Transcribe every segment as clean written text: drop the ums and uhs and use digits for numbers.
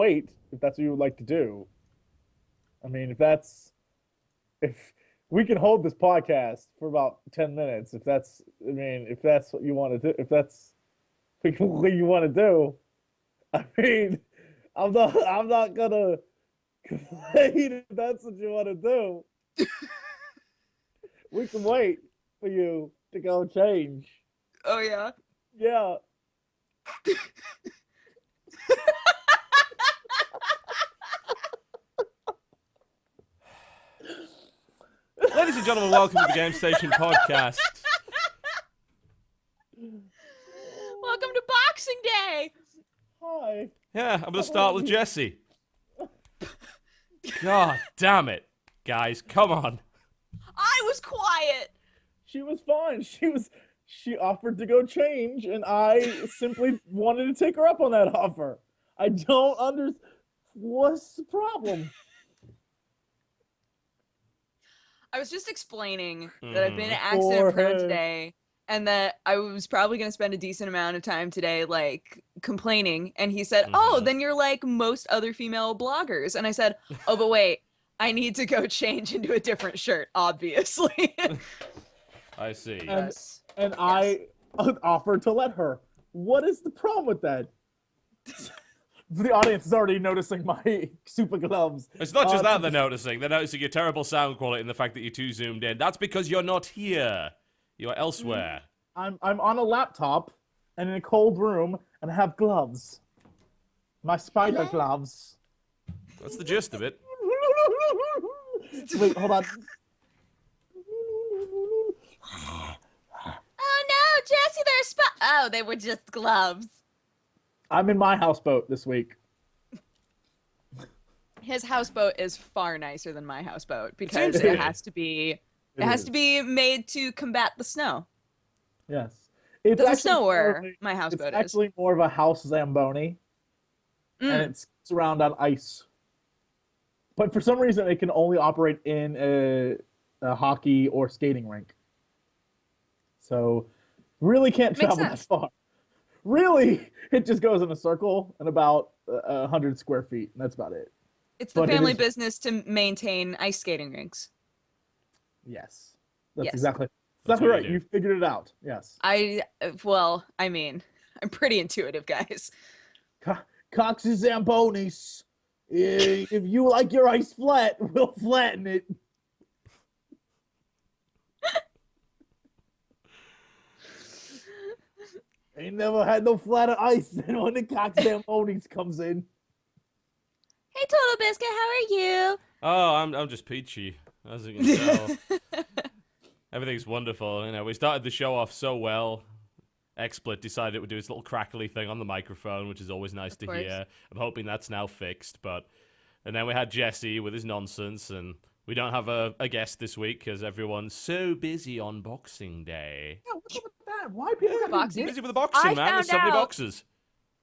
wait if that's what you would like to do. I mean, if we can hold this podcast for about 10 minutes, if that's what you want to do, if that's what you want to do, I mean, I'm not gonna complain if that's what you want to do. We can wait for you to go change. Oh, yeah? Yeah. Ladies and gentlemen, welcome to the Game Station Podcast. Welcome to Boxing Day! Hi. Yeah, I'm going to start with Jesse. God damn it, guys, come on. I was quiet! She was fine. She offered to go change, and I simply wanted to take her up on that offer. I don't understand. What's the problem? I was just explaining that I've been accident prone today, and that I was probably going to spend a decent amount of time today, like, complaining. And he said, oh, then you're like most other female bloggers. And I said, oh, but wait, I need to go change into a different shirt, obviously. I see. And I offered to let her. What is the problem with that? The audience is already noticing my super gloves. It's not just that they're noticing. They're noticing your terrible sound quality and the fact that you're too zoomed in. That's because you're not here. You're elsewhere. I'm on a laptop and in a cold room and I have gloves. My spider gloves. That's the gist of it. Wait, hold on. Oh no, Jesse, oh, they were just gloves. I'm in my houseboat this week. His houseboat is far nicer than my houseboat because it has to be made to combat the snow. Yes. It doesn't snow where my houseboat is. It's actually more of a house Zamboni. And it's around on ice. But for some reason, it can only operate in a hockey or skating rink. So, really can't travel that far. Really, it just goes in a circle and about 100 square feet, and that's about it. It's the family business to maintain ice skating rinks. Yes. That's exactly right. You figured it out. Yes. I'm pretty intuitive, guys. Cox and Zambonis. If you like your ice flat, we'll flatten it. Ain't never had no flatter ice than when the Cox Zambonis comes in. Hey, TotalBiscuit, how are you? Oh, I'm just peachy, as you can tell. Everything's wonderful. You know, we started the show off so well. XSplit decided it would do its little crackly thing on the microphone, which is always nice to hear. I'm hoping that's now fixed. And then we had Jesse with his nonsense, and we don't have a guest this week because everyone's so busy on Boxing Day. Yeah, what's up with that? Why people boxing? Busy with the boxing, man. There's so many boxes.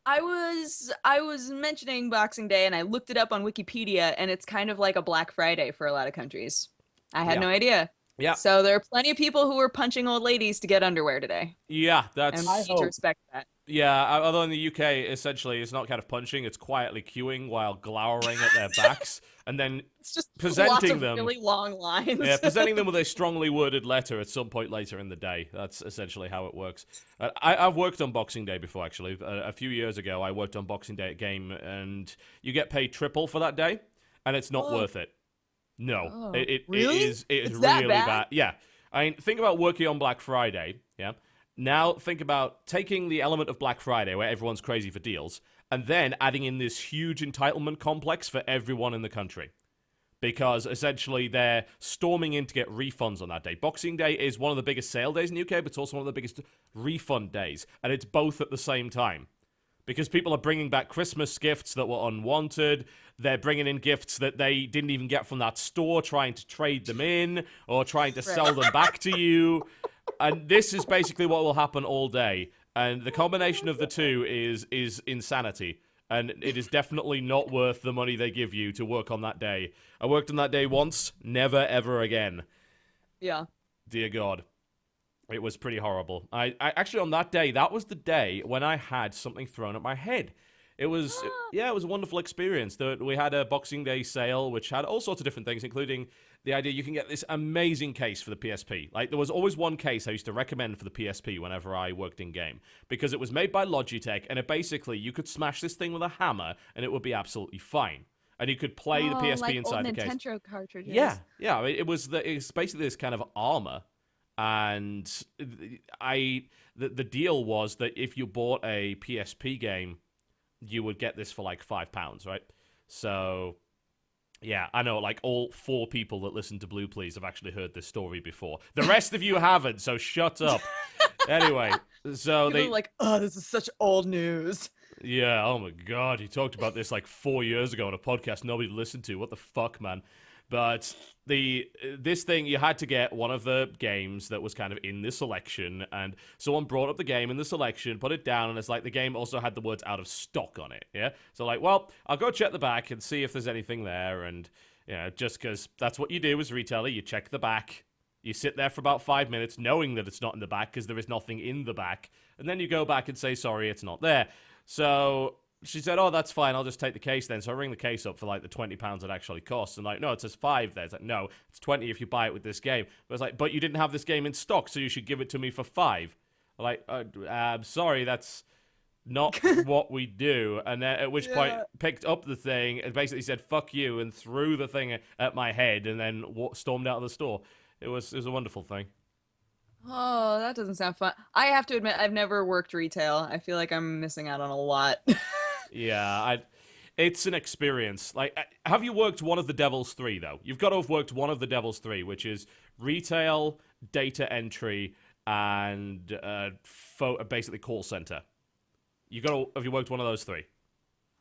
I was mentioning Boxing Day, and I looked it up on Wikipedia, and it's kind of like a Black Friday for a lot of countries. I had no idea. Yeah. So there are plenty of people who are punching old ladies to get underwear today. Yeah, that's... And I need to respect that. Yeah, although in the UK, essentially, it's not kind of punching, it's quietly queuing while glowering at their backs, and then it's just presenting lots of them... really long lines. Yeah, presenting them with a strongly worded letter at some point later in the day. That's essentially how it works. I've worked on Boxing Day before, actually. A few years ago, I worked on Boxing Day at Game, and you get paid triple for that day, and it's not worth it. No, it is really bad. Yeah, I mean, think about working on Black Friday. Yeah, now think about taking the element of Black Friday, where everyone's crazy for deals, and then adding in this huge entitlement complex for everyone in the country, because essentially they're storming in to get refunds on that day. Boxing Day is one of the biggest sale days in the UK, but it's also one of the biggest refund days, and it's both at the same time. Because people are bringing back Christmas gifts that were unwanted. They're bringing in gifts that they didn't even get from that store, trying to trade them in or trying to sell them back to you. And this is basically what will happen all day. And the combination of the two is insanity. And it is definitely not worth the money they give you to work on that day. I worked on that day once, never ever again. Yeah. Dear God. It was pretty horrible. I actually, on that day, that was the day when I had something thrown at my head. It was, it was a wonderful experience. We had a Boxing Day sale, which had all sorts of different things, including the idea you can get this amazing case for the PSP. Like, there was always one case I used to recommend for the PSP whenever I worked in game, because it was made by Logitech, and it basically, you could smash this thing with a hammer, and it would be absolutely fine. And you could play the PSP like inside old the case. Nintendo cartridges. Yeah. I mean, it's basically this kind of armor, and the deal was that if you bought a PSP game, you would get this for like £5, right? So, yeah, I know, like, all 4 people that listen to Blue Please have actually heard this story before. The rest of you haven't, so shut up. Anyway, so People are like, oh, this is such old news. Yeah, oh my god, you talked about this like 4 years ago on a podcast nobody listened to. What the fuck, man? But this thing, you had to get one of the games that was kind of in the selection, and someone brought up the game in the selection, put it down, and it's like the game also had the words out of stock on it, yeah? So like, well, I'll go check the back and see if there's anything there, and, you know, just because that's what you do as a retailer, you check the back, you sit there for about 5 minutes knowing that it's not in the back because there is nothing in the back, and then you go back and say, sorry, it's not there. So she said, oh, that's fine, I'll just take the case then. So I ring the case up for like the £20 it actually costs. And like, no, it says 5 there. It's like, no, it's 20 if you buy it with this game. But it's like, but you didn't have this game in stock, so you should give it to me for 5. I'm like, I'm sorry, that's not what we do. And then at which point, picked up the thing and basically said, fuck you, and threw the thing at my head and then stormed out of the store. It was a wonderful thing. Oh, that doesn't sound fun. I have to admit, I've never worked retail. I feel like I'm missing out on a lot. Yeah, it's an experience. Like, have you worked one of the Devil's 3, though? You've got to have worked one of the Devil's 3, which is retail, data entry, and basically call center. Have you worked one of those 3?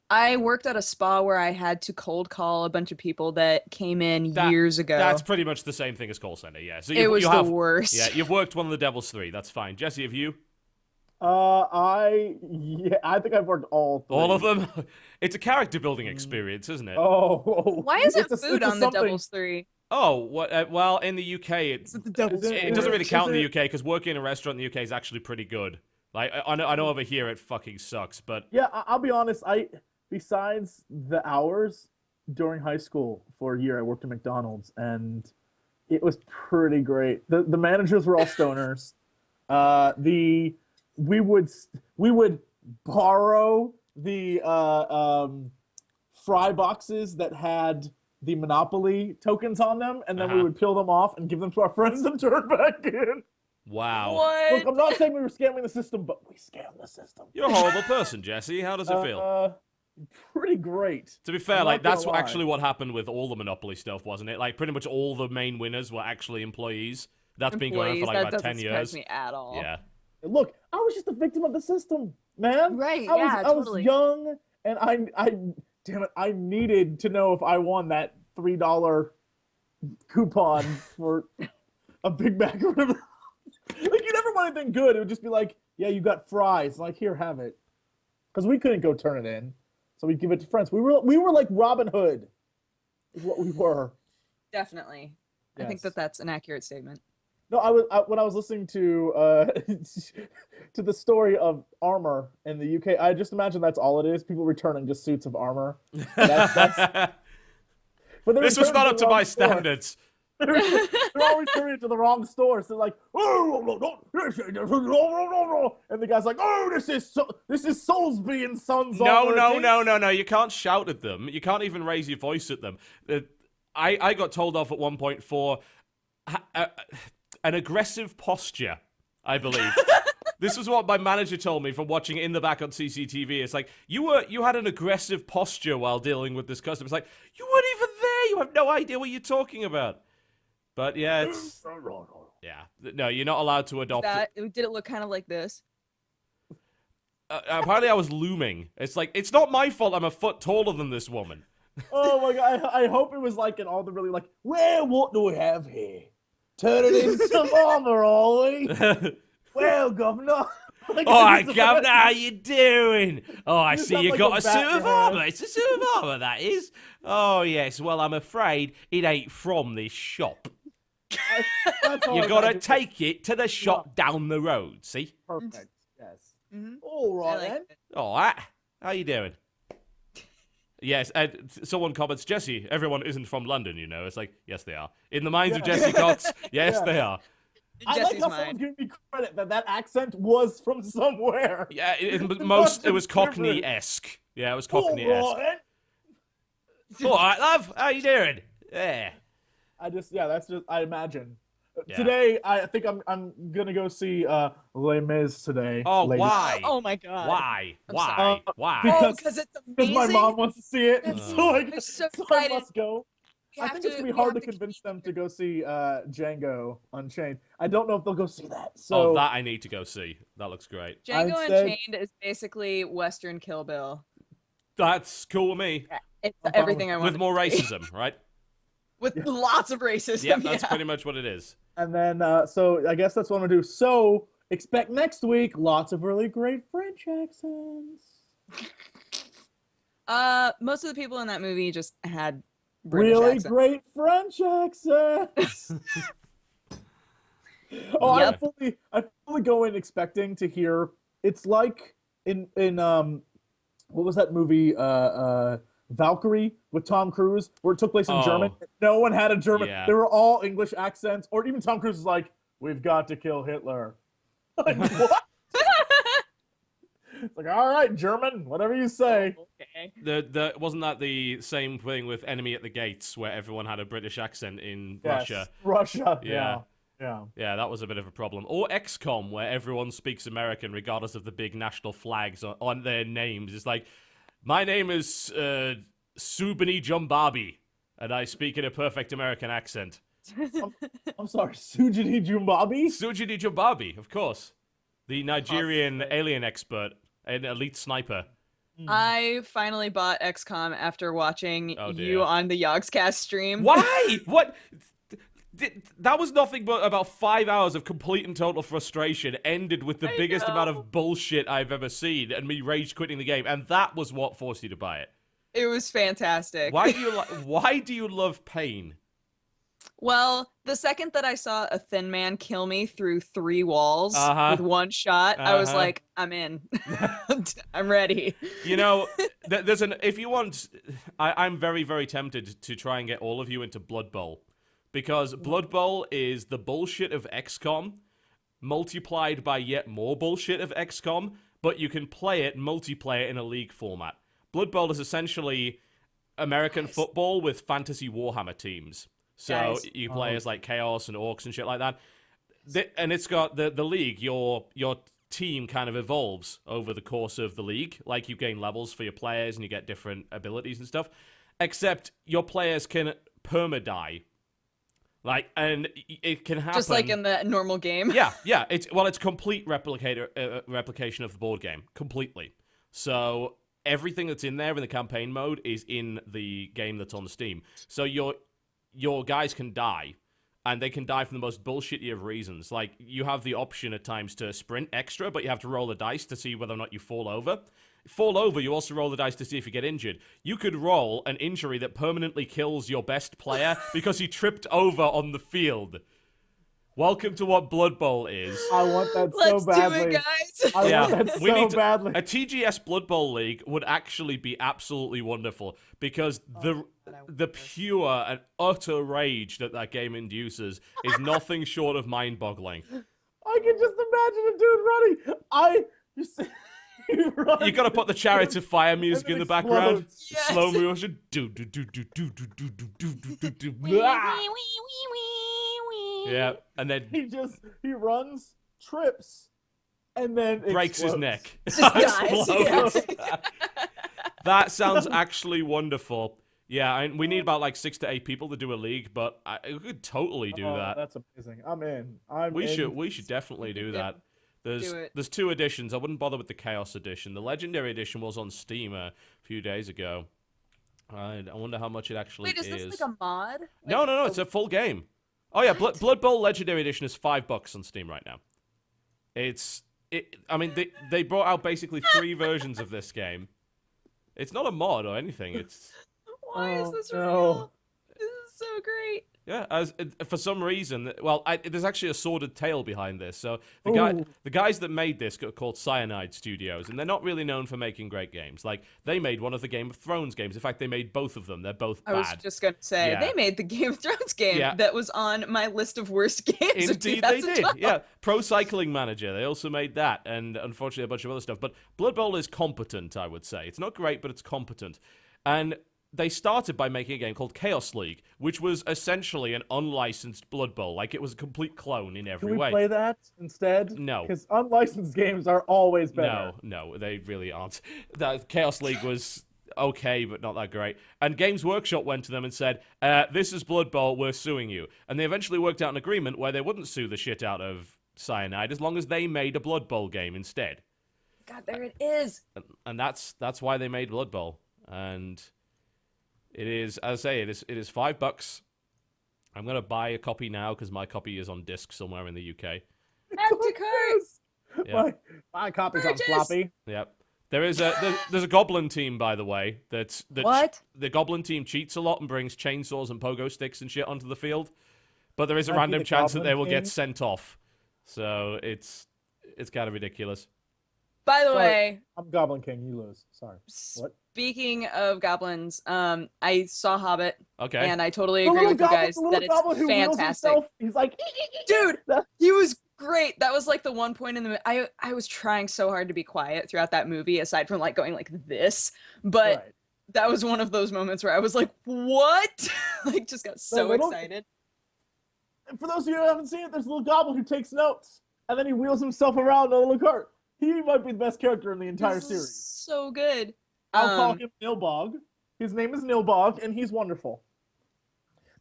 I worked at a spa where I had to cold call a bunch of people that came in years ago. That's pretty much the same thing as call center, yeah. So it was the worst. Yeah, you've worked one of the Devil's 3. That's fine. Jesse, have you? I think I've worked all 3. All of them? It's a character building experience, isn't it? Oh. Why is it food on the Devil's 3? Oh, well, in the UK, it doesn't really count in the UK because working in a restaurant in the UK is actually pretty good. Like, I know over here it fucking sucks, but yeah, I'll be honest. Besides the hours during high school for a year, I worked at McDonald's, and it was pretty great. The managers were all stoners. We would borrow the fry boxes that had the Monopoly tokens on them, and then we would peel them off and give them to our friends and turn back in. Wow. What? Look, I'm not saying we were scamming the system, but we scammed the system. You're a horrible person, Jesse. How does it feel? Pretty great. To be fair, like, that's actually what happened with all the Monopoly stuff, wasn't it? Like, pretty much all the main winners were actually employees. That's been going on for like about 10 years. That doesn't surprise me at all. Yeah. Look, I was just a victim of the system, man. Right, I was young, and I needed to know if I won that $3 coupon for a Big Mac or whatever. Like, you never want anything good. It would just be like, yeah, you got fries. Like, here, have it. Because we couldn't go turn it in. So we'd give it to friends. We were like Robin Hood is what we were. Definitely. Yes. I think that's an accurate statement. No, when I was listening to to the story of armor in the UK, I just imagine that's all it is. People returning just suits of armor. But this was not up to my standards. They're all returning to the wrong store. So like, oh, and the guy's like, oh, this is Soulsby and Sons. No. You can't shout at them. You can't even raise your voice at them. I got told off at one point for an aggressive posture, I believe. This was what my manager told me from watching it in the back on CCTV. It's like, you had an aggressive posture while dealing with this customer. It's like, you weren't even there. You have no idea what you're talking about. But yeah, it's... Yeah. No, you're not allowed to adopt it. Did it look kind of like this? Apparently I was looming. It's like, it's not my fault I'm a foot taller than this woman. Oh my god, I hope it was like in all the really like, well, what do we have here? Turn it into some armor, are we? Well, governor. Like, all right, governor, how you doing? Oh, I see you like got a suit of armor. Head. It's a suit of armor, that is. Oh, yes. Well, I'm afraid it ain't from this shop. You got to take it to the shop down the road, see? Perfect, yes. Mm-hmm. All right, then. All right. How you doing? Yes, and someone comments, Jesse, everyone isn't from London, you know. It's like, yes, they are. In the minds of Jesse Cox, yes, they are. I like how someone's giving me credit that accent was from somewhere. Yeah, it was Cockney-esque. Yeah, it was Cockney-esque. All right, love, how you doing? Yeah. I imagine. Yeah. Today, I think I'm gonna go see Les Mis today. Oh, ladies. why? Oh my god. Why? Why? Because it's amazing. my mom wants to see it, so I'm so I excited. must go. I think it's gonna be hard to convince them to go see Django Unchained. I don't know if they'll go see that. So that I need to go see. That looks great. Django Unchained is basically Western Kill Bill. That's cool with me. It's everything I want. With more racism, right? With lots of racism. Yep, that's pretty much what it is. And then, so I guess that's what I'm gonna do. So expect next week lots of really great French accents. Most of the people in that movie just had British really accents. great French accents. Oh, Yep. I fully go in expecting to hear. It's like in what was that movie? Valkyrie with Tom Cruise, where it took place in German. No one had a German. Yeah. They were all English accents, or even Tom Cruise is like, "We've got to kill Hitler." Like, what? It's like, all right, German, whatever you say. Okay. Wasn't that the same thing with Enemy at the Gates, where everyone had a British accent in Yes, Russia? Russia. Yeah. Yeah. Yeah, that was a bit of a problem. Or XCOM, where everyone speaks American regardless of the big national flags on their names. It's like, my name is Subani Jumbabi, and I speak in a perfect American accent. I'm sorry, Sujini Jumbabi? Sujini Jumbabi, of course. The Nigerian alien expert, an elite sniper. I finally bought XCOM after watching dear. you on the Yogscast stream. Why? What? That was nothing but about 5 hours of complete and total frustration, ended with the biggest amount of bullshit I've ever seen, and me rage quitting the game, and that was what forced you to buy it. It was fantastic. Why do you love pain? Well, the second that I saw a thin man kill me through 3 walls with one shot, I was like, I'm in. I'm ready. You know, if you want, I'm very, very tempted to try and get all of you into Blood Bowl. Because Blood Bowl is the bullshit of XCOM, multiplied by yet more bullshit of XCOM, but you can play it multiplayer in a league format. Blood Bowl is essentially American football with fantasy Warhammer teams. So you play as like Chaos and Orcs and shit like that. And it's got the league, your team kind of evolves over the course of the league. Like you gain levels for your players and you get different abilities and stuff. Except your players can perma-die. Like, and it can happen just like in the normal game. Yeah. It's complete replication of the board game, completely. So everything that's in there in the campaign mode is in the game that's on Steam. So your guys can die, and they can die for the most bullshitty of reasons. Like, you have the option at times to sprint extra, but you have to roll the dice to see whether or not you fall over. Fall over, you also roll the dice to see if you get injured. You could roll an injury that permanently kills your best player because he tripped over on the field. Welcome to what Blood Bowl is. I want that Let's so badly. do it, guys. I want that so badly. A TGS Blood Bowl League would actually be absolutely wonderful because the pure and utter rage that game induces is nothing short of mind-boggling. I can just imagine a dude running. You gotta put the Chariots of Fire music in the background. Yes. Slow motion. Yeah, and then he runs, trips, and then breaks his explodes. neck. Just dies. Explodes. That sounds actually wonderful. Yeah, we need about like 6 to 8 people to do a league, but we could totally do that. That's amazing. I'm in. We should definitely do that. There's 2 editions. I wouldn't bother with the Chaos edition. The Legendary edition was on Steam a few days ago. I wonder how much it actually is. Wait, is this like a mod? No, it's a full game. Oh yeah, Blood Bowl Legendary Edition is $5 on Steam right now. I mean, they brought out basically 3 versions of this game. It's not a mod or anything. It's Why is this real? This is so great. Yeah, for some reason, well, there's actually a sordid tale behind this. So the guys that made this are called Cyanide Studios, and they're not really known for making great games. Like, they made one of the Game of Thrones games. In fact, they made both of them. They're both bad. I was just gonna say they made the Game of Thrones game that was on my list of worst games. Indeed, they did. Yeah, Pro Cycling Manager. They also made that, and unfortunately a bunch of other stuff. But Blood Bowl is competent, I would say. It's not great, but it's competent, and they started by making a game called Chaos League, which was essentially an unlicensed Blood Bowl. Like, it was a complete clone in every way. Can we play that instead? No. Because unlicensed games are always better. No, they really aren't. That Chaos League was okay, but not that great. And Games Workshop went to them and said, this is Blood Bowl, we're suing you. And they eventually worked out an agreement where they wouldn't sue the shit out of Cyanide as long as they made a Blood Bowl game instead. God, there it is. And that's why they made Blood Bowl. And it is, as I say, it is $5. I'm going to buy a copy now because my copy is on disc somewhere in the UK. Add to cart. Yep. My copy's on floppy. Yep. There's a Goblin team, by the way. What? The Goblin team cheats a lot and brings chainsaws and pogo sticks and shit onto the field. But there is a random chance that they will get sent off. So it's kind of ridiculous. By the way, I'm Goblin King. You lose. Sorry. What? Speaking of goblins, I saw Hobbit. Okay. And I totally agree with you guys that it's fantastic. He's like, dude, he was great. That was like the one point in the I was trying so hard to be quiet throughout that movie, aside from like going like this, but that was one of those moments where I was like, what? Like, just got so excited. And for those of you who haven't seen it, there's a little goblin who takes notes, and then he wheels himself around on a little cart. He might be the best character in the entire series. So good. I'll call him Nilbog. His name is Nilbog, and he's wonderful.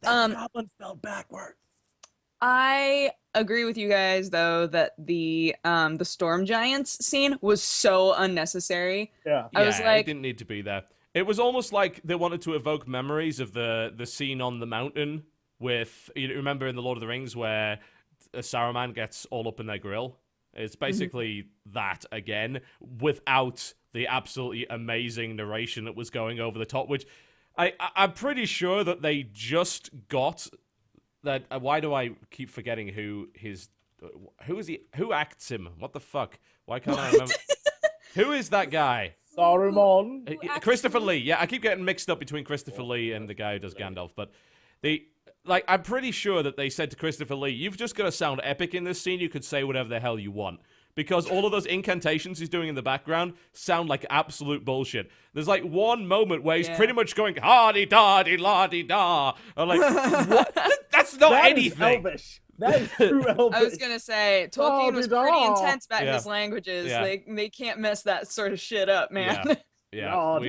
That's goblin spelled backwards. I agree with you guys, though, that the Storm Giants scene was so unnecessary. Yeah. I was like, it didn't need to be there. It was almost like they wanted to evoke memories of the scene on the mountain with, you remember in the Lord of the Rings where Saruman gets all up in their grill? It's basically that again, without the absolutely amazing narration that was going over the top, which I'm pretty sure that they just got that. Why do I keep forgetting who acts him? What the fuck? Why can't I remember? Who is that guy? Saruman. Christopher Lee. Yeah, I keep getting mixed up between Christopher Lee and the guy who does Gandalf, but I'm pretty sure that they said to Christopher Lee, you've just got to sound epic in this scene. You could say whatever the hell you want. Because all of those incantations he's doing in the background sound like absolute bullshit. There's like one moment where he's pretty much going, ha-di-da-di-la-di-da. I'm like, what? That's not anything. Is Elvish. That is true Elvish. I was going to say, Tolkien was pretty intense about his languages. Yeah. They can't mess that sort of shit up, man. Yeah.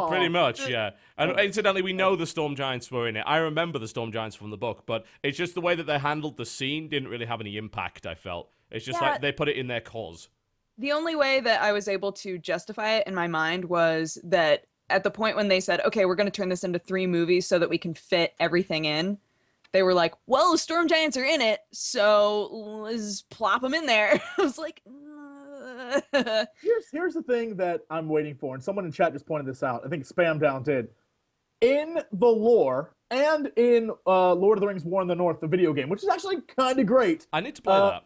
Pretty much, yeah. And incidentally, we know the Storm Giants were in it. I remember the Storm Giants from the book, but it's just the way that they handled the scene didn't really have any impact, I felt. It's just like they put it in their cause. The only way that I was able to justify it in my mind was that at the point when they said, okay, we're going to turn this into 3 movies so that we can fit everything in, they were like, well, the Storm Giants are in it, so let's plop them in there. I was like, Here's the thing that I'm waiting for, and someone in chat just pointed this out. I think Spam Down did. In the lore and in Lord of the Rings War in the North, the video game, which is actually kind of great. I need to play that.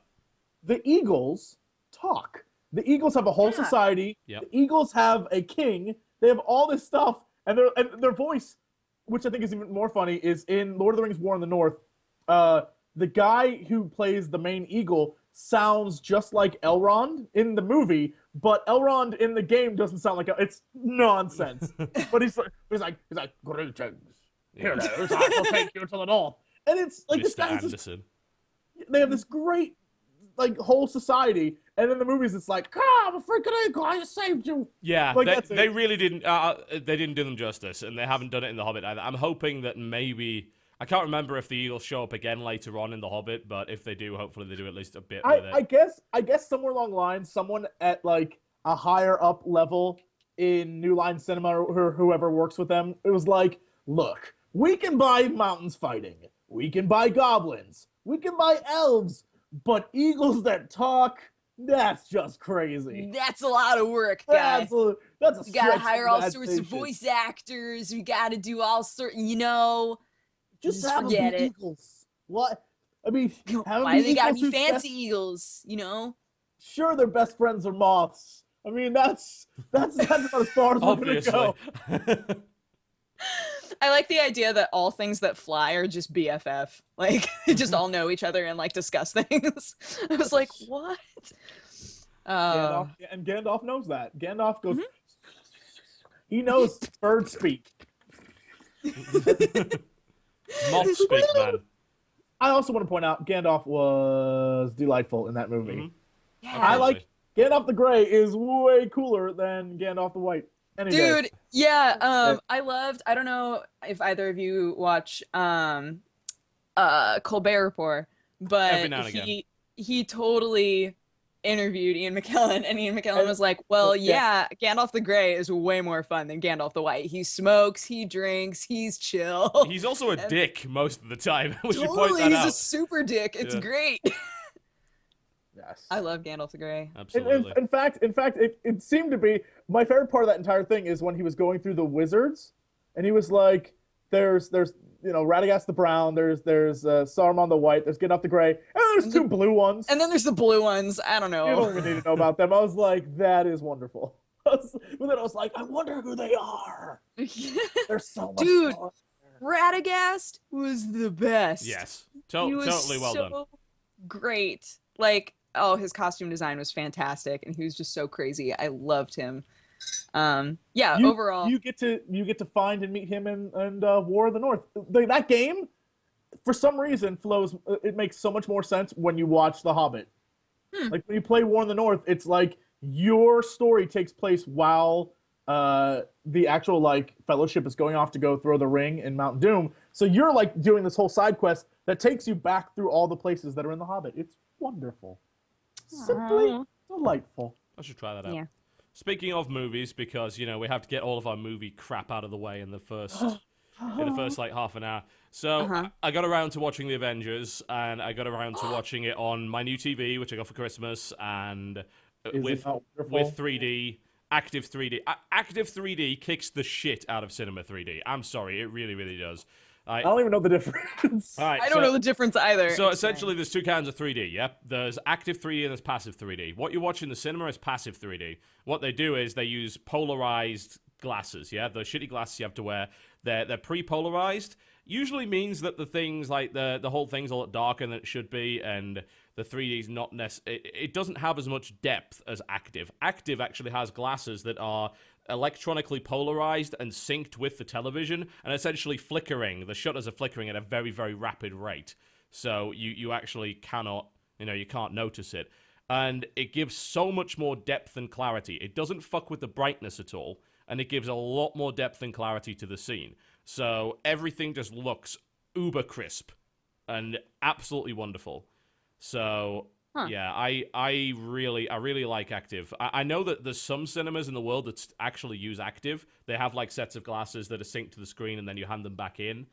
The Eagles talk. The Eagles have a whole society. Yep. The Eagles have a king. They have all this stuff, and their voice, which I think is even more funny, is in Lord of the Rings War in the North. The guy who plays the main eagle sounds just like Elrond in the movie, but Elrond in the game doesn't sound like it's nonsense. But he's like greetings, heroes, I will take you to the north, and it's like Mr. Anderson. They have this great like whole society, and in the movies it's like, I'm a freaking eagle, I saved you. Yeah, they really didn't. They didn't do them justice, and they haven't done it in The Hobbit either. I'm hoping that maybe. I can't remember if the Eagles show up again later on in The Hobbit, but if they do, hopefully they do at least a bit with it. I guess somewhere along the line, someone at like a higher up level in New Line Cinema or whoever works with them, it was like, look, we can buy mountains fighting, we can buy goblins, we can buy elves, but eagles that talk, That's just crazy. That's a lot of work, guys. That's a We gotta hire all sorts imagination. of voice actors. We gotta do all certain, Just Just have them forget be it. Eagles. What? I mean, have Why them do they gotta Eagles be whose fancy best- eagles, Sure, their best friends are moths. I mean, that's about as far as we're gonna Obviously. go. I like the idea that all things that fly are just BFF. Like, they just all know each other and, like, discuss things. I was like, what? Gandalf knows that. Gandalf goes, he knows bird speak. Moth speak, man. I also want to point out, Gandalf was delightful in that movie. Yeah. I like Gandalf the Grey is way cooler than Gandalf the White. Any day. Dude, yeah, I don't know if either of you watch Colbert Report, but Every now and again. he totally interviewed Ian McKellen, and Ian McKellen was like, well, yeah, Gandalf the Grey is way more fun than Gandalf the White. He smokes, he drinks, he's chill. He's also a dick most of the time. We should point Totally, that he's out. a super dick. It's great. Yes. I love Gandalf the Grey. Absolutely. In fact, it seemed to be my favorite part of that entire thing is when he was going through the wizards, and he was like, "There's Radagast the brown, there's Saruman the white, there's Gandalf the Grey, and there's two blue ones." And then there's the blue ones. I don't know. You don't even need to know about them. I was like, that is wonderful. But then I was like, I wonder who they are. There's so much. Dude, fun. Radagast was the best. Yes. He was Totally well so done. great. Like, oh, his costume design was fantastic, and he was just so crazy. I loved him. Overall, you get to find and meet him in War of the North. That game, for some reason, flows. It makes so much more sense when you watch The Hobbit. Like when you play War in the North, it's like your story takes place while the actual like Fellowship is going off to go throw the ring in Mount Doom. So you're like doing this whole side quest that takes you back through all the places that are in The Hobbit. It's wonderful, simply delightful. I should try that out. Yeah. Speaking of movies, because we have to get all of our movie crap out of the way in the first like half an hour. So I got around to watching The Avengers, and I got around to watching it on my new TV, which I got for Christmas, and with 3D. Active 3D. Active 3D kicks the shit out of Cinema 3D. I'm sorry, it really, really does. I don't even know the difference. All right, I don't know the difference either. So essentially, there's two kinds of 3D, yep? There's active 3D and there's passive 3D. What you watch in the cinema is passive 3D. What they do is they use polarized glasses, yeah? The shitty glasses you have to wear, they're pre-polarized. Usually means that the things, like the whole thing's a lot darker than it should be, and the 3D's not it doesn't have as much depth as active. Active actually has glasses that are electronically polarized and synced with the television, and essentially flickering. The shutters are flickering at a very, very rapid rate. So you actually cannot, you can't notice it. And it gives so much more depth and clarity. It doesn't fuck with the brightness at all, and it gives a lot more depth and clarity to the scene. So everything just looks uber crisp and absolutely wonderful. So yeah, I really like active. I know that there's some cinemas in the world that actually use active. They have like sets of glasses that are synced to the screen, and then you hand them back in.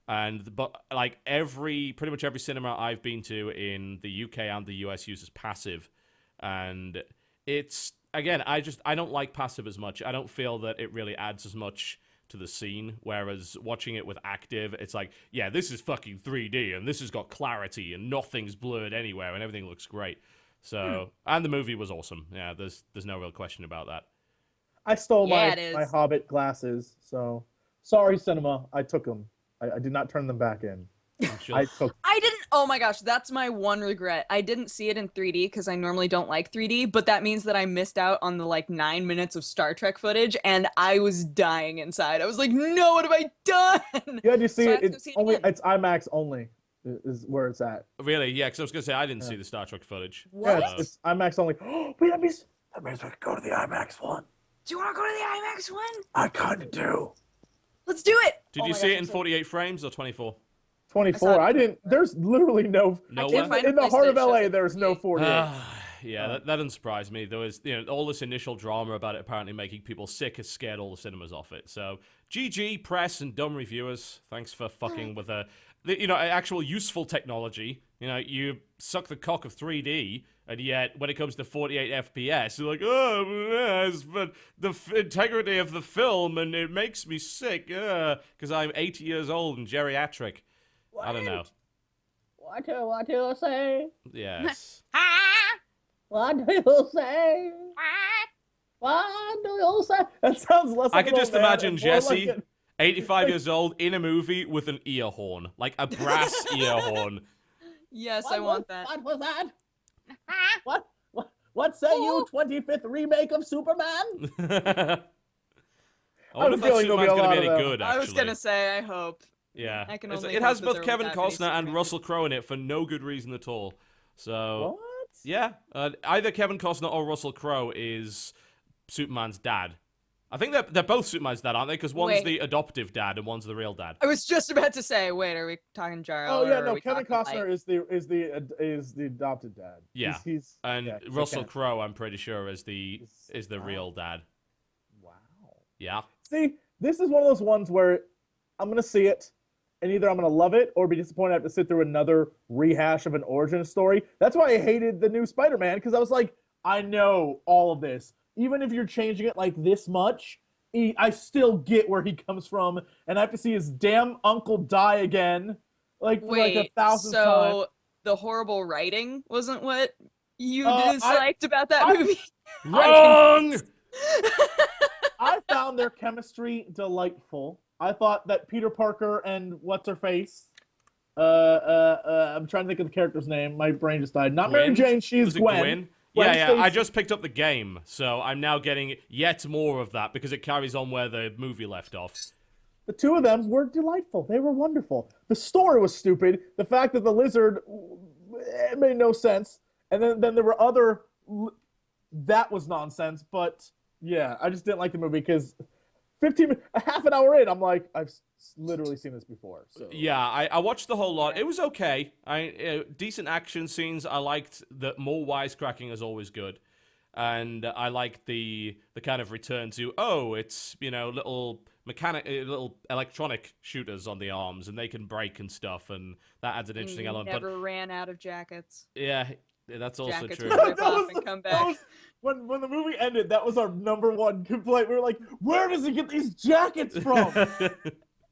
But like pretty much every cinema I've been to in the UK and the US uses passive, and it's again I don't like passive as much. I don't feel that it really adds as much to the scene, whereas watching it with active, it's like, yeah, this is fucking 3D, and this has got clarity, and nothing's blurred anywhere, and everything looks great. So, and the movie was awesome. Yeah, there's no real question about that. I stole my Hobbit glasses, so sorry, cinema. I took them. I did not turn them back in. Sure. I didn't. Oh my gosh, that's my one regret. I didn't see it in 3D because I normally don't like 3D, but that means that I missed out on the like 9 minutes of Star Trek footage, and I was dying inside. I was like, no, what have I done? Yeah, you see, it's IMAX only is where it's at. Really? Yeah, because I was gonna say I didn't see the Star Trek footage. What? Yeah, it's IMAX only. Wait, that means we can go to the IMAX one. Do you want to go to the IMAX one? I kind of do. Let's do it. Did you see it in 48 frames or 24? 24. I didn't. There's literally no. In the heart of LA, there's no 48. Yeah, that doesn't surprise me. There was, all this initial drama about it apparently making people sick. It scared all the cinemas off it. So, GG, press and dumb reviewers. Thanks for fucking with actual useful technology. You suck the cock of 3D And yet, when it comes to 48 FPS, you're like, oh, yes, but the integrity of the film, and it makes me sick, because I'm 80 years old and geriatric. What? I don't know. What do you say? Yes. What do you say? What do you say? That sounds less. I can just imagine Jesse, like 85 years old, in a movie with an ear horn, like a brass ear horn. Yes, I want that. What was that? What say you, 25th remake of Superman? I wonder if that Superman's going to be any good, actually. I was going to say, I hope. Yeah. I can only it has hope both Kevin Costner and Russell Crowe in it for no good reason at all. So, what? Yeah. Either Kevin Costner or Russell Crowe is Superman's dad. I think they're both Superman's dad, aren't they? Because one's the adoptive dad and one's the real dad. I was just about to say, wait, are we talking Jarl? Oh yeah, no. Kevin Costner is the adopted dad. Yeah, he's Russell Crowe, I'm pretty sure, is the real dad. Wow. Yeah. See, this is one of those ones where I'm gonna see it, and either I'm gonna love it or be disappointed. I have to sit through another rehash of an origin story. That's why I hated the new Spider-Man, because I was like, I know all of this. Even if you're changing it like this much, I still get where he comes from, and I have to see his damn uncle die again, like for like 1,000th time. So the horrible writing wasn't what you disliked about that movie? Wrong! I found their chemistry delightful. I thought that Peter Parker and what's-her-face, I'm trying to think of the character's name. My brain just died. Not Mary Jane, she's Gwen. Yeah, I just picked up the game, so I'm now getting yet more of that because it carries on where the movie left off. The two of them were delightful. They were wonderful. The story was stupid. The fact that the lizard, it made no sense. And then there were other, that was nonsense. But yeah, I just didn't like the movie because half an hour in, I'm like, I've literally seen this before. So. Yeah, I watched the whole lot. It was okay. Decent action scenes. I liked that more wisecracking is always good. And I liked the kind of return to, it's, little electronic shooters on the arms, and they can break and stuff, and that adds an interesting element. Never ran out of jackets. Yeah, that's also jackets true. Rip off and come back. When the movie ended, that was our number one complaint. We were like, where does he get these jackets from?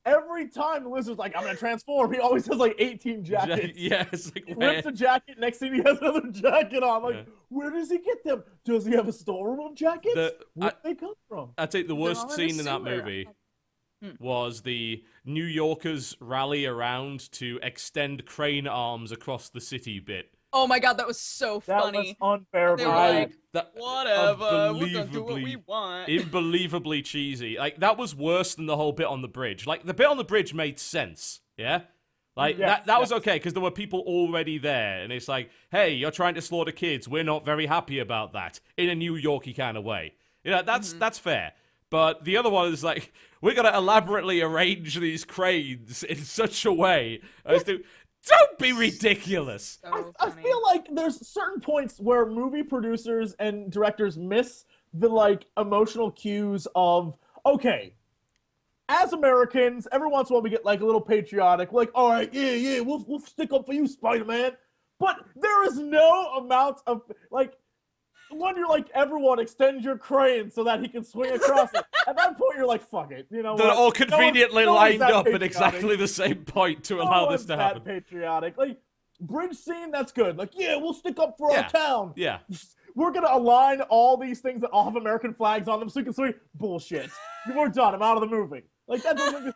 Every time the lizard's like, I'm going to transform, he always has like 18 jackets. Yeah, it's like, he rips a jacket, next thing he has another jacket on. Like, where does he get them? Does he have a storeroom of jackets? Where do they come from? I think the worst scene in that movie was the New Yorkers rally around to extend crane arms across the city bit. Oh my god, that was so funny. That was unfair. They were like, whatever, we're gonna do what we want. Unbelievably cheesy. Like, that was worse than the whole bit on the bridge. Like, the bit on the bridge made sense, yeah? Like, that was okay, because there were people already there, and it's like, hey, you're trying to slaughter kids, we're not very happy about that, in a New Yorkie kind of way. That's fair. But the other one is like, we're gonna elaborately arrange these cranes in such a way as to... Don't be ridiculous. I feel like there's certain points where movie producers and directors miss the like emotional cues of, okay, as Americans, every once in a while we get like a little patriotic, like, all right, yeah, we'll stick up for you, Spider-Man. But there is no amount of like, when you're like, everyone extend your crane so that he can swing across it. At that point, you're like, fuck it. You know, they're all conveniently lined up at exactly the same point to allow this to happen. Patriotic, like bridge scene, that's good. Like, yeah, we'll stick up for our town. Yeah, we're gonna align all these things that all have American flags on them so you can swing. Bullshit. We're done. I'm out of the movie. Like that doesn't.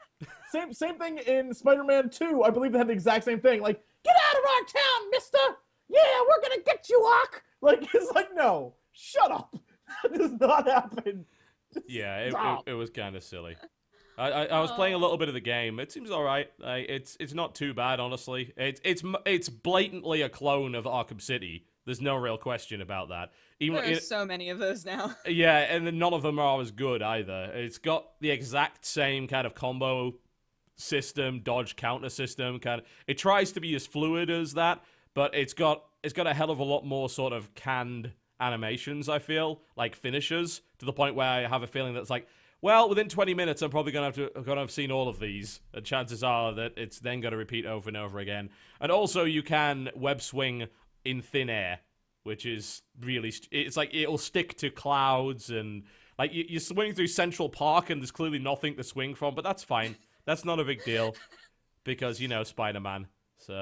Same thing in Spider-Man 2. I believe they had the exact same thing. Like, get out of our town, Mister. Yeah, we're gonna get you, Hawk. Like, it's like, no, shut up. That does not happen. Yeah, it was kind of silly. I was playing a little bit of the game. It seems all right. It's not too bad, honestly. It's blatantly a clone of Arkham City. There's no real question about that. There's so many of those now. Yeah, and then none of them are as good either. It's got the exact same kind of combo system, dodge counter system. It tries to be as fluid as that, but it's got a hell of a lot more sort of canned animations, I feel, like finishers, to the point where I have a feeling that's like, well, within 20 minutes, I'm probably going to have seen all of these, and chances are that it's then going to repeat over and over again. And also, you can web swing in thin air, which is really it's like it'll stick to clouds and like you're swinging through Central Park and there's clearly nothing to swing from, but that's fine. That's not a big deal because Spider-Man. So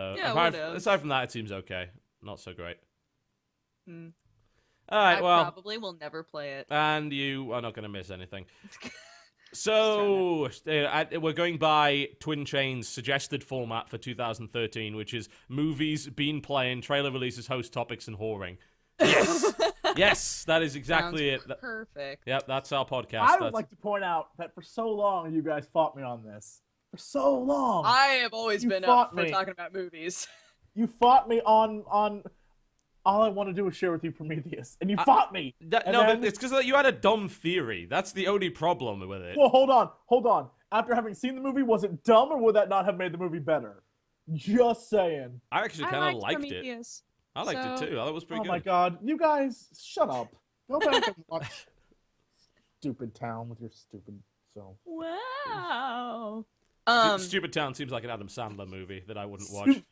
aside from that, it seems okay. Not so great. All right, I probably will never play it. And you are not going to miss anything. So, we're going by Twin Chain's suggested format for 2013, which is movies, been playing, trailer releases, host topics, and whoring. Yes. Yes, that is exactly Sounds it. Perfect. Yep, that's our podcast. I would like to point out that for so long, you guys fought me on this. For so long. I have always been up for talking about movies. You fought me on all I want to do is share with you Prometheus, and you fought me. But it's because you had a dumb theory. That's the only problem with it. Well, hold on. After having seen the movie, was it dumb, or would that not have made the movie better? Just saying. I actually kind of liked it. I liked it too. I thought it was pretty good. Oh my god, you guys, shut up. Go back and watch Stupid Town with your stupid self. Wow. Stupid Town seems like an Adam Sandler movie that I wouldn't watch.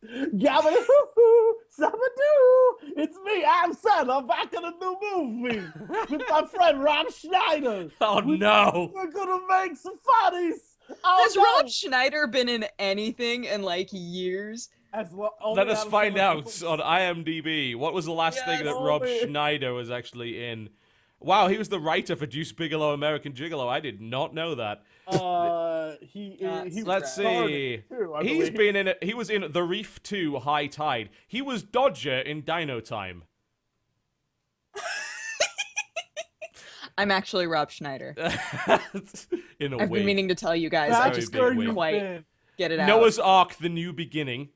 Gabba-doo, Sabba-doo, it's me, Adam Sandler, back in a new movie with my friend Rob Schneider. Oh no! We're gonna make some funnies. Has Rob Schneider been in anything in like years? Let us find out on IMDb. What was the last thing that Rob Schneider was actually in? Wow, he was the writer for Deuce Bigalow, American Gigolo. I did not know that. Let's see. He's been in it. He was in The Reef 2 High Tide. He was Dodger in Dino Time. I'm actually Rob Schneider. In a I've been meaning to tell you guys. I just couldn't quite get it out. Noah's Ark: The New Beginning.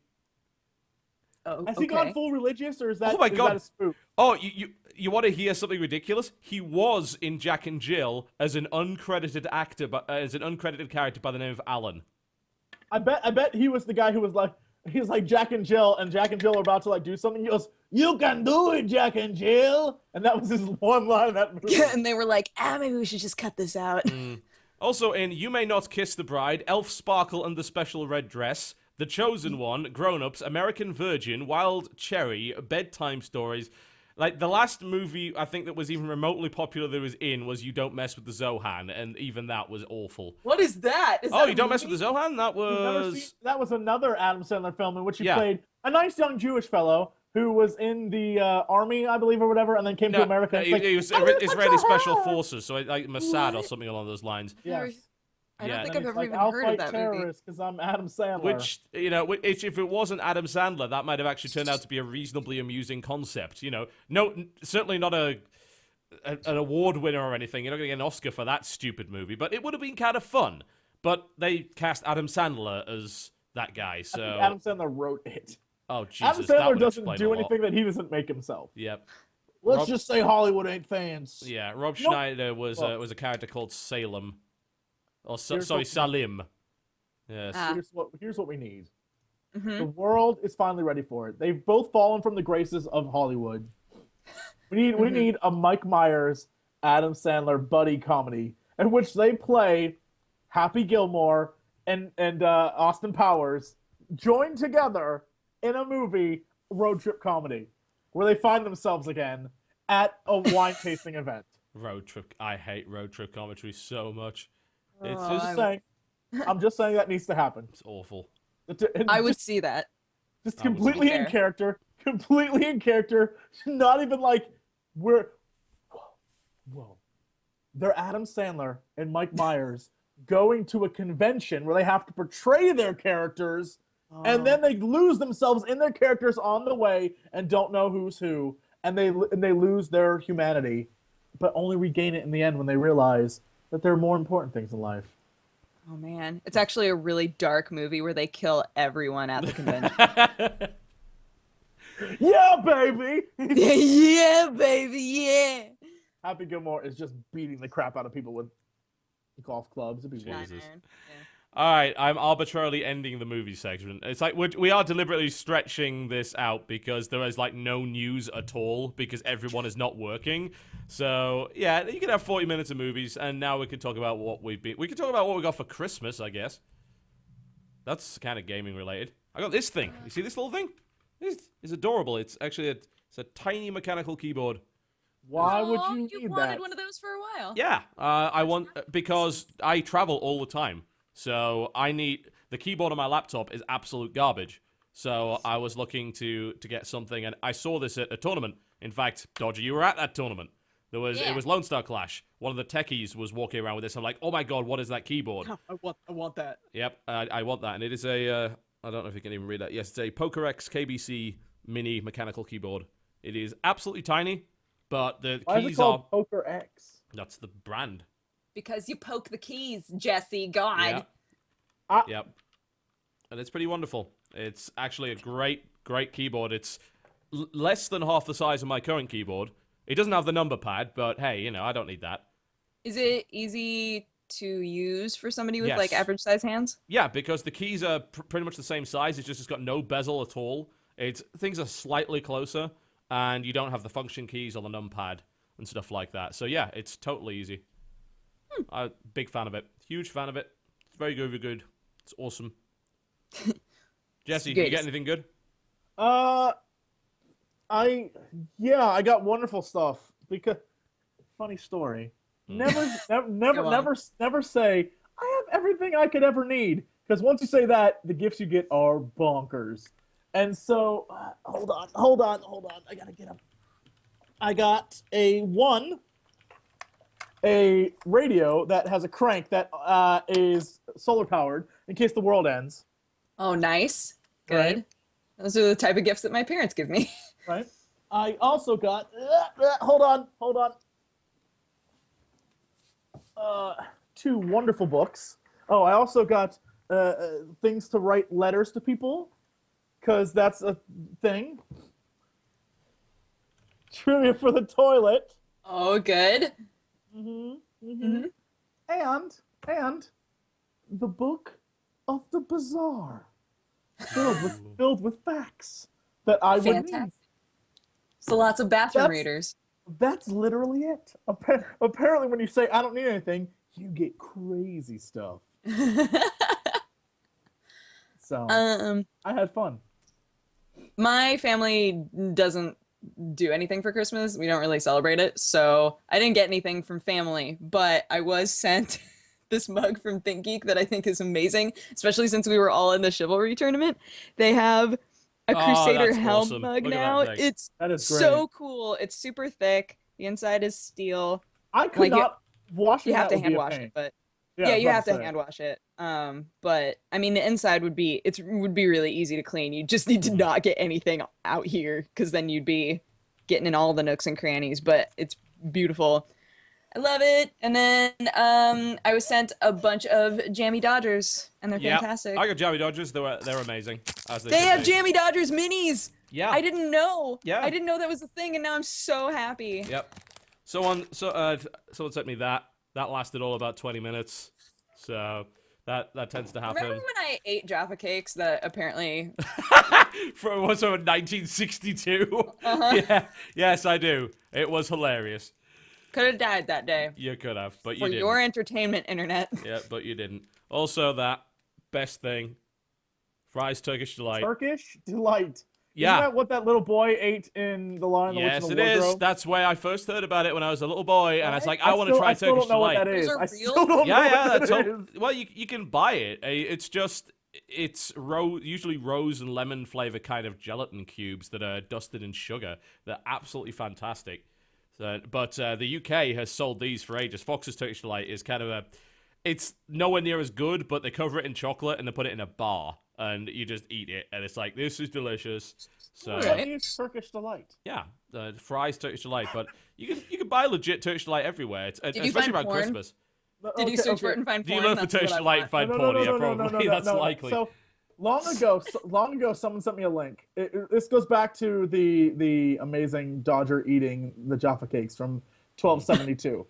Oh, Has he gone full religious, or is that? Oh my god! That a spoof? Oh, you want to hear something ridiculous? He was in Jack and Jill as an uncredited actor, as an uncredited character by the name of Alan. I bet he was the guy who was like, he's like Jack and Jill are about to like do something. He goes, "You can do it, Jack and Jill," and that was his one line in that movie. Yeah, and they were like, maybe we should just cut this out. Also in You May Not Kiss the Bride, Elf Sparkle and the Special Red Dress, The Chosen One, Grown Ups, American Virgin, Wild Cherry, Bedtime Stories. Like, the last movie I think that was even remotely popular that was in was You Don't Mess with the Zohan, and even that was awful. What is that? You Don't Mess with the Zohan? That was another Adam Sandler film in which he played a nice young Jewish fellow who was in the army, I believe, or whatever, and then came to America. He was Israeli Special Forces, so like Mossad or something along those lines. Yes. I don't think I've ever even I'll heard fight of that terrorists because I'm Adam Sandler. Which, if it wasn't Adam Sandler, that might have actually turned out to be a reasonably amusing concept. No, certainly not an award winner or anything. You're not going to get an Oscar for that stupid movie, but it would have been kind of fun. But they cast Adam Sandler as that guy, so... I think Adam Sandler wrote it. Oh, Jesus. Adam Sandler doesn't do anything that he doesn't make himself. Yep. Let's just say Hollywood ain't fans. Yeah, Rob Schneider was a character called Salem. Salim. Yes. Here's what we need. Mm-hmm. The world is finally ready for it. They've both fallen from the graces of Hollywood. We need a Mike Myers, Adam Sandler buddy comedy in which they play Happy Gilmore and Austin Powers joined together in a movie road trip comedy where they find themselves again at a wine tasting event. Road trip. I hate road trip comedy so much. I'm just saying that needs to happen. It's awful. I would see that. Just completely in character. Completely in character. Not even like we're... Whoa. They're Adam Sandler and Mike Myers going to a convention where they have to portray their characters, and then they lose themselves in their characters on the way and don't know who's who, and they lose their humanity, but only regain it in the end when they realize that there are more important things in life. Oh, man. It's actually a really dark movie where they kill everyone at the convention. Yeah, baby! Yeah, baby, yeah! Happy Gilmore is just beating the crap out of people with golf clubs. It'd be Jesus. All right, I'm arbitrarily ending the movie section. It's like we are deliberately stretching this out because there is like no news at all because everyone is not working. So yeah, you can have 40 minutes of movies, and now we can talk about what we can talk about what we got for Christmas, I guess. That's kind of gaming related. I got this thing. You see this little thing? It's adorable. It's actually It's a tiny mechanical keyboard. Why would you You've need wanted that? one of those for a while. Yeah, I want because I travel all the time, so I need the keyboard on my laptop is absolute garbage. So I was looking to get something, and I saw this at a tournament. In fact, Dodger, you were at that tournament. It was Lone Star Clash. One of the techies was walking around with this. I'm like, oh my god, what is that keyboard? I want that. Yep, I want that, and it is a I don't know if you can even read that. Yes, it's a PokerX KBC mini mechanical keyboard. It is absolutely tiny, but the Why keys is it called Poker X? That's the brand. Because you poke the keys, Jesse. God. Yeah. Yep. And it's pretty wonderful. It's actually a great keyboard. It's less than half the size of my current keyboard. It doesn't have the number pad, but hey, I don't need that. Is it easy to use for somebody with Yes. like average size hands? Yeah, because the keys are pretty much the same size. It's got no bezel at all. Things are slightly closer, and you don't have the function keys or the numpad and stuff like that. So yeah, it's totally easy. I'm big fan of it. Huge fan of it. It's very good. It's awesome. Jesse, you get anything good? I got wonderful stuff. Because funny story. Never say I have everything I could ever need. Because once you say that, the gifts you get are bonkers. And so, hold on. I gotta get up. I got a radio that has a crank that is solar powered in case the world ends. Oh, nice. Good. Right. Those are the type of gifts that my parents give me. Right. I also got. Hold on. 2 wonderful books. Oh, I also got things to write letters to people, because that's a thing. Trivia for the toilet. Oh, good. And the book of the bazaar, filled with facts that I would need. Fantastic. So lots of bathroom That's- readers. That's literally it. Apparently, when you say I don't need anything, you get crazy stuff. So I had fun. My family doesn't do anything for Christmas. We don't really celebrate it. So I didn't get anything from family, but I was sent this mug from ThinkGeek that I think is amazing, especially since we were all in the chivalry tournament. They have a Crusader that's helm awesome. mug Look at now. that thing. That is great. So cool. It's super thick. The inside is steel. I could not wash it. You have to would be hand a wash pain. it, but I yeah, was you about have to say. hand wash it. But I mean, the inside would be really easy to clean. You just need to not get anything out here, because then you'd be getting in all the nooks and crannies. But it's beautiful. I love it. And then I was sent a bunch of Jammy Dodgers, and they're fantastic. I got Jammy Dodgers. They're amazing. They have Jammy Dodgers minis. Yeah. I didn't know. Yeah. I didn't know that was a thing, and now I'm so happy. Yep. Someone sent me that. That lasted all about 20 minutes. So that tends to happen. Remember when I ate Jaffa cakes that apparently... From 1962? Uh-huh. Yeah. Yes, I do. It was hilarious. Could have died that day. You could have, but you For didn't. your entertainment, internet. Yeah, but you didn't. Also, that best thing, Fry's Turkish Delight. Turkish Delight. Yeah. Isn't that what that little boy ate in The Lion, the Witch, Yes, and it the is. Wardrobe? That's where I first heard about it when I was a little boy, and I was like, I want to try I still Turkish don't know Delight. what that is. Those are I real? still don't know Yeah, what that's that all. is. Well, you can buy it. It's usually rose and lemon flavor kind of gelatin cubes that are dusted in sugar. They're absolutely fantastic. But the UK has sold these for ages. Fox's Turkish Delight is kind of it's nowhere near as good, but they cover it in chocolate and they put it in a bar, and you just eat it, and it's like, this is delicious. So Chinese Turkish Delight. yeah, Fry's Turkish Delight, but you can buy legit Turkish Delight everywhere, you especially find around porn? Christmas. Did you search for it and find Do you porn? look for That's what Turkish I Delight want. and find porn? Yeah, probably. That's likely. So long ago, someone sent me a link. This goes back to the amazing Dodger eating the Jaffa cakes from 1272.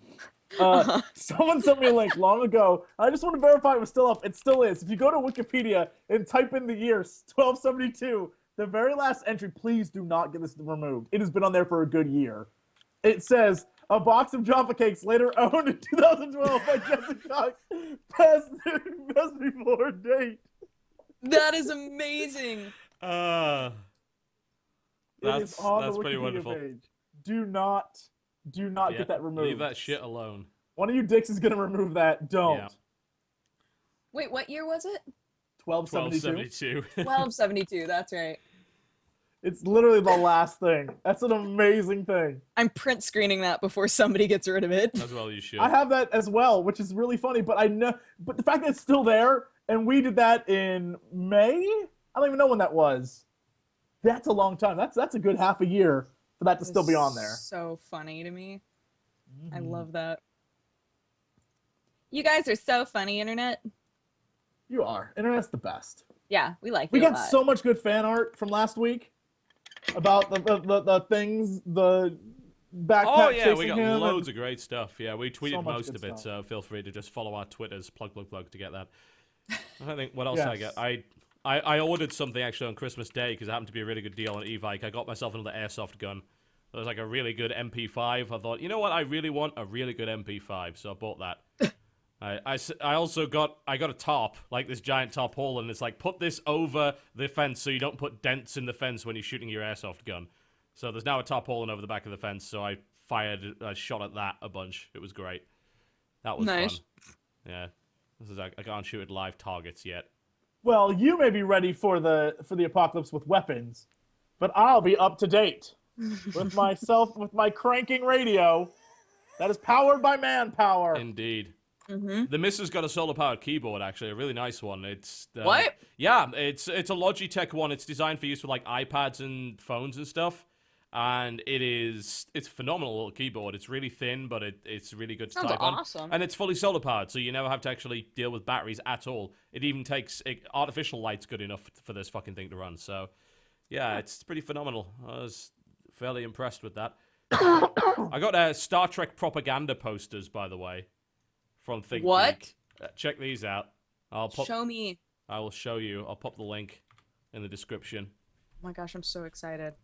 Someone sent me a link long ago. I just want to verify it was still up. It still is. If you go to Wikipedia and type in the year 1272, the very last entry, please do not get this removed. It has been on there for a good year. It says, a box of Jaffa cakes later owned in 2012 by Jesse Cox passed before date. That is amazing. It is on That's the pretty Wikipedia wonderful. page. Do not get that removed. Leave that shit alone. One of you dicks is gonna remove that. Don't. Yeah. Wait, what year was it? 1272. 1272. That's right. It's literally the last thing. That's an amazing thing. I'm print screening that before somebody gets rid of it. As well, you should. I have that as well, which is really funny. But the fact that it's still there, and we did that in May. I don't even know when that was. That's a long time. That's a good half a year for that to still be on there. So funny to me. I love that. You guys are so funny, internet. You are. Internet's the best. Yeah, we like We you a got lot. so much good fan art from last week about the things, the backpack Oh yeah, we chasing got him loads of great stuff. Yeah, we tweeted So much most good of it, stuff. so feel free to just follow our Twitters, plug to get that. I don't think what else I Yes. get. I ordered something actually on Christmas Day because it happened to be a really good deal on Evike. I got myself another airsoft gun. It was like a really good MP5. I thought, you know what, I really want a really good MP5, so I bought that. I also got a tarp, like this giant tarp hole, and it's like, put this over the fence so you don't put dents in the fence when you're shooting your airsoft gun. So there's now a tarp hole over the back of the fence, so I shot at that a bunch. It was great. That was Nice. fun. Yeah. I can't shoot at live targets yet. Well, you may be ready for the apocalypse with weapons, but I'll be up to date with my cranking radio that is powered by manpower. Indeed. Mm-hmm. The Missus got a solar-powered keyboard, actually, a really nice one. It's What? Yeah, it's a Logitech one. It's designed for use with like iPads and phones and stuff, and it's a phenomenal little keyboard. It's really thin, but it's really good to Sounds type awesome. on, and it's fully solar-powered, so you never have to actually deal with batteries at all. It even takes artificial light's good enough for this fucking thing to run. So, yeah, it's pretty phenomenal. I was fairly impressed with that. I got Star Trek propaganda posters, by the way. From Think What? Geek. Check these out. Show me. I will show you. I'll pop the link in the description. Oh my gosh, I'm so excited.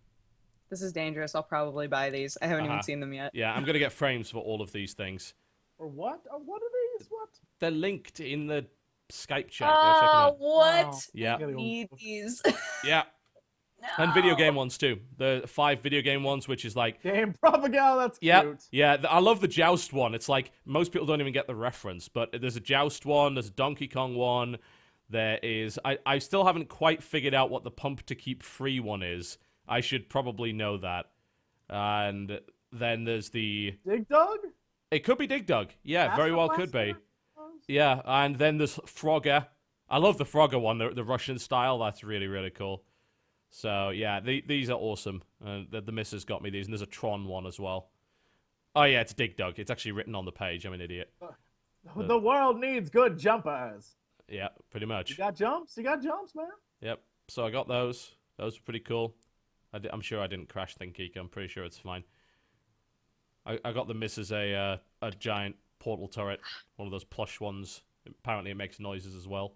This is dangerous. I'll probably buy these. I haven't even seen them yet. Yeah, I'm gonna get frames for all of these things. Or what? What are these? What? They're linked in the Skype chat. Go check them Oh, out. what? Wow. Yeah. I need these. Yeah, No. and video game ones too. The 5 video game ones, which is like, Game propaganda. That's yeah, cute. yeah. I love the Joust one. It's like most people don't even get the reference, but there's a Joust one. There's a Donkey Kong one. There is. I still haven't quite figured out what the Pump to Keep Free one is. I should probably know that. And then there's the Dig Dug? It could be Dig Dug. Yeah, That's very the well last could be. one? Yeah, and then there's Frogger. I love the Frogger one, the Russian style. That's really, really cool. So, yeah, these are awesome. The Missus got me these, and there's a Tron one as well. Oh, yeah, it's Dig Dug. It's actually written on the page. I'm an idiot. The world needs good jumpers. Yeah, pretty much. You got jumps? You got jumps, man? Yep. So I got those. Those were pretty cool. I'm sure I didn't crash ThinkGeek. I'm pretty sure it's fine. I got the Missus a giant portal turret, one of those plush ones. Apparently it makes noises as well.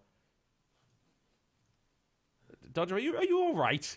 Dodger, are you all right?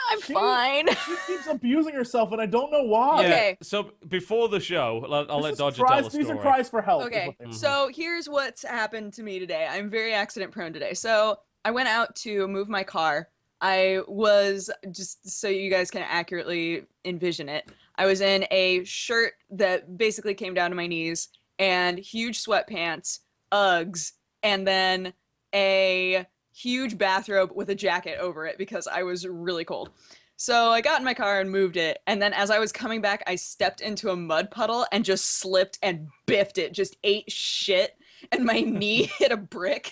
I'm fine. She keeps abusing herself, and I don't know why. Yeah. Okay. So before the show, I'll let This is Dodger cries- tell the story. These are cries for help. is Okay, what they are. so here's what's happened to me today. I'm very accident prone today. So I went out to move my car. I was, just so you guys can accurately envision it, I was in a shirt that basically came down to my knees and huge sweatpants, Uggs, and then a huge bathrobe with a jacket over it because I was really cold. So I got in my car and moved it. And then as I was coming back, I stepped into a mud puddle and just slipped and biffed it, just ate shit. And my knee hit a brick.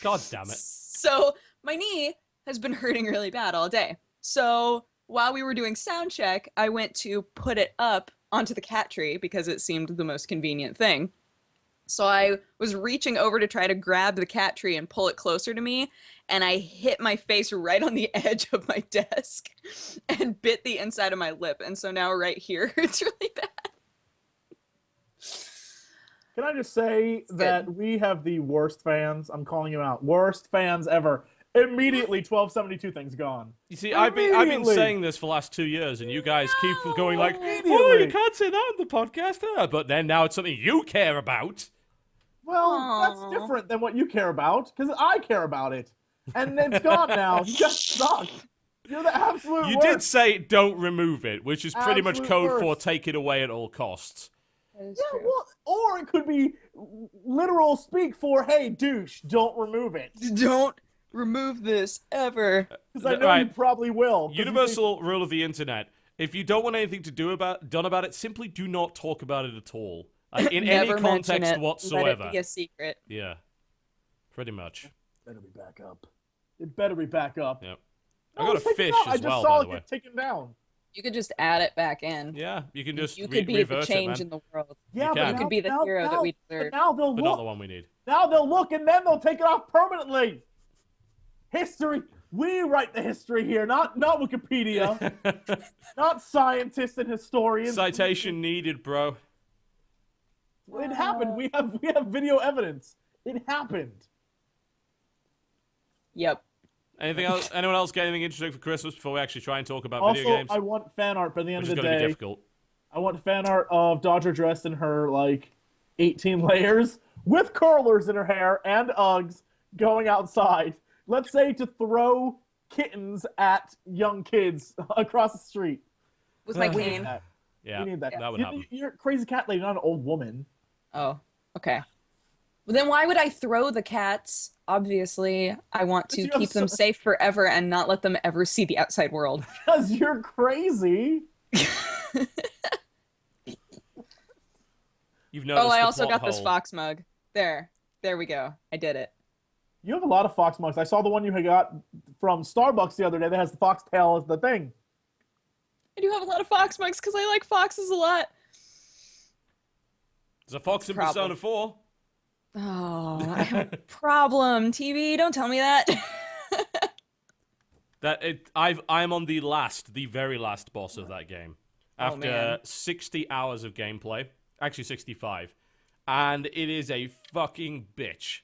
God damn it. So my knee has been hurting really bad all day. So while we were doing sound check, I went to put it up onto the cat tree because it seemed the most convenient thing. So I was reaching over to try to grab the cat tree and pull it closer to me, and I hit my face right on the edge of my desk and bit the inside of my lip. And so now right here hurts really bad. Can I just say that we have the worst fans? I'm calling you out. Worst fans ever. Immediately, 1272 thing's gone. You see, I've been Immediately. saying this for the last 2 years, and you guys keep going like, "Oh, Immediately. you can't say that on the podcast," but then now it's something you care about. Well, Aw. that's different than what you care about, because I care about it. And it's gone now. You guys suck. You're the absolute You worst. did say don't remove it, which is pretty much Absolute code for worst. take it away at all costs. That is Yeah, true. well, or it could be literal speak for, hey, douche, don't remove it. Don't remove this ever. Because I know you probably will. Universal rule of the internet. If you don't want anything to done about it, simply do not talk about it at all. In any Never mention context it. whatsoever. Let it be a secret. Yeah. Pretty much. Better be back up. It better be back up. Yep. I got a fish as well, I just saw by it the way. get taken down. You could just add it back in. Yeah, you can just You could be the revert change it, in the world. Yeah, You but can. You could be the hero that we deserve. But now they'll but not look. the one we need. Now they'll look and then they'll take it off permanently. History. We write the history here, not Wikipedia, not scientists and historians. Citation needed, bro. It happened. We have video evidence. It happened. Yep. Anything else? Anyone else get anything interesting for Christmas before we actually try and talk about Also, video games? I want fan art by the end Which is of the going to be day. difficult. I want fan art of Dodger dressed in her, 18 layers with curlers in her hair and Uggs going outside. Let's say to throw kittens at young kids across the street. With my We need queen. that. Yeah, We need that. that would happen. You're a crazy cat lady, not an old woman. Oh, okay. Well, then why would I throw the cats? Obviously, I want to You have keep them safe forever and not let them ever see the outside world. Because you're crazy. You've noticed Oh, I the also plot got this hole. fox mug. There we go. I did it. You have a lot of fox mugs. I saw the one you had got from Starbucks the other day that has the fox tail as the thing. I do have a lot of fox mugs because I like foxes a lot. There's a fox in Problem. Persona 4. Oh, I have a problem. TV, don't tell me that. I'm on the very last boss of that game. Oh, After man. 60 hours of gameplay. Actually, 65. And it is a fucking bitch.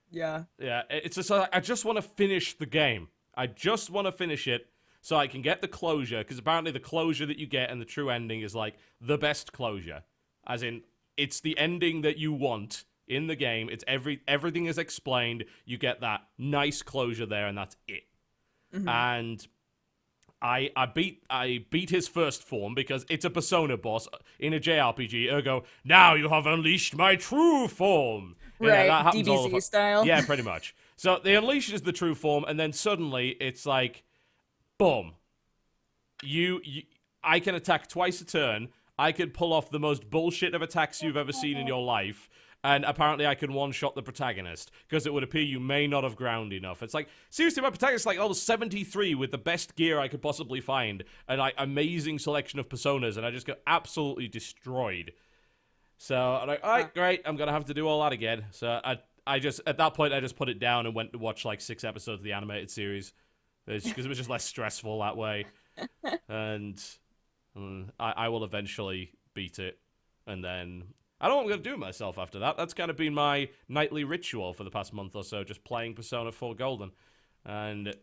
Yeah. Yeah, it's just like, I just want to finish the game. I just want to finish it so I can get the closure, because apparently the closure that you get and the true ending is like the best closure. As in, it's the ending that you want in the game. It's everything is explained. You get that nice closure there, and that's it. Mm-hmm. And I beat his first form because it's a Persona boss in a JRPG. Ergo, now you have unleashed my true form. You know, Right, that happens all DBZ the style. Yeah, pretty much. So they unleashes the true form, and then suddenly it's like, boom. I can attack twice a turn. I could pull off the most bullshit of attacks you've ever seen in your life. And apparently I can one-shot the protagonist, because it would appear you may not have ground enough. It's like, seriously, my protagonist is like level 73 with the best gear I could possibly find, and like amazing selection of personas, and I just got absolutely destroyed. So I'm like, all right, great, I'm gonna have to do all that again. So I just, at that point, I just put it down and went to watch like 6 episodes of the animated series, because it was just less stressful that way. And I will eventually beat it, and then I don't know what I'm going to do with myself after that. That's kind of been my nightly ritual for the past month or so, just playing Persona 4 Golden. And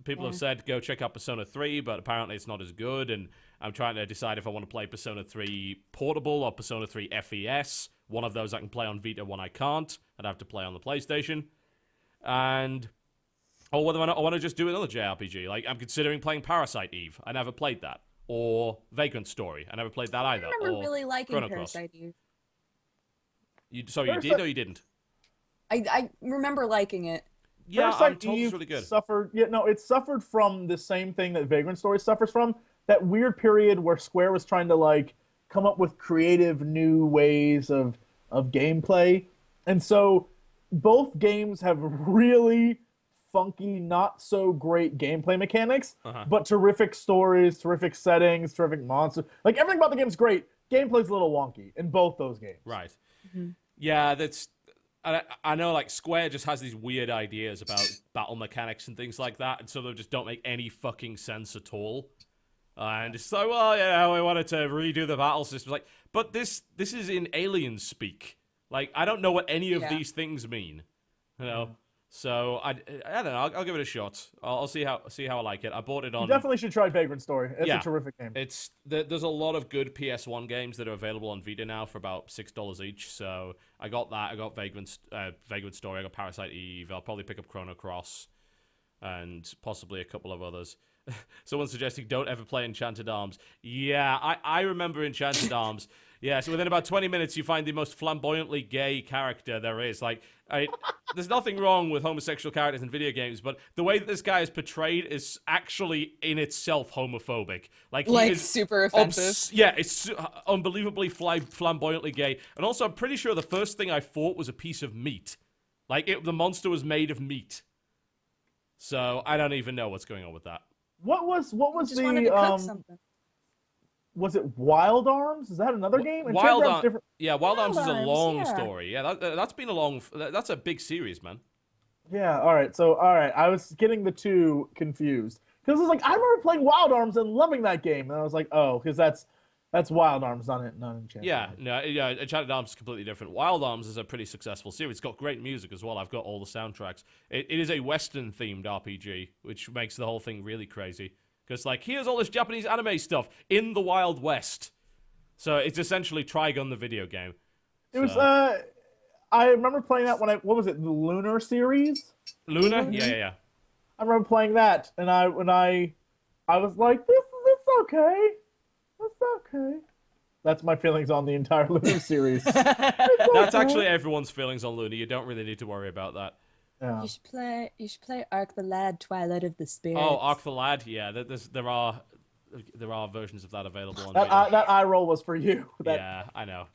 people have said, go check out Persona 3, but apparently it's not as good, and I'm trying to decide if I want to play Persona 3 Portable or Persona 3 FES. One of those I can play on Vita, one I can't. I'd have to play on the PlayStation. Or whether I want to just do another JRPG. Like, I'm considering playing Parasite Eve. I never played that. Or Vagrant Story. I never played that either. I remember or really liking Chrono Cross. Parasite Eve. You did or you didn't? I remember liking it. Yeah, I'm Parasite told Eve it's really good. it suffered from the same thing that Vagrant Story suffers from. That weird period where Square was trying to come up with creative new ways of gameplay. And so both games have really funky, not so great gameplay mechanics, but terrific stories, terrific settings, terrific monsters. Like, everything about the game is great. Gameplay's a little wonky in both those games. Right. Mm-hmm. Yeah, that's... I know, like, Square just has these weird ideas about battle mechanics and things like that, and so they just don't make any fucking sense at all. And it's like, well, yeah, we wanted to redo the battle system. Like, but this is in alien speak. Like, I don't know what any of these things mean. You know? So I don't know. I'll give it a shot. I'll see how I like it. I bought it on. You definitely should try Vagrant Story. It's Yeah. a terrific game. There's a lot of good PS1 games that are available on Vita now for about $6 each. So I got that. I got Vagrant Story. I got Parasite Eve. I'll probably pick up Chrono Cross, and possibly a couple of others. Someone's suggesting don't ever play Enchanted Arms. Yeah, I remember Enchanted Arms. Yeah, so within about 20 minutes, you find the most flamboyantly gay character there is. Like, there's nothing wrong with homosexual characters in video games, but the way that this guy is portrayed is actually in itself homophobic. Like super offensive. Yeah, it's unbelievably flamboyantly gay. And also, I'm pretty sure the first thing I fought was a piece of meat. Like, the monster was made of meat. So, I don't even know what's going on with that. What was Just wanted to cook something. Was it Wild Arms? Is that another game? Wild Arms. Yeah, Wild Arms is a long story. Yeah, that's been a long. That's a big series, man. Yeah. All right. I was getting the two confused because it was like I remember playing Wild Arms and loving that game, and I was like, oh, because that's Wild Arms, not Enchanted. Yeah. No. Yeah. Enchanted Arms is completely different. Wild Arms is a pretty successful series. It's got great music as well. I've got all the soundtracks. It is a Western themed RPG, which makes the whole thing really crazy. Because, like, here's all this Japanese anime stuff in the Wild West. So it's essentially Trigun the video game. It was, I remember playing that what was it, the Lunar series? Lunar? Yeah. I remember playing that, and I was like, this okay. That's okay. That's my feelings on the entire Lunar series. That's actually everyone's feelings on Lunar. You don't really need to worry about that. Yeah. You should play Ark the Lad, Twilight of the Spirits. Oh, Ark the Lad, yeah. There are versions of that available on that eye roll was for you. Yeah, I know.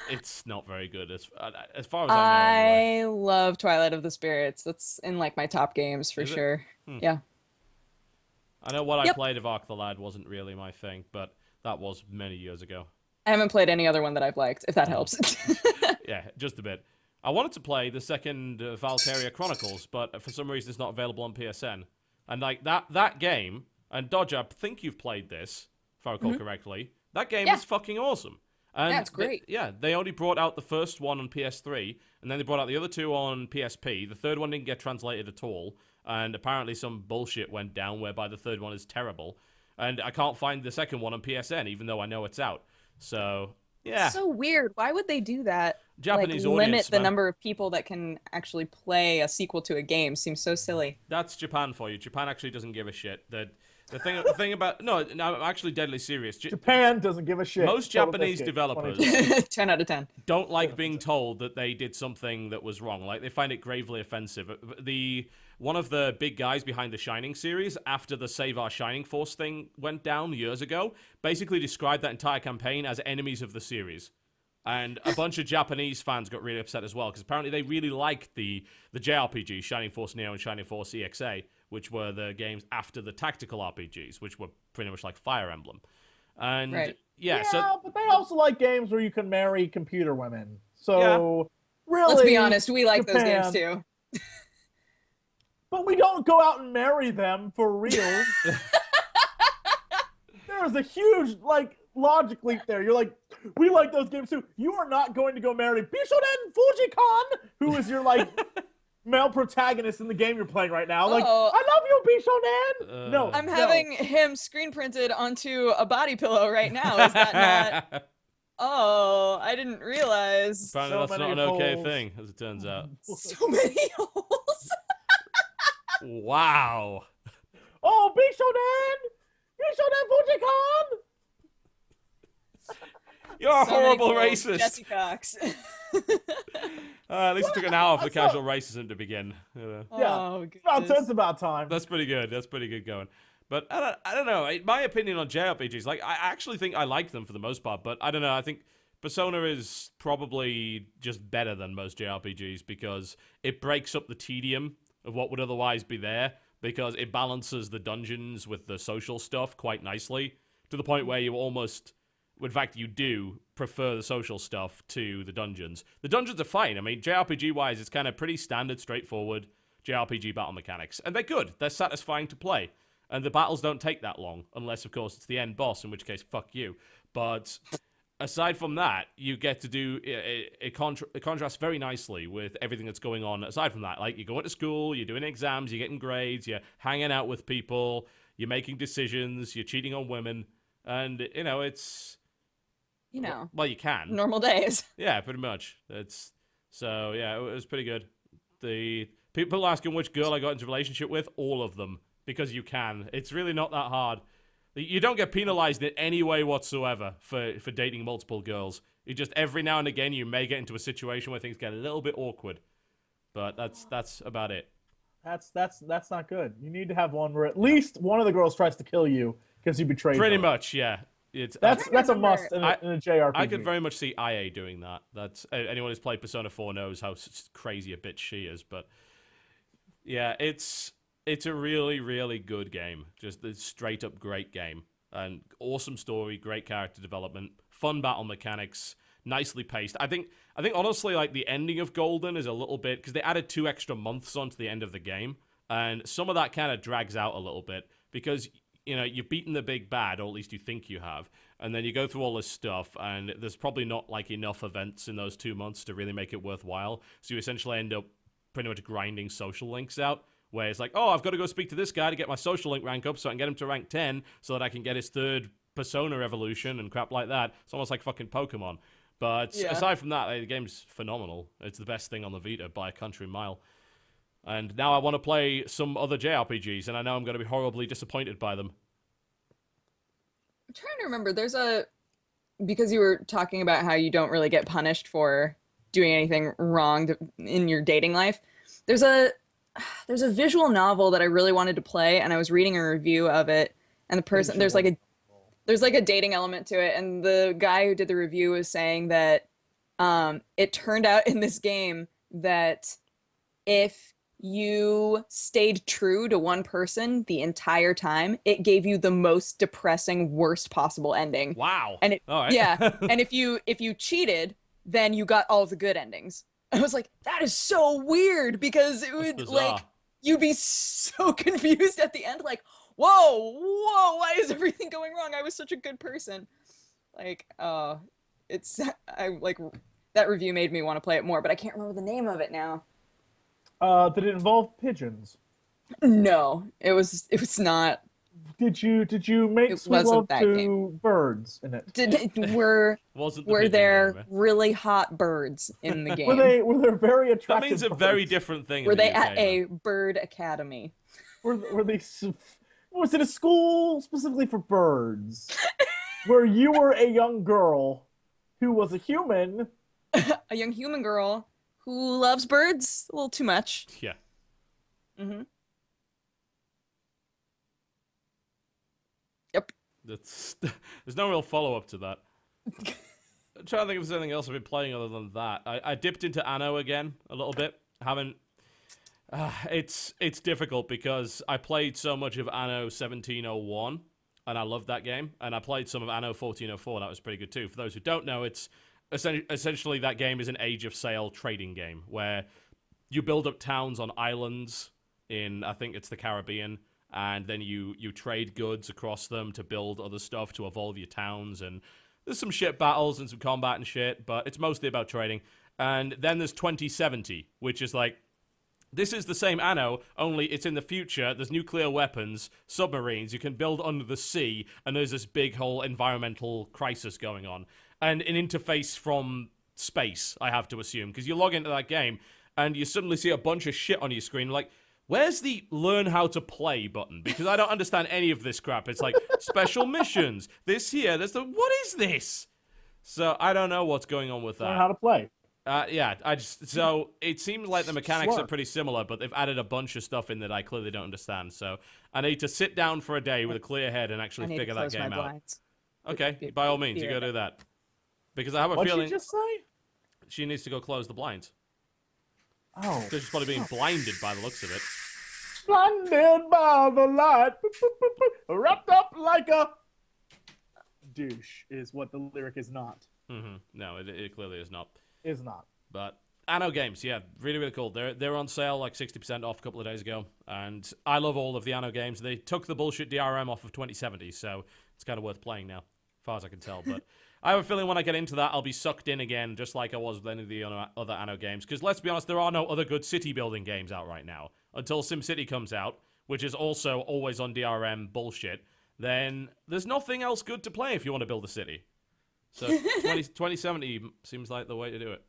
It's not very good as far as I know. I love Twilight of the Spirits. That's in like my top games for sure. Yeah. I know what I played of Ark the Lad wasn't really my thing, but that was many years ago. I haven't played any other one that I've liked, if that helps. Yeah, just a bit. I wanted to play the second Valkyria Chronicles, but for some reason it's not available on PSN. And like that game, and Dodge, I think you've played this, if I recall correctly. That game is fucking awesome. And yeah, it's great. They only brought out the first one on PS3, and then they brought out the other two on PSP. The third one didn't get translated at all, and apparently some bullshit went down whereby the third one is terrible. And I can't find the second one on PSN, even though I know it's out. So, yeah. It's so weird. Why would they do that? Japanese limit audience, the number of people that can actually play a sequel to a game. Seems so silly. That's Japan for you. Japan actually doesn't give a shit. The thing about no, I'm actually deadly serious. Japan doesn't give a shit. Most Japanese developers 10 out of 10 don't like being told that they did something that was wrong. Like they find it gravely offensive. One of the big guys behind the Shining series, after the Save Our Shining Force thing went down years ago, basically described that entire campaign as enemies of the series. And a bunch of Japanese fans got really upset as well, because apparently they really liked the JRPG, Shining Force Neo and Shining Force EXA, which were the games after the tactical RPGs, which were pretty much like Fire Emblem. And yeah, but they also like games where you can marry computer women. So really, let's be honest, we like those games too. But we don't go out and marry them for real. There is a huge logic leap there. You're like, we like those games too. You are not going to go marry Bishonen Fujikan, who is your male protagonist in the game you're playing right now. Like, I love you, Bishonen. No, I'm having him screen printed onto a body pillow right now. Is that not? Oh, I didn't realize. Apparently that's not an okay thing, as it turns out. So many holes. Wow. Oh, Bishonen! Bishonen Fujikan! You're a horrible racist. Jesse Cox. At least it took an hour for the casual racism to begin. Yeah, it's about time. That's pretty good. That's pretty good going. But I don't know. My opinion on JRPGs, I actually think I like them for the most part. But I don't know. I think Persona is probably just better than most JRPGs because it breaks up the tedium of what would otherwise be there, because it balances the dungeons with the social stuff quite nicely to the point where you almost, in fact, you do prefer the social stuff to the dungeons. The dungeons are fine. I mean, JRPG-wise, it's kind of pretty standard, straightforward JRPG battle mechanics. And they're good. They're satisfying to play. And the battles don't take that long, unless, of course, it's the end boss, in which case, fuck you. But aside from that, you get to do it contrasts very nicely with everything that's going on. Aside from that, like, you're going to school, you're doing exams, you're getting grades, you're hanging out with people, you're making decisions, you're cheating on women, and, it's... well, you can. Normal days. Yeah, pretty much. So, yeah, it was pretty good. The people asking which girl I got into a relationship with, all of them. because you can. It's really not that hard. You don't get penalized in any way whatsoever for dating multiple girls. You just, every now and again, you may get into a situation where things get a little bit awkward. But that's about it. That's not good. You need to have one where at least one of the girls tries to kill you because you betrayed Pretty her. much, yeah. That's a must in a JRPG. I could very much see IA doing that. That's anyone who's played Persona 4 knows how crazy a bitch she is. But yeah, it's a really, really good game. Just a straight up great game. And awesome story, great character development, fun battle mechanics, nicely paced. I think honestly, like, the ending of Golden is a little bit, because they added 2 extra months onto the end of the game, and some of that kind of drags out a little bit, because, you know, you've beaten the big bad, or at least you think you have, and then you go through all this stuff, and there's probably not, like, enough events in those 2 months to really make it worthwhile, so you essentially end up pretty much grinding social links out, where it's like, oh, I've got to go speak to this guy to get my social link rank up so I can get him to rank 10 so that I can get his 3rd Persona evolution and crap like that. It's almost like fucking Pokemon. But aside from that, the game's phenomenal. It's the best thing on the Vita by a country mile. And now I want to play some other JRPGs, and I know I'm going to be horribly disappointed by them. I'm trying to remember. Because you were talking about how you don't really get punished for doing anything wrong in your dating life. There's a visual novel that I really wanted to play, and I was reading a review of it, and the person, there's like a dating element to it, and the guy who did the review was saying that it turned out in this game that if you stayed true to one person the entire time, it gave you the most depressing, worst possible ending. Wow. And all right. Yeah, and if you cheated, then you got all the good endings. I was like, that is so weird, because it would, like, you'd be so confused at the end, like, whoa, why is everything going wrong? I was such a good person. Like, that review made me want to play it more, but I can't remember the name of it now. Did it involve pigeons? No, it was not. Did you make sweet love to birds in it? Were there really hot birds in the game? Were there very attractive? That means a very different thing. Were they at a bird academy? Were they? Was it a school specifically for birds, where you were a young girl who was a human? A young human girl who loves birds a little too much. Yeah. Mm-hmm. Yep. There's no real follow-up to that. I'm trying to think if there's anything else I've been playing other than that. I dipped into Anno again a little bit. Haven't... it's difficult because I played so much of Anno 1701, and I loved that game, and I played some of Anno 1404, and that was pretty good too. For those who don't know, it's essentially that game is an Age of Sail trading game, where you build up towns on islands in, I think it's the Caribbean, and then you trade goods across them to build other stuff to evolve your towns, and there's some shit battles and some combat and shit, but it's mostly about trading. And then there's 2070, which is like, this is the same Anno, only it's in the future, there's nuclear weapons, submarines, you can build under the sea, and there's this big whole environmental crisis going on. And an interface from space, I have to assume, because you log into that game, and you suddenly see a bunch of shit on your screen, like, where's the learn how to play button? Because I don't understand any of this crap. It's like, special missions, this here, there's the, what is this? So, I don't know what's going on with that. Learn how to play. Yeah, so it seems like the mechanics are pretty similar, but they've added a bunch of stuff in that I clearly don't understand. So I need to sit down for a day with a clear head and actually figure that game out. Okay, by all means, you go do that. Because I have a feeling... What'd she just say? She needs to go close the blinds. Oh. So she's probably being blinded by the looks of it. Blinded by the light, wrapped up like a douche is what the lyric is not. Mm-hmm. No, it clearly is not. Is not. But Anno games, yeah, really, really cool. They're on sale like 60% off a couple of days ago, and I love all of the Anno games. They took the bullshit DRM off of 2070, so it's kind of worth playing now, as far as I can tell. But I have a feeling when I get into that, I'll be sucked in again, just like I was with any of the other Anno games. Because let's be honest, there are no other good city-building games out right now. Until SimCity comes out, which is also always on DRM bullshit, then there's nothing else good to play if you want to build a city. So 2070 seems like the way to do it.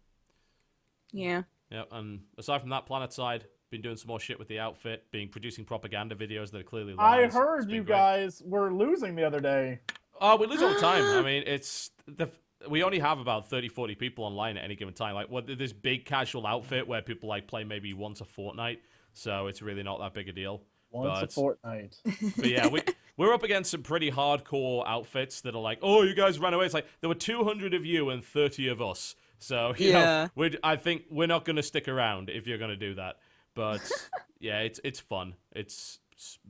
Yeah. Yeah, and aside from that, PlanetSide, been doing some more shit with the outfit, producing propaganda videos that are clearly I lies. heard you guys were losing the other day. Oh, we lose all the time. I mean, we only have about 30, 40 people online at any given time. Like, this big casual outfit where people like play maybe once a fortnight, so it's really not that big a deal. Once a fortnight. But yeah, we're up against some pretty hardcore outfits that are like, oh, you guys ran away. It's like, there were 200 of you and 30 of us. So, you know, I think we're not going to stick around if you're going to do that. But yeah, it's fun. It's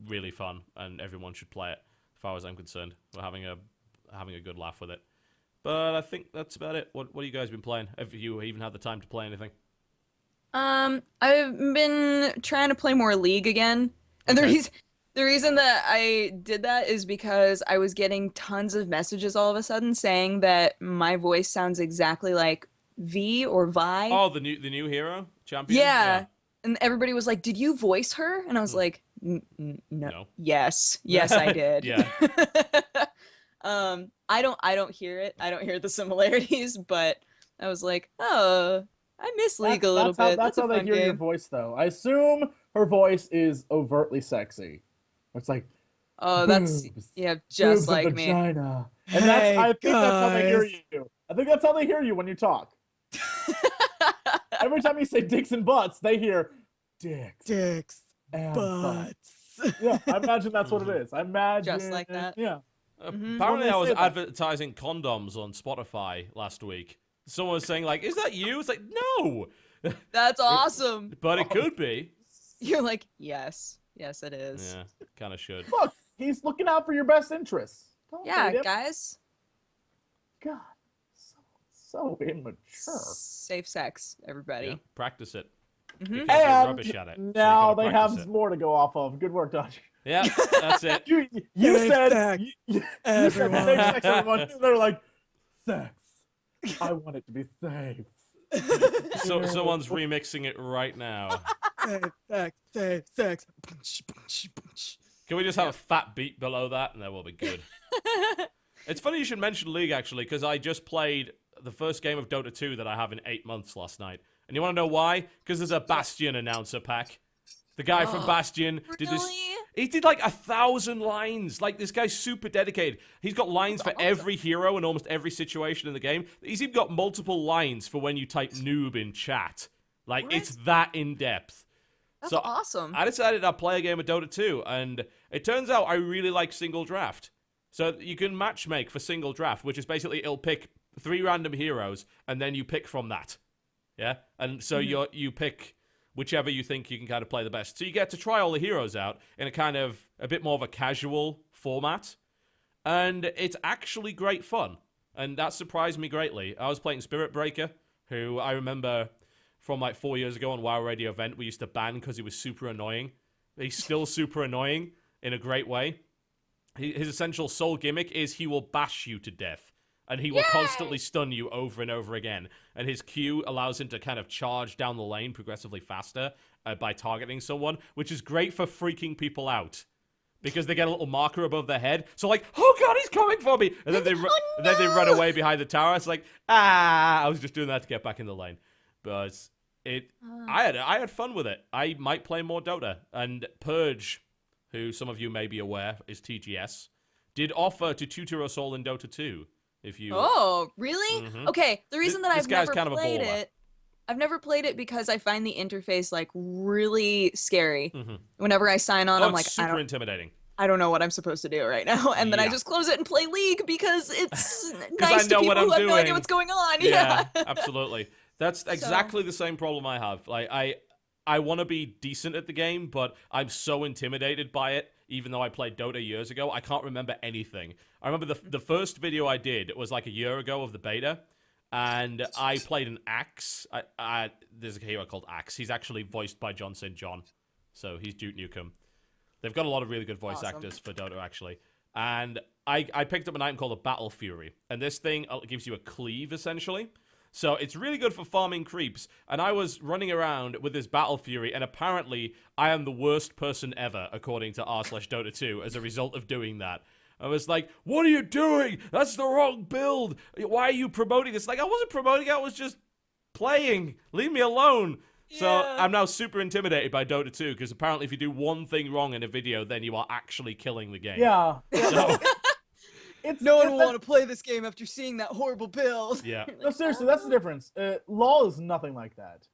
really fun, and everyone should play it, as far as I'm concerned. We're having a good laugh with it. But I think that's about it. What have you guys been playing? Have you even had the time to play anything? I've been trying to play more League again. And the reason that I did that is because I was getting tons of messages all of a sudden saying that my voice sounds exactly like V or Vi. Oh, the new hero champion. Yeah, and everybody was like, "Did you voice her?" And I was like, "No. Yes, I did." Yeah. I don't hear it. I don't hear the similarities, but I was like, "Oh, I miss League a little bit." That's how they hear your voice, though. I assume her voice is overtly sexy. It's like, oh, that's just like me. Vagina. And I think that's how they hear you. I think that's how they hear you when you talk. Every time you say dicks and butts, they hear dicks and butts. Yeah, I imagine that's what it is. I imagine just like that. Yeah. Apparently, I was advertising condoms on Spotify last week. Someone was saying, like, "Is that you?" It's like, no. That's awesome. But it could be. You're like, yes, it is. Yeah, kind of should. Look, he's looking out for your best interests. Yeah, guys. God, so immature. Safe sex, everybody. Yeah, practice it. Mm-hmm. Because you're rubbish at it. Now they have more to go off of. Good work, Dodge. Yeah, that's it. you said you said safe sex, everyone. They're like, sex. I want it to be safe. So someone's remixing it right now. Safe sex. Can we just have a fat beat below that, and then we'll be good. It's funny you should mention League, actually, because I just played the first game of Dota 2 that I have in 8 months last night. And you want to know why? Because there's a Bastion announcer pack. The guy from Bastion did this. He did like 1,000 lines. Like, this guy's super dedicated. He's got lines for every hero in almost every situation in the game. He's even got multiple lines for when you type noob in chat. Like, it's that in-depth. That's awesome. I decided I'd play a game of Dota 2, and it turns out I really like single draft. So you can matchmake for single draft, which is basically it'll pick 3 random heroes, and then you pick from that. Yeah? And so you pick whichever you think you can kind of play the best. So you get to try all the heroes out in a bit more of a casual format. And it's actually great fun. And that surprised me greatly. I was playing Spirit Breaker, who I remember from like 4 years ago on WoW Radio event we used to ban because he was super annoying. He's still super annoying in a great way. His essential sole gimmick is he will bash you to death. And he will constantly stun you over and over again. And his Q allows him to kind of charge down the lane progressively faster by targeting someone, which is great for freaking people out. Because they get a little marker above their head. So like, oh god, he's coming for me! And then they run away behind the tower. It's like, I was just doing that to get back in the lane. But I had fun with it. I might play more Dota. And Purge, who some of you may be aware is TGS, did offer to tutor us all in Dota 2. If you... Oh, really? Mm-hmm. Okay, the reason that I've never kind of played it, I've never played it because I find the interface like really scary. Mm-hmm. Whenever I sign on, I'm like, super intimidating. I don't know what I'm supposed to do right now, and then I just close it and play League because it's nice to people who have no idea what's going on. Yeah, absolutely. That's exactly the same problem I have. Like I want to be decent at the game, but I'm so intimidated by it. Even though I played Dota years ago, I can't remember anything. I remember the first video I did was like a year ago of the beta, and I played an Axe. There's a hero called Axe. He's actually voiced by John St. John, so he's Duke Nukem. They've got a lot of really good voice actors for Dota, actually. And I picked up an item called a Battle Fury, and this thing gives you a cleave, essentially. So it's really good for farming creeps, and I was running around with this Battle Fury, and apparently I am the worst person ever, according to r/Dota 2, as a result of doing that. I was like, what are you doing? That's the wrong build. Why are you promoting this? Like, I wasn't promoting it, I was just playing. Leave me alone. So I'm now super intimidated by Dota 2 because apparently if you do one thing wrong in a video, then you are actually killing the game. Yeah. So No one will want to play this game after seeing that horrible build. yeah. No, seriously, that's the difference. LoL is nothing like that.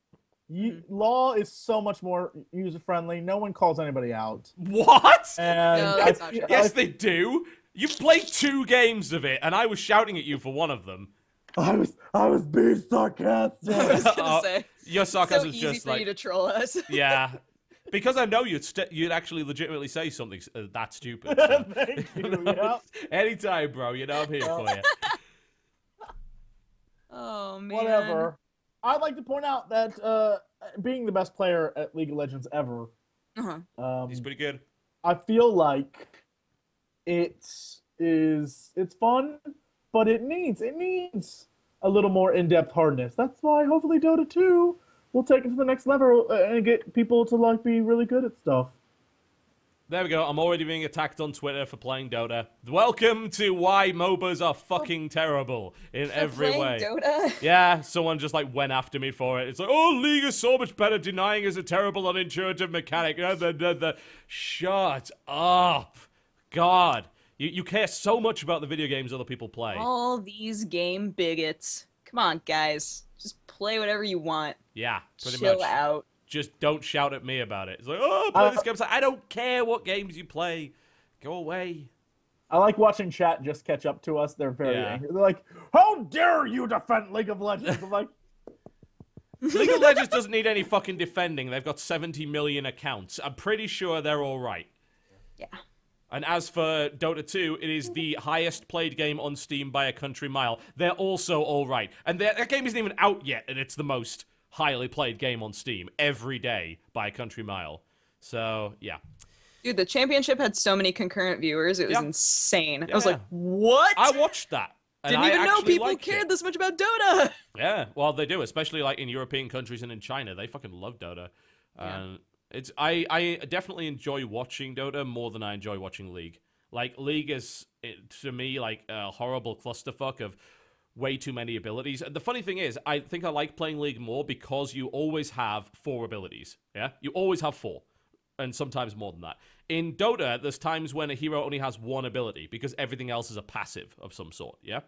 LoL is so much more user-friendly. No one calls anybody out. What? And No, that's not true. Yes, they do. You've played 2 games of it, and I was shouting at you for one of them. I was being sarcastic. I was gonna say. Your sarcasm's so easy just for like you to troll us. yeah, because I know you'd actually legitimately say something that stupid. So. Thank you. Yeah. Anytime, bro. You know I'm here for you. Oh man. Whatever. I'd like to point out that being the best player at League of Legends ever, He's pretty good. I feel like it's fun, but it needs a little more in-depth hardness. That's why hopefully Dota 2 will take it to the next level and get people to like be really good at stuff. There we go. I'm already being attacked on Twitter for playing Dota. Welcome to why MOBAs are fucking terrible in every way. Dota? Yeah, someone just like went after me for it. It's like, oh, League is so much better, denying is a terrible, unintuitive mechanic. Shut up. God. You care so much about the video games other people play. All these game bigots. Come on, guys. Just play whatever you want. Yeah, pretty Chill much. out. Just don't shout at me about it. It's like, oh, play this game. It's like, I don't care what games you play. Go away. I like watching chat just catch up to us. They're very angry. They're like, how dare you defend League of Legends? I'm like, League of Legends doesn't need any fucking defending. They've got 70 million accounts. I'm pretty sure they're all right. Yeah. And as for Dota 2, it is the highest played game on Steam by a country mile. They're also all right. And that game isn't even out yet, and it's the most highly played game on Steam every day by a country mile. So, yeah. Dude, the championship had so many concurrent viewers. It was insane. Yeah. I was like, what? I watched that. Didn't even know people cared this much about Dota. Yeah, well, they do, especially like in European countries and in China. They fucking love Dota. And I definitely enjoy watching Dota more than I enjoy watching League. Like, League is, to me, like a horrible clusterfuck of way too many abilities. And the funny thing is, I think I like playing League more because you always have 4 abilities. Yeah? You always have 4. And sometimes more than that. In Dota, there's times when a hero only has 1 ability because everything else is a passive of some sort, yeah?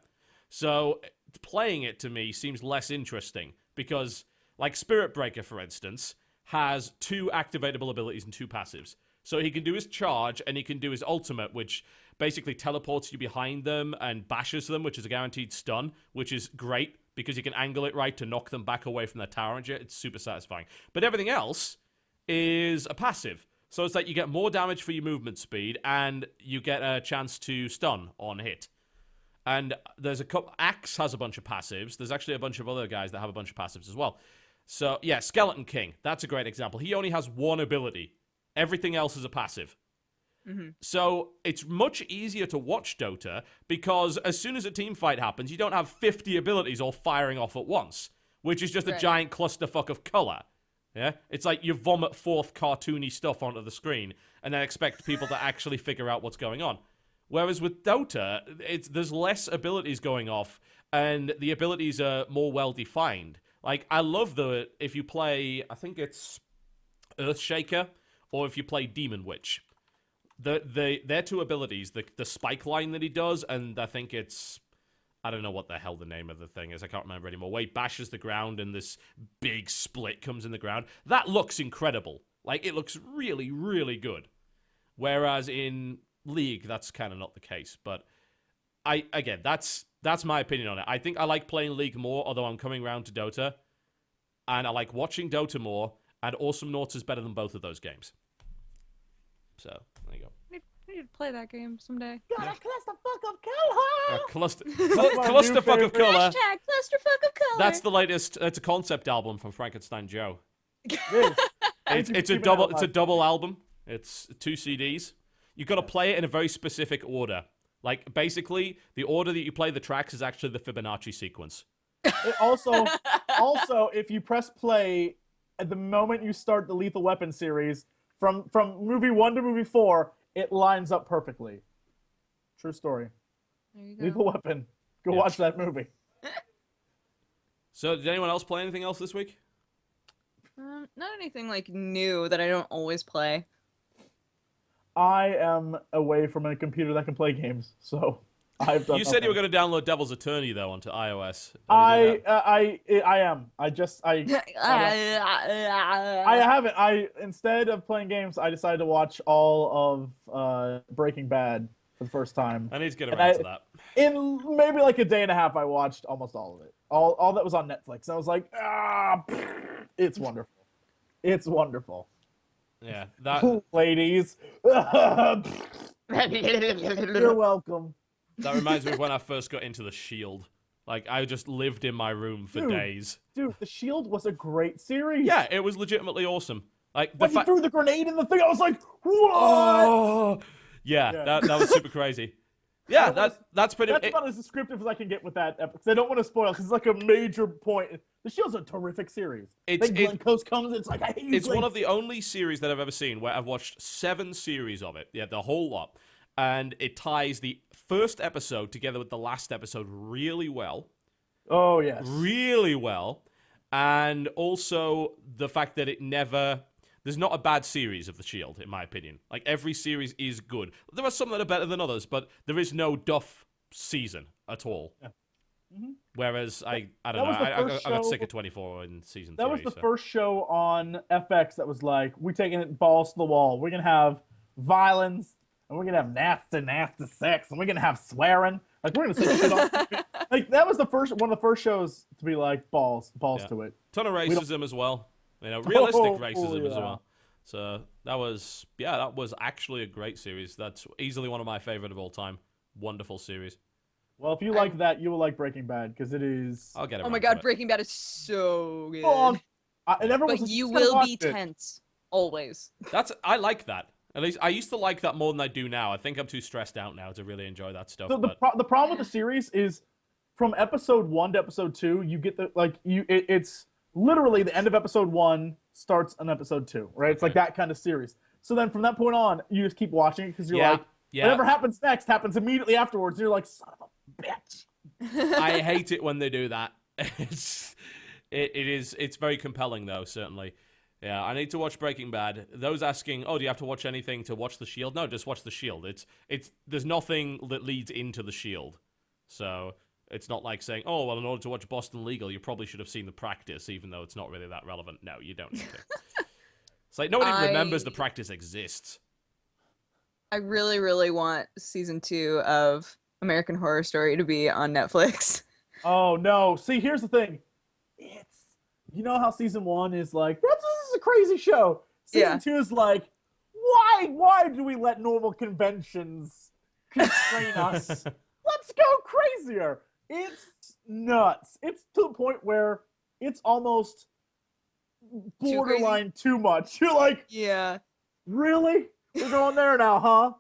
So, playing it to me seems less interesting because, like Spirit Breaker, for instance, has 2 activatable abilities and 2 passives. So he can do his charge and he can do his ultimate, which basically teleports you behind them and bashes them, which is a guaranteed stun, which is great because you can angle it right to knock them back away from their tower and shit. It's super satisfying. But everything else is a passive. So it's like you get more damage for your movement speed and you get a chance to stun on hit. And there's a couple... Axe has a bunch of passives. There's actually a bunch of other guys that have a bunch of passives as well. So, yeah, Skeleton King. That's a great example. He only has 1 ability. Everything else is a passive. So it's much easier to watch Dota because as soon as a team fight happens, you don't have 50 abilities all firing off at once, which is just a giant clusterfuck of color. Yeah? It's like you vomit forth cartoony stuff onto the screen and then expect people to actually figure out what's going on. Whereas with Dota, there's less abilities going off and the abilities are more well-defined. Like, I love if you play, I think it's Earthshaker, or if you play Demon Witch. Their 2 abilities, the spike line that he does, and I think it's, I don't know what the hell the name of the thing is, I can't remember anymore, where he bashes the ground and this big split comes in the ground. That looks incredible. Like, it looks really, really good. Whereas in League, that's kind of not the case. But, again, that's my opinion on it. I think I like playing League more, although I'm coming around to Dota. And I like watching Dota more, and Awesome Naughts is better than both of those games. So, there you go. I need to play that game someday. got a clusterfuck of color. Clusterfuck of color. Hashtag clusterfuck of color. That's the latest. It's a concept album from Frankenstein Joe. It's a double album. It's 2 CDs. You've got to play it in a very specific order. Like, basically, the order that you play the tracks is actually the Fibonacci sequence. Also, if you press play at the moment you start the Lethal Weapon series, from movie 1 to movie 4, it lines up perfectly. True story. There you go. Lethal Weapon. Go watch that movie. So, did anyone else play anything else this week? Not anything like new that I don't always play. I am away from a computer that can play games, so I've done. You said you were going to download Devil's Attorney though onto iOS. I am. I haven't. Instead of playing games, I decided to watch all of Breaking Bad for the first time. I need to get around to that. In maybe like a day and a half, I watched almost all of it. All that was on Netflix. I was like, it's wonderful. It's wonderful. Yeah, that ladies. You're welcome. That reminds me of when I first got into The Shield. Like, I just lived in my room for days. Dude, The Shield was a great series. Yeah, it was legitimately awesome. Like, when he threw the grenade in the thing, I was like, what? Oh! Yeah. That was super crazy. Yeah, that's pretty... That's about as descriptive as I can get with that episode, because I don't want to spoil, because it's like a major point. The Shield's a terrific series. Glenn Close comes, it's like, I hate you. It's one of the only series that I've ever seen where I've watched 7 series of it. Yeah, the whole lot. And it ties the first episode together with the last episode really well. Oh, yes. Really well. And also the fact that it never... There's not a bad series of The Shield, in my opinion. Like, every series is good. There are some that are better than others, but there is no duff season at all. Yeah. Mm-hmm. Whereas, I don't know, I got sick of 24 in season 3. That was the first show on FX that was like, we're taking it balls to the wall. We're going to have violence, and we're going to have nasty sex, and we're going to have swearing. Like, we're going to say shit on... Like, that was one of the first shows to be like, balls to it. Ton of racism as well. You know, realistic racism as well. So that was actually a great series. That's easily one of my favorite of all time. Wonderful series. Well, if you like that, you will like Breaking Bad, because it is... I'll get it. Oh my god, Breaking Bad is so good. But you will be tense, always. I like that. At least I used to like that more than I do now. I think I'm too stressed out now to really enjoy that stuff. So the problem with the series is, from episode 1 to episode 2, you get it's literally the end of episode 1 starts on episode 2, right? It's like that kind of series. So then from that point on, you just keep watching it because you're like, whatever happens next happens immediately afterwards. And you're like, son of a bitch. I hate it when they do that. It's very compelling though, certainly. Yeah, I need to watch Breaking Bad. Those asking, do you have to watch anything to watch The Shield? No, just watch The Shield. There's nothing that leads into The Shield. So it's not like saying, in order to watch Boston Legal, you probably should have seen The Practice, even though it's not really that relevant. No, you don't need to. It's like nobody remembers The Practice exists. I really, really want season 2 of American Horror Story to be on Netflix. Oh, no. See, here's the thing. You know how season 1 is like, this is a crazy show. Season 2 is like, why do we let normal conventions constrain us? Let's go crazier. It's nuts. It's to the point where it's almost borderline too much. You're like, yeah, really? We're going there now, huh?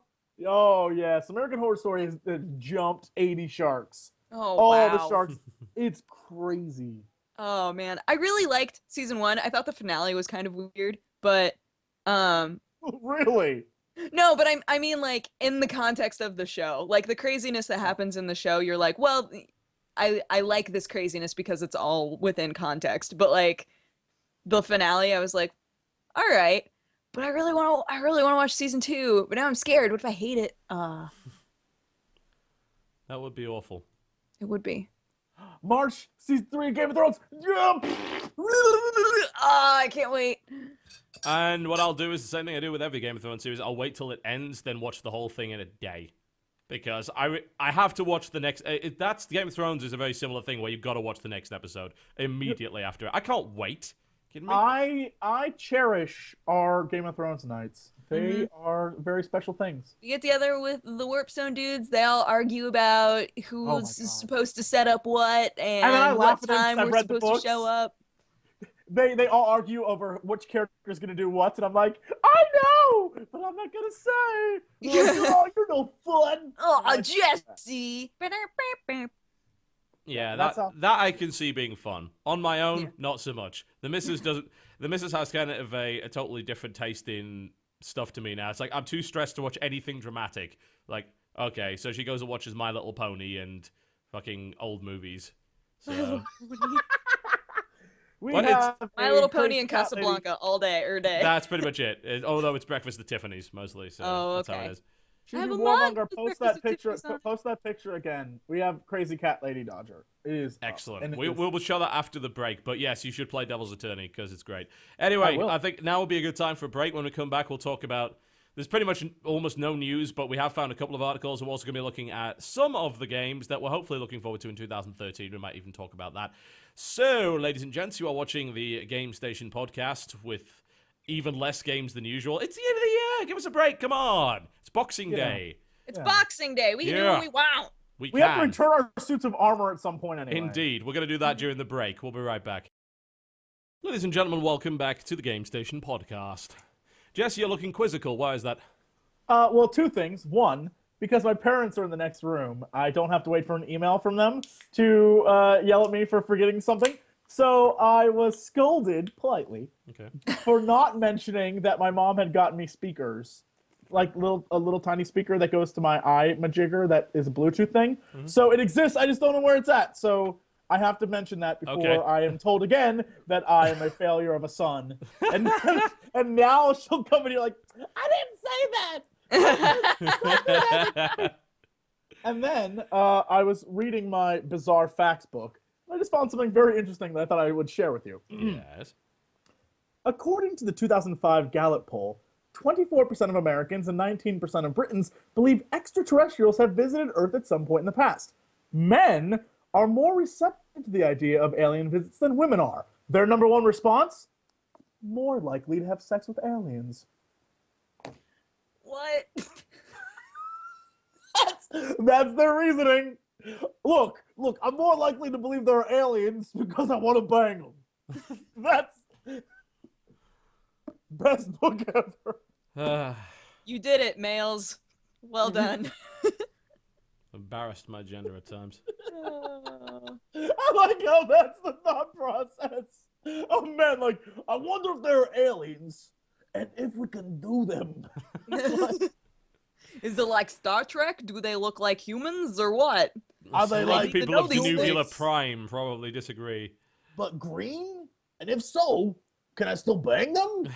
Oh, yes. American Horror Story has jumped 80 sharks. Oh, wow. The sharks. It's crazy. Oh, man. I really liked season 1. I thought the finale was kind of weird, but... Really? No, but I mean, like, in the context of the show. Like, the craziness that happens in the show, you're like, well, I like this craziness because it's all within context. But, like, the finale, I was like, all right. But I really want to watch season 2. But now I'm scared. What if I hate it? That would be awful. It would be. March, season 3 of Game of Thrones. I can't wait. And what I'll do is the same thing I do with every Game of Thrones series. I'll wait till it ends, then watch the whole thing in a day. Because I have to watch the next... Game of Thrones is a very similar thing where you've got to watch the next episode immediately after it. I can't wait. Kidding me? I cherish our Game of Thrones nights. They are very special things. You get together with the Warpstone dudes. They all argue about who's supposed to set up what and what time we're supposed to show up. They all argue over which character is going to do what, and I'm like, I know, but I'm not going to say. You're no fun. Oh, Jesse. Yeah, that I can see being fun. On my own, not so much. The missus has kind of a totally different taste in stuff to me now. It's like I'm too stressed to watch anything dramatic. Like, okay, so she goes and watches My Little Pony and fucking old movies. So We But have My a Little Pony crazy and cat lady. Casablanca all day, That's pretty much it. Although it's breakfast at Tiffany's mostly, so Oh, that's how okay. it is. I have a Phoebe mug Warmonger, with post breakfast that at picture. Tiffany's on it. Post that picture again. We have Crazy Cat Lady Dodger. It is Excellent. and it We'll show that after the break. But yes, you should play Devil's Attorney because it's great. Anyway, I will. I think now will be a good time for a break. When we come back, we'll talk about. There's pretty much almost no news, but we have found a couple of articles. We're also going to be looking at some of the games that we're hopefully looking forward to in 2013. We might even talk about that. So, ladies and gents, you are watching the Game Station podcast with even less games than usual. It's the end of the year. Give us a break. Come on. It's Boxing Day. It's Boxing Day. We can do what we want. We have to return our suits of armor at some point anyway. Indeed. We're going to do that during the break. We'll be right back. Ladies and gentlemen, welcome back to the Game Station podcast. Jesse, you're looking quizzical. Why is that? Well, two things. One, because my parents are in the next room, I don't have to wait for an email from them to yell at me for forgetting something. So I was scolded politely for not mentioning that my mom had gotten me speakers, like a little tiny speaker that goes to my majigger that is a Bluetooth thing. Mm-hmm. So it exists. I just don't know where it's at. So I have to mention that before I am told again that I am a failure of a son. And now she'll come in here like, I didn't say that. And then I was reading my bizarre facts book. I just found something very interesting that I thought I would share with you. Yes. According to the 2005 Gallup poll, 24% of Americans and 19% of Britons believe extraterrestrials have visited Earth at some point in the past. Men are more receptive to the idea of alien visits than women are. Their number one response? More likely to have sex with aliens. What? That's their reasoning. Look, I'm more likely to believe there are aliens because I want to bang them. That's best book ever. You did it, males. Well done. Embarrassed my gender at times. I like how that's the thought process of men. Like, I wonder if there are aliens and if we can do them. Is it like Star Trek? Do they look like humans or what? Are they like people of the Nuclear Prime probably disagree. But green? And if so, can I still bang them?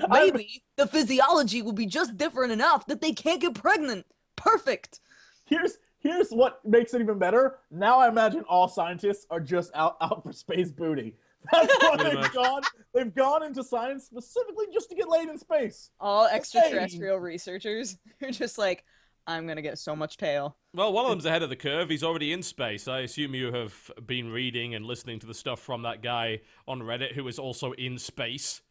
Maybe the physiology will be just different enough that they can't get pregnant. Perfect. Here's what makes it even better. Now I imagine all scientists are just out for space booty. That's why they've gone into science specifically just to get laid in space. All extraterrestrial researchers are just like, I'm gonna get so much tail. Well, one of them's ahead of the curve. He's already in space. I assume you have been reading and listening to the stuff from that guy on Reddit who is also in space.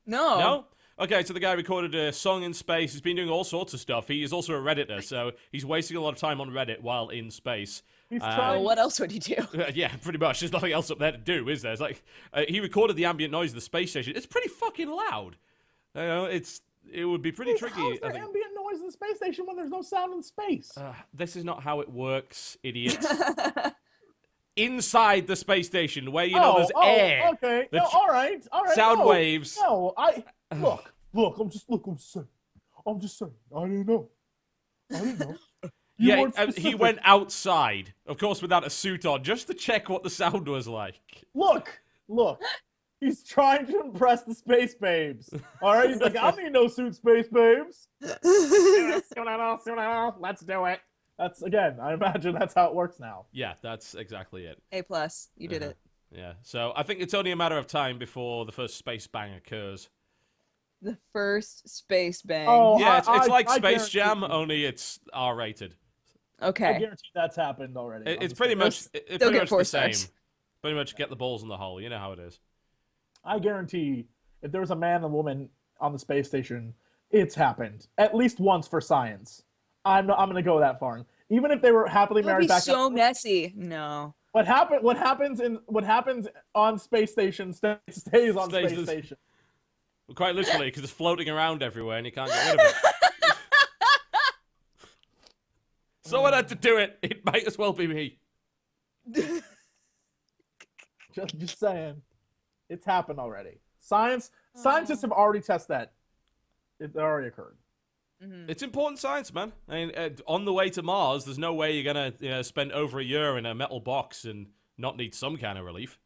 No. No? Okay, so the guy recorded a song in space. He's been doing all sorts of stuff. He is also a Redditor, so he's wasting a lot of time on Reddit while in space. He's trying. What else would he do? Yeah, pretty much. There's nothing else up there to do, is there? It's like he recorded the ambient noise of the space station. It's pretty fucking loud. You know, it would be pretty tricky. How is there ambient noise in the space station when there's no sound in space? This is not how it works, idiots. Inside the space station, where there's air. Okay. No, all right. Sound waves. No, look. I'm just saying. I didn't know. He went outside, of course, without a suit on, just to check what the sound was like. Look. He's trying to impress the space babes. All right. He's like, I don't need no suit, space babes. Let's do it. That's, again, I imagine that's how it works now. Yeah, that's exactly it. A+, you did it. Yeah, so I think it's only a matter of time before the first space bang occurs. The first space bang. Oh, yeah, it's like I Space Jam, only it's R-rated. Okay. I guarantee that's happened already. It's pretty much the same. Pretty much get the balls in the hole. You know how it is. I guarantee if there was a man and a woman on the space station, it's happened at least once for science. I'm going to go that far. Even if they were happily married back. So messy. No. What happens on space station stays on space station. Well, quite literally, because it's floating around everywhere and you can't get rid of it. Someone had to do it. It might as well be me. Just saying. It's happened already. Scientists have already tested that. It already occurred. Mm-hmm. It's important science, man. I mean, on the way to Mars, there's no way you're going to spend over a year in a metal box and not need some kind of relief.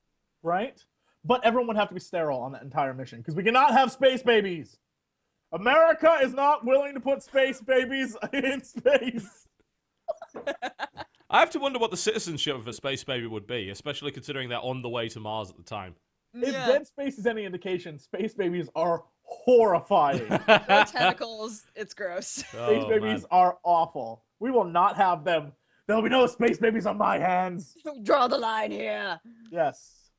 right? But everyone would have to be sterile on that entire mission because we cannot have space babies. America is not willing to put space babies in space. I have to wonder what the citizenship of a space baby would be, especially considering they're on the way to Mars at the time. If Dead Space is any indication, space babies are horrifying. No tentacles. It's gross. Space babies are awful. We will not have them. There'll be no space babies on my hands. Draw the line here. Yes.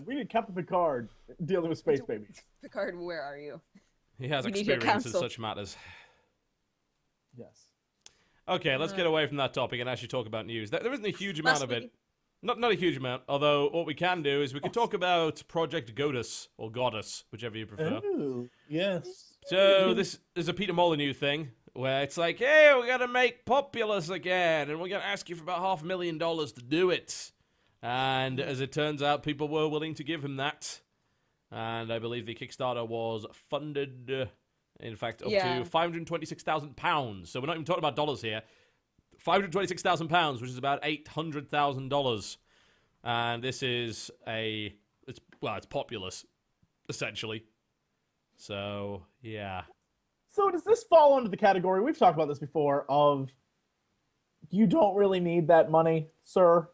We need Captain Picard dealing with space babies. Picard, where are you? He has experience in such matters. Yes. Okay, let's get away from that topic and actually talk about news. There isn't a huge amount of it. Not a huge amount, although what we can do is we can talk about Project Godus, or Goddess, whichever you prefer. Ooh, yes. So this is a Peter Molyneux thing, where it's like, hey, we're going to make Populous again, and we're going to ask you for about $500,000 to do it. And as it turns out, people were willing to give him that. And I believe the Kickstarter was funded, in fact, up to £526,000. So we're not even talking about dollars here. £526,000, which is about $800,000. And this is it's Populous, essentially. So, yeah. So does this fall under the category, we've talked about this before, of you don't really need that money, sir?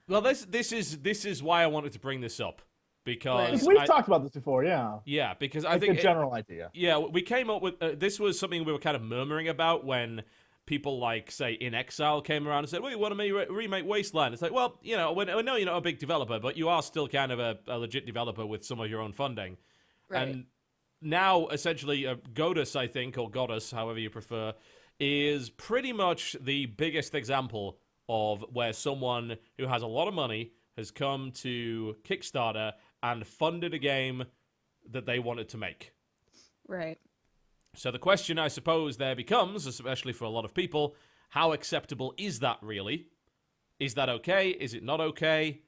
Well, this is why I wanted to bring this up. Because we've talked about this before, yeah. Yeah, because I think the general idea. Yeah, we came up with this was something we were kind of murmuring about when people like, say, In Exile came around and said, "Well, you want to remake Wasteland?" It's like, well, you know, I know you're not a big developer, but you are still kind of a legit developer with some of your own funding. Right. And now, essentially, Godus, I think, or Goddess, however you prefer, is pretty much the biggest example of where someone who has a lot of money has come to Kickstarter and funded a game that they wanted to make. Right. So the question, I suppose, there becomes, especially for a lot of people, how acceptable is that really? Is that okay? Is it not okay?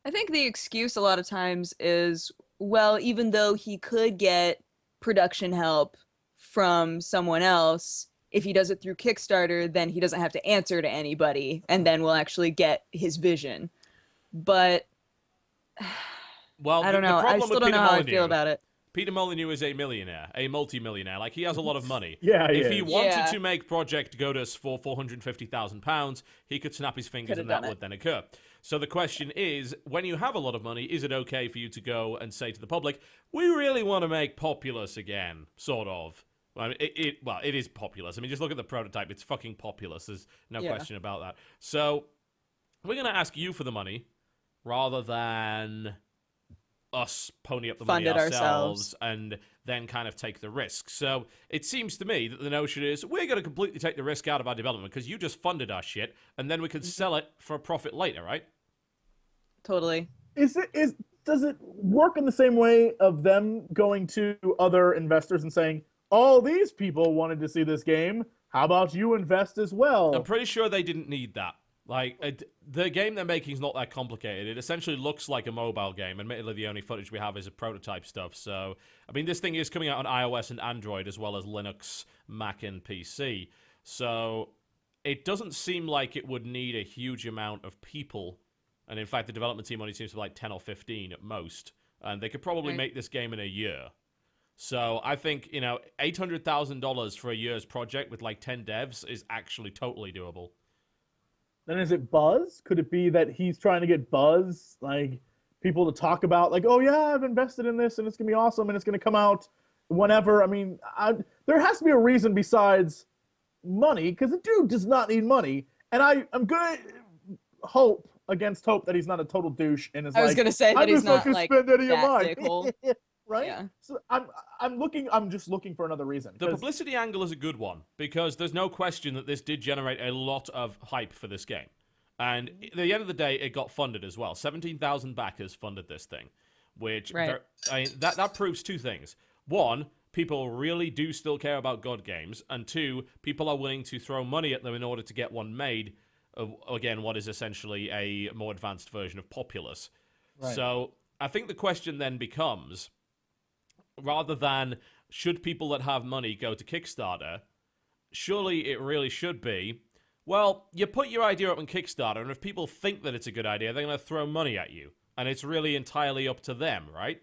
I think the excuse a lot of times is, well, even though he could get production help from someone else, if he does it through Kickstarter, then he doesn't have to answer to anybody, and then we'll actually get his vision. But well, I don't know. I still don't know how I feel about it. Peter Molyneux is a millionaire, a multi-millionaire. Like, he has a lot of money. Yeah, if he wanted to make Project Godus for £450,000, he could snap his fingers and that would then occur. So the question is, when you have a lot of money, is it okay for you to go and say to the public, we really want to make Populous again, sort of? I mean, it is Populous. I mean, just look at the prototype. It's fucking Populous. There's no question about that. So we're going to ask you for the money rather than us pony up the money ourselves and then kind of take the risk. So it seems to me that the notion is we're going to completely take the risk out of our development because you just funded our shit, and then we can sell it for a profit later, right? Totally. Does it work in the same way of them going to other investors and saying, all these people wanted to see this game, how about you invest as well? I'm pretty sure they didn't need that. Like, the game they're making is not that complicated. It essentially looks like a mobile game. Admittedly, the only footage we have is a prototype stuff. So, I mean, this thing is coming out on iOS and Android as well as Linux, Mac, and PC. So, it doesn't seem like it would need a huge amount of people. And in fact, the development team only seems to be like 10 or 15 at most. And they could probably make this game in a year. So, I think, $800,000 for a year's project with like 10 devs is actually totally doable. Then is it buzz? Could it be that he's trying to get buzz, like people to talk about, like, oh yeah, I've invested in this and it's gonna be awesome and it's gonna come out whenever? I mean, there has to be a reason besides money, because the dude does not need money. And I'm gonna hope against hope that he's not a total douche and is was gonna say that he's not like spend any of mine. dickhole. Right? Yeah. So I'm just looking for another reason. The publicity angle is a good one, because there's no question that this did generate a lot of hype for this game. And at the end of the day, it got funded as well. 17,000 backers funded this thing, which that proves two things. One, people really do still care about God games, and two, people are willing to throw money at them in order to get one made of, again, what is essentially a more advanced version of Populous. Right. So I think the question then becomes, rather than should people that have money go to Kickstarter, surely it really should be, Well, you put your idea up on Kickstarter, and if people think that it's a good idea, they're going to throw money at you. And it's really entirely up to them, right?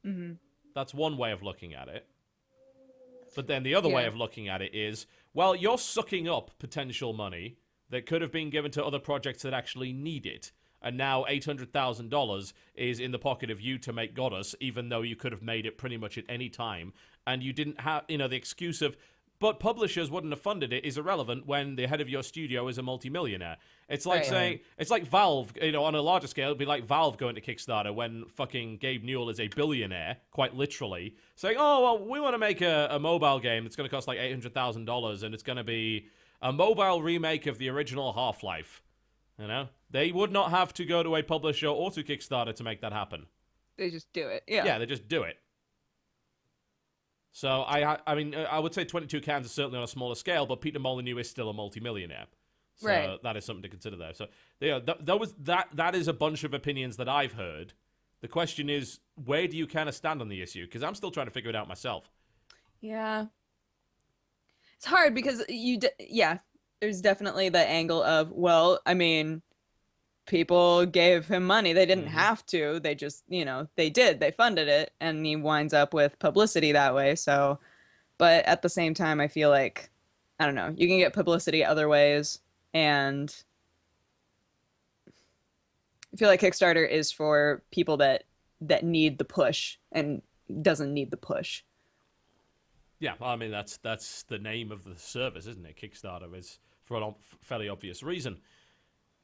Mm-hmm. That's one way of looking at it. But then the other way of looking at it is, well, you're sucking up potential money that could have been given to other projects that actually need it. And now $800,000 is in the pocket of you to make Goddess, even though you could have made it pretty much at any time. And you didn't have, the excuse of, but publishers wouldn't have funded it is irrelevant when the head of your studio is a multimillionaire. It's like saying, it's like Valve, on a larger scale, it'd be like Valve going to Kickstarter when fucking Gabe Newell is a billionaire, quite literally, saying, oh, well, we want to make a mobile game that's going to cost like $800,000 and it's going to be a mobile remake of the original Half-Life. They would not have to go to a publisher or to Kickstarter to make that happen. They just do it. Yeah. Yeah, they just do it. So, I mean, I would say 22 Cans is certainly on a smaller scale, but Peter Molyneux is still a multimillionaire. So that is something to consider there. So, that is a bunch of opinions that I've heard. The question is, where do you kind of stand on the issue? Because I'm still trying to figure it out myself. Yeah. It's hard because there's definitely the angle of, well, I mean, people gave him money. They didn't have to. They just, they did. They funded it, and he winds up with publicity that way. So, but at the same time, I feel like, I don't know, you can get publicity other ways, and I feel like Kickstarter is for people that need the push and doesn't need the push. Yeah, well, I mean, that's the name of the service, isn't it? Kickstarter is for a fairly obvious reason.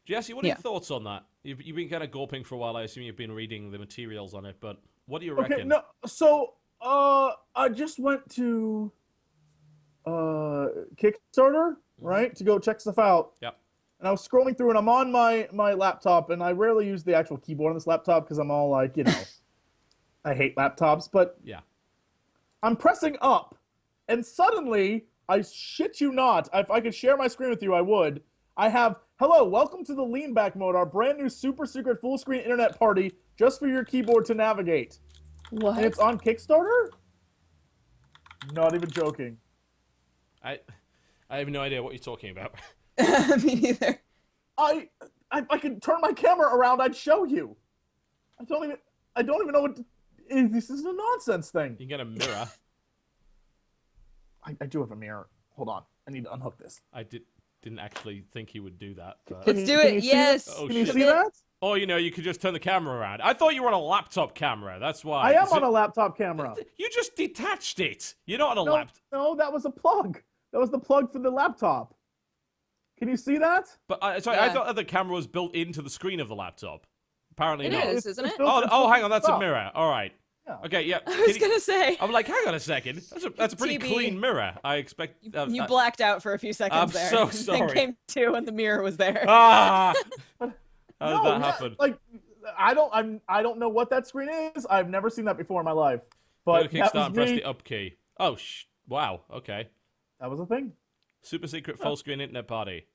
Jesse, what are your thoughts on that? You've been kind of gulping for a while. I assume you've been reading the materials on it, but what do you reckon? Okay, no, so I just went to Kickstarter, right, to go check stuff out. Yep. And I was scrolling through, and I'm on my laptop, and I rarely use the actual keyboard on this laptop because I'm all like, I hate laptops, but yeah, I'm pressing up, and suddenly, I shit you not, if I could share my screen with you, I would. I have, hello, welcome to the lean back mode, our brand new super secret full screen internet party just for your keyboard to navigate. What? And it's on Kickstarter? Not even joking. I have no idea what you're talking about. Me neither. I could turn my camera around, I'd show you. I don't even know what this is a nonsense thing. You can get a mirror. I do have a mirror. Hold on. I need to unhook this. I didn't actually think he would do that. But... Let's do it. Yes. Oh, can you see that? Or, you could just turn the camera around. I thought you were on a laptop camera. That's why. I am on a laptop camera. You just detached it. You're not on a laptop. No, that was a plug. That was the plug for the laptop. Can you see that? But I thought the camera was built into the screen of the laptop. Apparently not. It is, isn't it? Oh, hang on. That's a mirror. All right. Yeah. Okay, yeah. I was going to say. I'm like, hang on a second. That's a pretty TB. clean mirror. I expect... You blacked out for a few seconds I'm there. so sorry. And came to and the mirror was there. Ah! How did that happen? Like, I don't know what that screen is. I've never seen that before in my life. But Go to Kickstart, press the up key. Oh, wow. Okay. That was a thing. Super secret full screen internet party.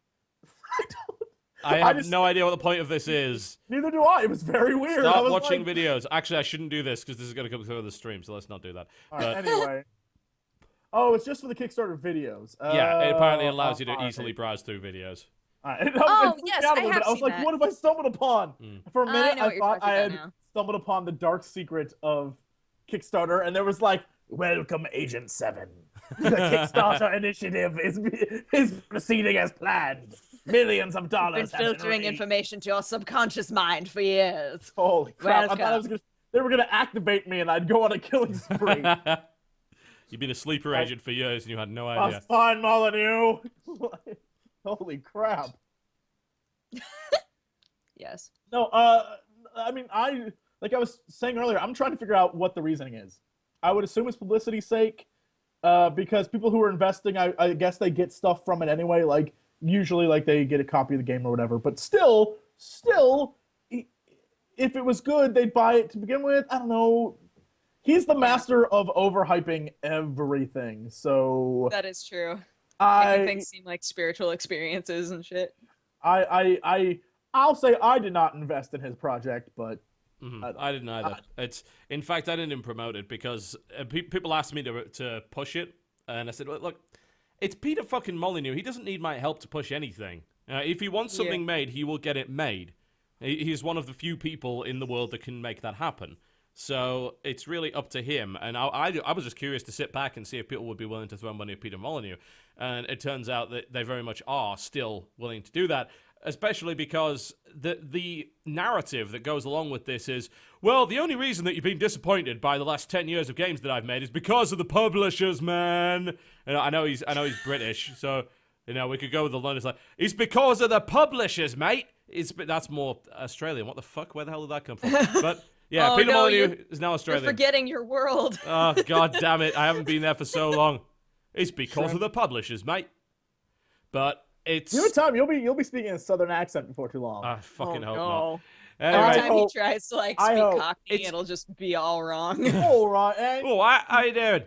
I don't... I have no idea what the point of this is. Neither do I. It was very weird. Stop watching videos. Actually, I shouldn't do this because this is going to come through the stream, so let's not do that. All right, anyway. Oh, it's just for the Kickstarter videos. Yeah, it apparently allows you to easily browse through videos. Oh, yes, I have I was seen like, that. what have I stumbled upon? For a minute, I thought I had now. stumbled upon the dark secret of Kickstarter, and there was like, welcome, Agent 7. The Kickstarter initiative is proceeding as planned. Millions of dollars. Been filtering information to your subconscious mind for years. Holy crap! Welcome. I thought they were gonna activate me, and I'd go on a killing spree. You've been a sleeper agent for years, and you had no idea. That's fine, Molyneux. Holy crap! Yes. No, I mean, like I was saying earlier, I'm trying to figure out what the reasoning is. I would assume it's publicity's sake, because people who are investing, I guess they get stuff from it anyway. Like usually, like they get a copy of the game or whatever. But still, if it was good, they'd buy it to begin with. I don't know. He's the master of overhyping everything. So that is true. Making things seem like spiritual experiences and shit. I'll say I did not invest in his project, but I didn't either. In fact, I didn't even promote it because people asked me to push it, and I said, look, it's Peter fucking Molyneux. He doesn't need my help to push anything. If he wants something made, he will get it made. He's one of the few people in the world that can make that happen. So it's really up to him. And I was just curious to sit back and see if people would be willing to throw money at Peter Molyneux. And it turns out that they very much are still willing to do that, especially because the narrative that goes along with this is, well, the only reason that you've been disappointed by the last 10 years of games that I've made is because of the publishers, man. And I know he's British, so we could go with the line. It's like, it's because of the publishers, mate. That's more Australian. What the fuck? Where the hell did that come from? But yeah, Peter Molyneux is now Australian. You're forgetting your world. Oh, god damn it. I haven't been there for so long. It's because of the publishers, mate. But it's... Tom, you'll be speaking in a southern accent before too long. I fucking hope not. Anyway, Every time he tries to speak Cockney, it'll just be all wrong. All right, eh? Oh, how you doing?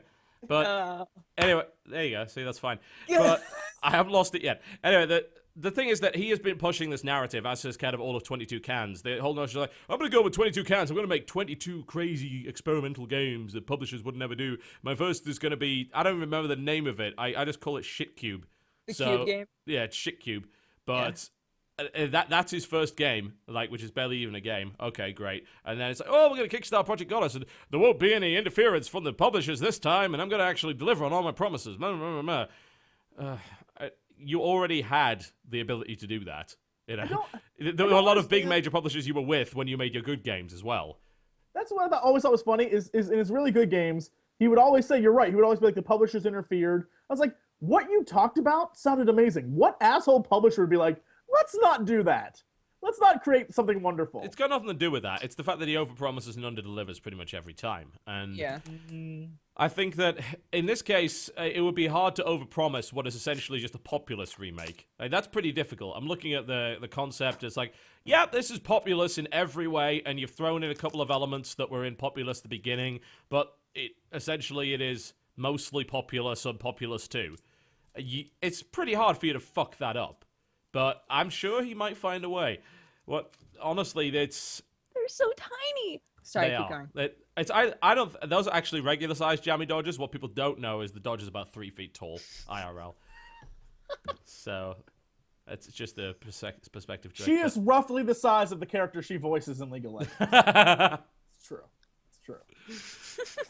But anyway, there you go. See, that's fine. But I haven't lost it yet. Anyway, the thing is that he has been pushing this narrative, as has kind of all of 22 Cans. The whole notion is like, I'm going to go with 22 Cans. I'm going to make 22 crazy experimental games that publishers would never do. My first is going to be, I don't remember the name of it. I just call it Shit Cube. Cube game? Yeah, it's Shit Cube. But that's his first game, which is barely even a game. Okay, great. And then it's like, oh, we're going to kickstart Project Goddess, and there won't be any interference from the publishers this time, and I'm going to actually deliver on all my promises. You already had the ability to do that. There were a lot of big major publishers you were with when you made your good games as well. That's what I always thought was funny, is in his really good games, he would always say, you're right, he would always be like, the publishers interfered. I was like, what you talked about sounded amazing. What asshole publisher would be like, let's not do that. Let's not create something wonderful. It's got nothing to do with that. It's the fact that he overpromises and underdelivers pretty much every time. And I think that in this case, it would be hard to overpromise what is essentially just a Populous remake. That's pretty difficult. I'm looking at the concept. It's like, yeah, this is Populous in every way, and you've thrown in a couple of elements that were in Populous at the beginning, but essentially it is mostly Populous on Populous 2. It's pretty hard for you to fuck that up. But I'm sure he might find a way. Honestly, they're so tiny. Sorry, keep going. Those are actually regular sized jammy dodgers. What people don't know is the dodger's about 3 feet tall, IRL. So it's just a perspective trick. She is roughly the size of the character she voices in League of Legends. It's true.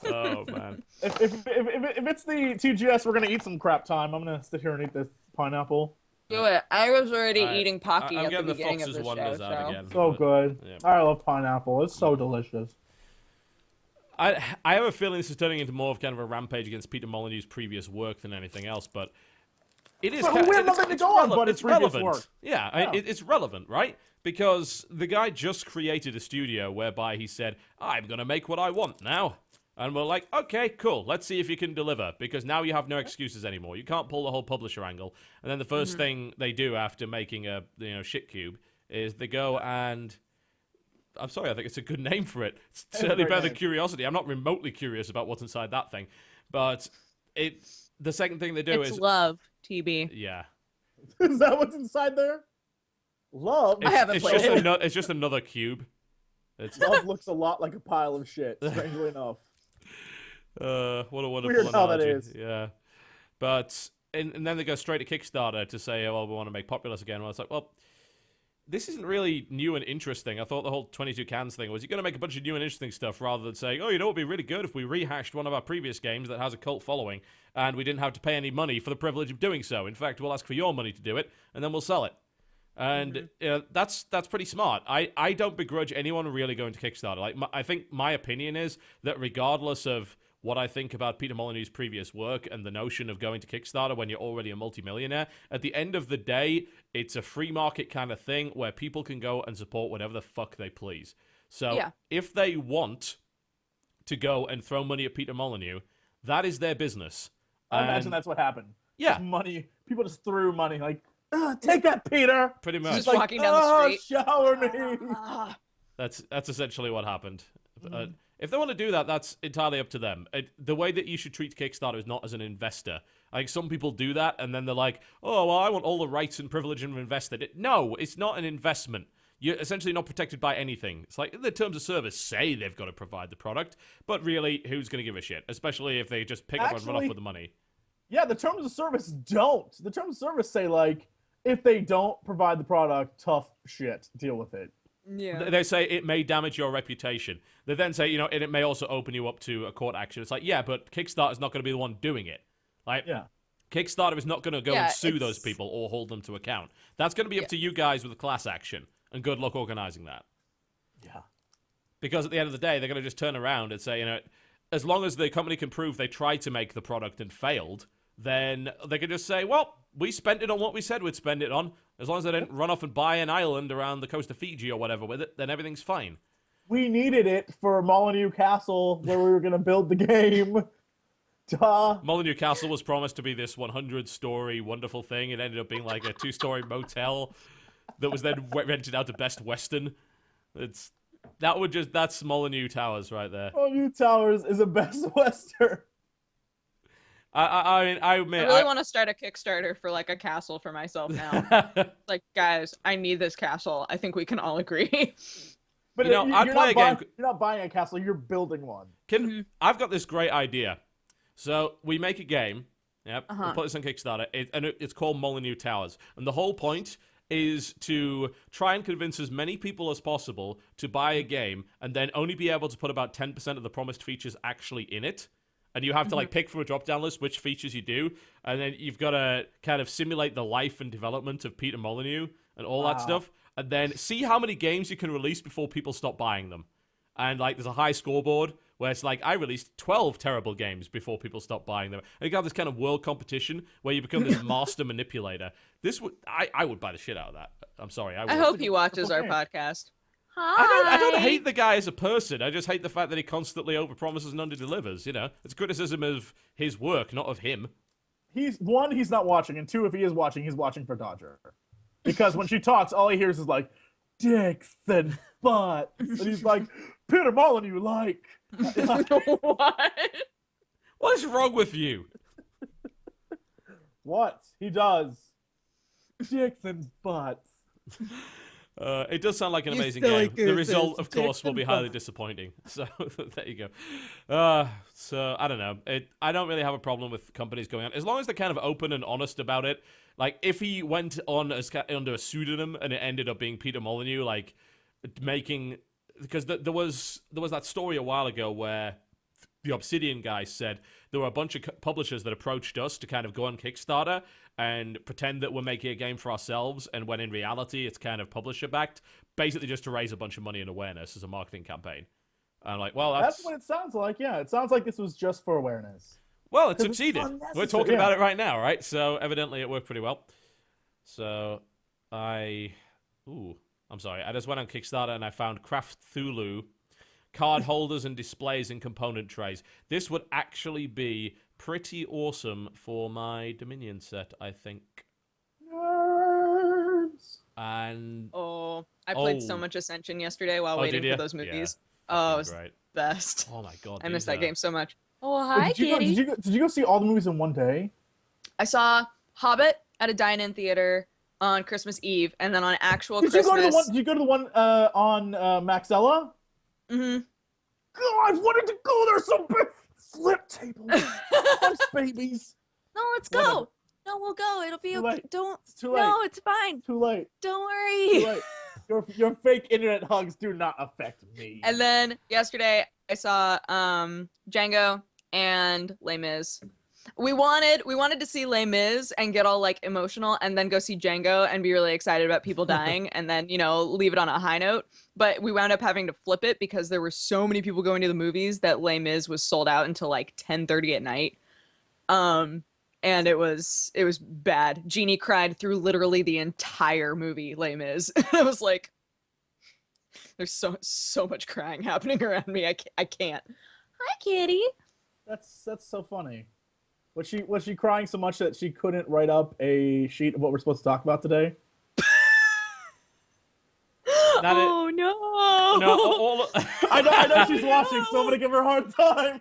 Oh man. If it's the TGS, we're gonna eat some crap time. I'm gonna sit here and eat this pineapple. Do it. I was already eating Pocky at the beginning of the show. Again, so good. Yeah. I love pineapple. It's so delicious. I have a feeling this is turning into more of kind of a rampage against Peter Molyneux's previous work than anything else, but it is. But we have nothing to go on, but it's relevant. Work. Yeah, it's relevant, right? Because the guy just created a studio whereby he said, I'm going to make what I want now. And we're like, okay, cool. Let's see if you can deliver. Because now you have no excuses anymore. You can't pull the whole publisher angle. And then the first thing they do after making a Shit Cube is they go and... I'm sorry, I think it's a good name for it. It's certainly better than Curiosity. I'm not remotely curious about what's inside that thing. But the second thing they do is... It's love, TB. Yeah. Is that what's inside there? Love? I haven't played it. It's just another cube. Love looks a lot like a pile of shit, strangely enough. What a wonderful Weird how that is. Yeah. But, and then they go straight to Kickstarter to say, oh, well, we want to make Populous again. Well, it's like, well, this isn't really new and interesting. I thought the whole 22 Cans thing was you're going to make a bunch of new and interesting stuff rather than saying, oh, you know what would be really good if we rehashed one of our previous games that has a cult following and we didn't have to pay any money for the privilege of doing so. In fact, we'll ask for your money to do it and then we'll sell it. And that's pretty smart. I don't begrudge anyone really going to Kickstarter. I think my opinion is that regardless of what I think about Peter Molyneux's previous work and the notion of going to Kickstarter when you're already a multimillionaire, at the end of the day, it's a free market kind of thing where people can go and support whatever the fuck they please. So if they want to go and throw money at Peter Molyneux, that is their business. I imagine that's what happened. Yeah. Just money. People just threw money take that, Peter. Pretty much. Just walking down the street. Shower me. That's essentially what happened. If they want to do that, that's entirely up to them. The way that you should treat Kickstarter is not as an investor. Like, some people do that, and then they're like, oh, well, I want all the rights and privilege of invested. No, it's not an investment. You're essentially not protected by anything. It's like, the terms of service say they've got to provide the product, but really, who's going to give a shit? Especially if they just pick up and run off with the money. Yeah, the terms of service don't. The terms of service say, like, if they don't provide the product, tough shit, deal with it. Yeah. They say it may damage your reputation. They then say, and it may also open you up to a court action. It's like, yeah, but Kickstarter's not going to be the one doing it. Like, yeah. Kickstarter is not going to go and sue those people or hold them to account. That's going to be up to you guys with a class action, and good luck organizing that. Yeah. Because at the end of the day, they're going to just turn around and say, as long as the company can prove they tried to make the product and failed, then they can just say, well, we spent it on what we said we'd spend it on. As long as they didn't run off and buy an island around the coast of Fiji or whatever with it, then everything's fine. We needed it for Molyneux Castle, where we were going to build the game. Duh. Molyneux Castle was promised to be this 100-story wonderful thing. It ended up being like a 2-story motel that was then rented out to Best Western. That's Molyneux Towers right there. Molyneux Towers is a Best Western. I really want to start a Kickstarter for like a castle for myself now. Like, guys, I need this castle. I think we can all agree. But you're not buying a castle, you're building one. I've got this great idea. So we make a game. Yep. We'll put this on Kickstarter. It's called Molyneux Towers. And the whole point is to try and convince as many people as possible to buy a game and then only be able to put about 10% of the promised features actually in it. And you have to like pick from a drop-down list which features you do. And then you've got to kind of simulate the life and development of Peter Molyneux and all that stuff. And then see how many games you can release before people stop buying them. And like there's a high scoreboard where it's like, I released 12 terrible games before people stopped buying them. And you got this kind of world competition where you become this master manipulator. I would buy the shit out of that. I'm sorry. I hope he watches our podcast. I don't hate the guy as a person. I just hate the fact that he constantly overpromises and underdelivers. It's criticism of his work, not of him. He's not watching, and 2, if he is watching, he's watching for Dodger. Because when she talks, all he hears is like, dicks and butts. And he's like, Peter Molyneux, like. What? What is wrong with you? What? He does. Dicks and butts. It does sound like an amazing game. The result, of course, will be highly disappointing. So, there you go. So, I don't know. I don't really have a problem with companies going on. As long as they're kind of open and honest about it. Like, if he went on under a pseudonym and it ended up being Peter Molyneux, like, making... Because there was that story a while ago where the Obsidian guy said there were a bunch of publishers that approached us to kind of go on Kickstarter and pretend that we're making a game for ourselves, and when in reality it's kind of publisher-backed, basically just to raise a bunch of money and awareness as a marketing campaign. And I'm like, well, that's what it sounds like, yeah. It sounds like this was just for awareness. Well, it succeeded. We're talking about it right now, right? So evidently it worked pretty well. So I'm sorry. I just went on Kickstarter and I found Craft Thulu card holders and displays and component trays. This would actually be pretty awesome for my Dominion set, I think. Nerds. And I played so much Ascension yesterday while waiting for those movies. Yeah. It was the best. Oh my god. I missed that game so much. Oh, hi, Kitty. Did you go see all the movies in one day? I saw Hobbit at a dine-in theater on Christmas Eve, and then on actual Christmas... Did you go to the one on Maxella? Mm-hmm. God, I've wanted to go there so bad. Flip table. Babies. No, let's go. No, we'll go. It'll be okay. It's too late. No, it's fine. Too late. Don't worry. Too late. Your fake internet hugs do not affect me. And then yesterday I saw Django and Les Mis. We wanted to see Les Mis and get all like emotional, and then go see Django and be really excited about people dying, and then leave it on a high note. But we wound up having to flip it because there were so many people going to the movies that Les Mis was sold out until like 10:30 at night. And it was bad. Jeannie cried through literally the entire movie, Les Mis. I was like, there's so much crying happening around me. I can't. Hi, kitty. That's so funny. Was she crying so much that she couldn't write up a sheet of what we're supposed to talk about today? No. No, I know she's watching, so I'm gonna give her a hard time.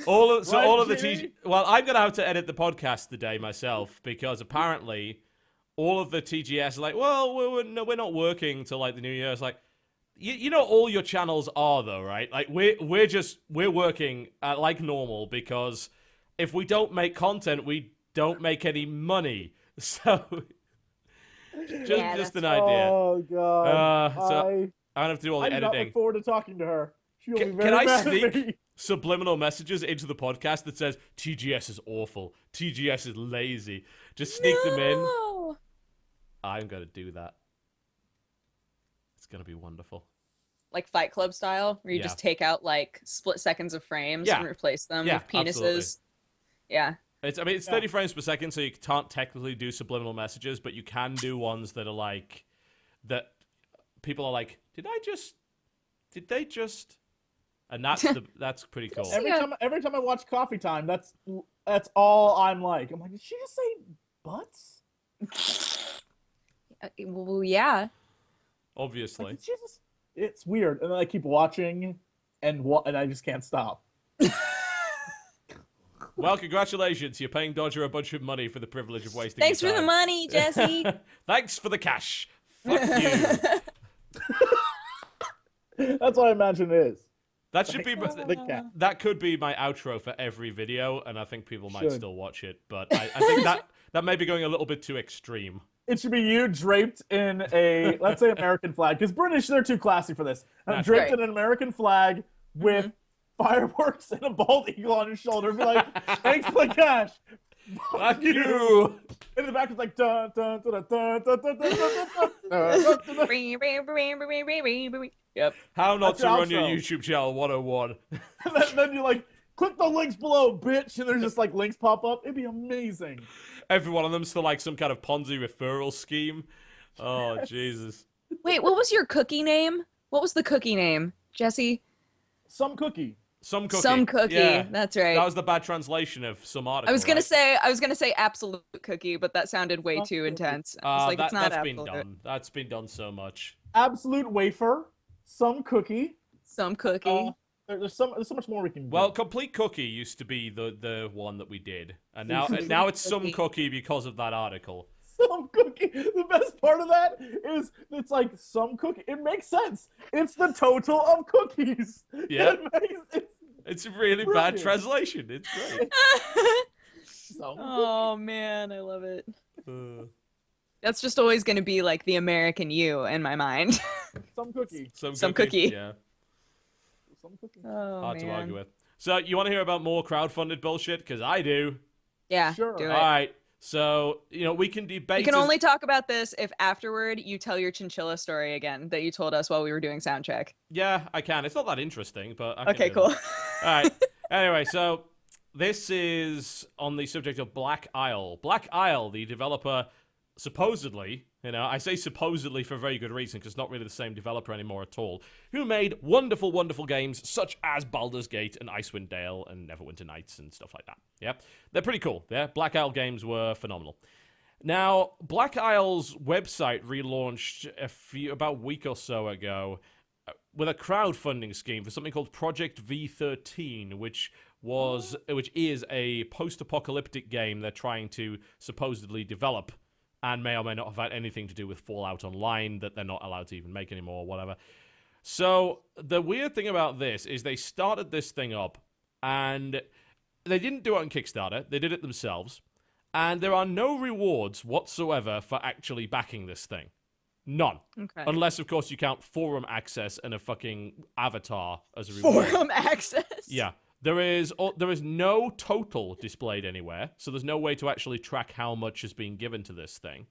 All of the TGS. Well, I'm gonna have to edit the podcast today myself because apparently all of the TGS are like, well, we're not working till like the new year. It's like, all your channels are though, right? Like we're working like normal because if we don't make content, we don't make any money. So, just an idea. Oh god. So I don't have to do all the I do not editing. look forward to talking to her. She'll be very Can I mad at me. sneak subliminal messages into the podcast that says TGS is awful, TGS is lazy? Just sneak them in. I'm gonna do that. It's gonna be wonderful. Like Fight Club style, where you just take out like split seconds of frames and replace them with penises. Absolutely. Yeah. It's 30 frames per second, so you can't technically do subliminal messages, but you can do ones that are like that. People are like, did they just? And that's pretty cool. Every time I watch Coffee Time, that's all I'm like. I'm like, did she just say butts? Well, yeah. Obviously. Like, it's weird, and then I keep watching, and I just can't stop. Well, congratulations. You're paying Dodger a bunch of money for the privilege of wasting Thanks your for time. the money, Jesse. Thanks for the cash. Fuck you. That's what I imagine it is. That should be the cat. That could be my outro for every video, and I think people might still watch it. But I think that may be going a little bit too extreme. It should be you draped in a, let's say, American flag, because British, they're too classy for this. Draped in an American flag with fireworks and a bald eagle on your shoulder, and be like, thanks for the cash. Fuck you. In the back, it's like, dun, dun, dun, dun, dun, dun, dun, dun, dun. Yep. How not That's to run your your outro. YouTube channel 101. And then you like, click the links below, bitch, and there's just like links pop up. It'd be amazing. Every one of them's for like some kind of Ponzi referral scheme. Oh, Jesus. Wait, what was your cookie name? What was the cookie name, Jesse? Some cookie. Some cookie. Some cookie. Yeah. That's right. That was the bad translation of some article. I was gonna say absolute cookie, but that sounded way too intense. I was like, it's not that's absolute. been done. That's been done so much. Absolute wafer. Some cookie. Some cookie. There's so much more we can do. Well, Complete Cookie used to be the one that we did, and now it's Some Cookie because of that article. Some cookie. The best part of that is it's like some cookie. It makes sense. It's the total of cookies. Yeah. It's a really bad translation. It's great. Oh man, I love it. That's just always going to be like the American you in my mind. Some cookie. Some cookie. Yeah. Some cookie. Oh, Hard man. to argue with. So, you want to hear about more crowdfunded bullshit? Because I do. Yeah, Sure. do it. All right. So, we can debate. You can only talk about this if afterward you tell your chinchilla story again that you told us while we were doing sound check. Yeah, I can. It's not that interesting, but I can Okay, do cool. that. All right. Anyway, so this is on the subject of Black Isle. Black Isle, the developer, supposedly, I say supposedly for a very good reason, because it's not really the same developer anymore at all, who made wonderful, wonderful games such as Baldur's Gate and Icewind Dale and Neverwinter Nights and stuff like that. Yeah, they're pretty cool. Yeah, Black Isle games were phenomenal. Now, Black Isle's website relaunched about a week or so ago with a crowdfunding scheme for something called Project V13, which is a post-apocalyptic game they're trying to supposedly develop, and may or may not have had anything to do with Fallout Online that they're not allowed to even make anymore or whatever. So the weird thing about this is they started this thing up, and they didn't do it on Kickstarter. They did it themselves. And there are no rewards whatsoever for actually backing this thing. None. Okay. Unless, of course, you count forum access and a fucking avatar as a reward. Forum access? Yeah. There is no total displayed anywhere, so there's no way to actually track how much has been given to this thing.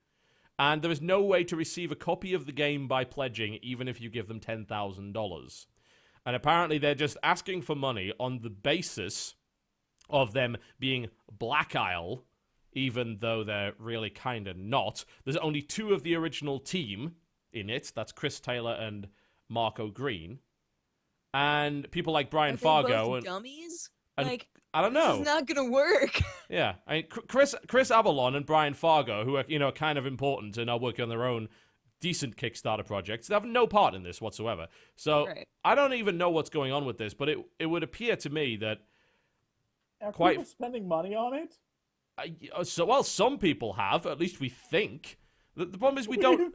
And there is no way to receive a copy of the game by pledging, even if you give them $10,000. And apparently they're just asking for money on the basis of them being Black Isle, even though they're really kind of not. There's only 2 of the original team in it. That's Chris Taylor and Marco Green. And people like Brian Fargo and dummies. I don't know. This is not gonna work. Yeah, I mean, Chris Avalon and Brian Fargo, who are kind of important and are working on their own decent Kickstarter projects, they have no part in this whatsoever. So I don't even know what's going on with this, but it would appear to me that are people spending money on it? Some people have. At least we think. The problem is we don't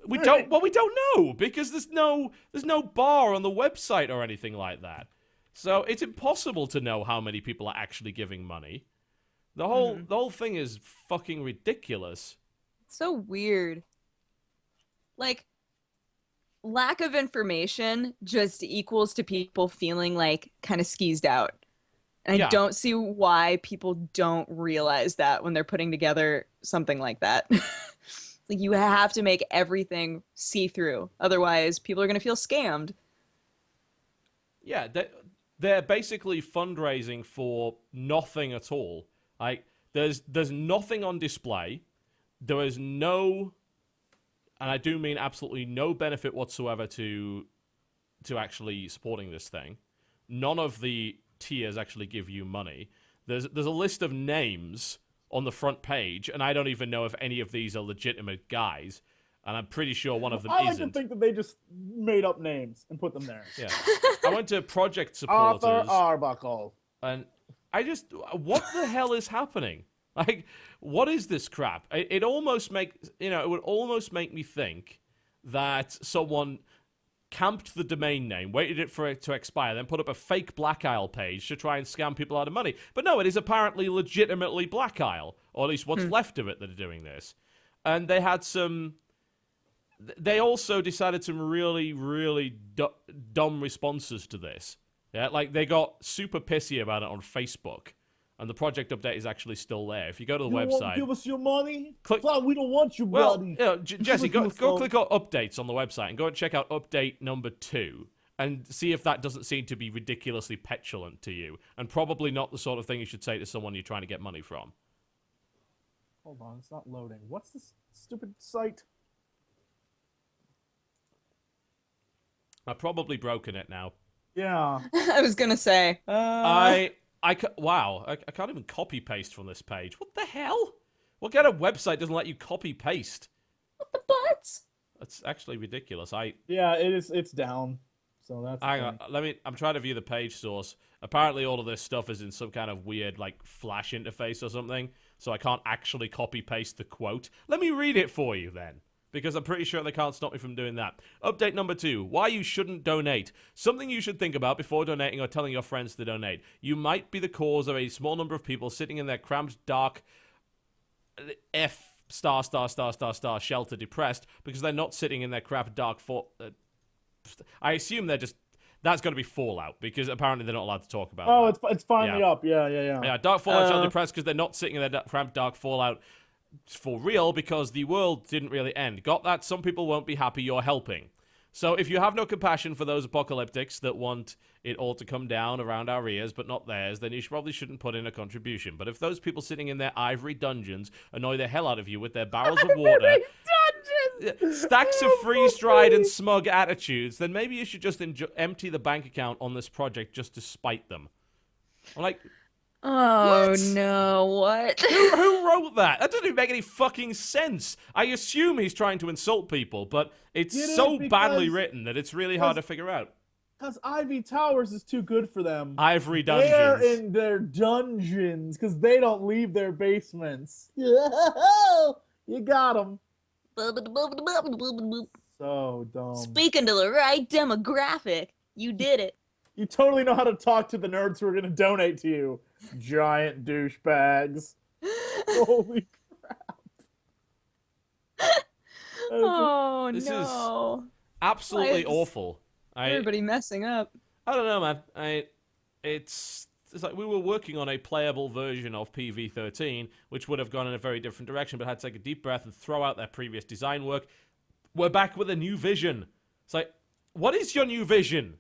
know, because there's no bar on the website or anything like that. So it's impossible to know how many people are actually giving money. The whole thing is fucking ridiculous. It's so weird. Like, lack of information just equals to people feeling like kind of skeezed out. And I don't see why people don't realize that when they're putting together something like that. Like, you have to make everything see-through. Otherwise, people are going to feel scammed. Yeah, they're basically fundraising for nothing at all. Like, there's nothing on display. There is no, and I do mean absolutely no benefit whatsoever to actually supporting this thing. None of the tiers actually give you money. There's a list of names on the front page, and I don't even know if any of these are legitimate guys. And I'm pretty sure one of them isn't. I like to think that they just made up names and put them there. Yeah. I went to project supporters. Arthur Arbuckle. And I just, what the hell is happening? Like, what is this crap? It almost it would almost make me think that someone camped the domain name, waited for it to expire, then put up a fake Black Isle page to try and scam people out of money. But no, it is apparently legitimately Black Isle, or at least what's left of it that are doing this. And they had some... They also decided some really, really dumb responses to this. Yeah, like they got super pissy about it on Facebook, and the project update is actually still there. If you go to the website, won't give us your money. Click. We don't want you, buddy. Jesse, go click on updates on the website and go and check out update number 2, and see if that doesn't seem to be ridiculously petulant to you, and probably not the sort of thing you should say to someone you're trying to get money from. Hold on, it's not loading. What's this stupid site? I've probably broken it now. Yeah. I was gonna say. Wow, I can't even copy paste from this page. What the hell? What kind of website doesn't let you copy paste? What the butts? That's actually ridiculous. Yeah, it is. It's down. So that's. Hang on. I'm trying to view the page source. Apparently, all of this stuff is in some kind of weird, like, Flash interface or something. So I can't actually copy paste the quote. Let me read it for you then, because I'm pretty sure they can't stop me from doing that. Update number 2. Why you shouldn't donate. Something you should think about before donating or telling your friends to donate. You might be the cause of a small number of people sitting in their cramped, dark, shelter depressed because they're not sitting in their cramped, dark... I assume they're just... That's going to be Fallout, because apparently they're not allowed to talk about that. It's finally up. Yeah. Yeah, dark Fallout shelter depressed because they're not sitting in their cramped, dark Fallout for real, because the world didn't really end. Got that? Some people won't be happy you're helping. So if you have no compassion for those apocalyptics that want it all to come down around our ears but not theirs, then you probably shouldn't put in a contribution. But if those people sitting in their ivory dungeons annoy the hell out of you with their barrels of water, stacks of freeze-dried and smug attitudes, then maybe you should just empty the bank account on this project just to spite them. I'm like... Oh, what? no, what? Who wrote that? That doesn't even make any fucking sense. I assume he's trying to insult people, but it's so badly written that it's really hard to figure out. Because Ivy Towers is too good for them. Ivory dungeons. They're in their dungeons because they don't leave their basements. You got them. So dumb. Speaking to the right demographic. You did it. You totally know how to talk to the nerds who are going to donate to you. Giant douchebags. Holy crap. This no. is absolutely awful. Everybody messing up. I don't know, man. It's like we were working on a playable version of PV-13, which would have gone in a very different direction, but had to take a deep breath and throw out their previous design work. We're back with a new vision. It's like, what is your new vision?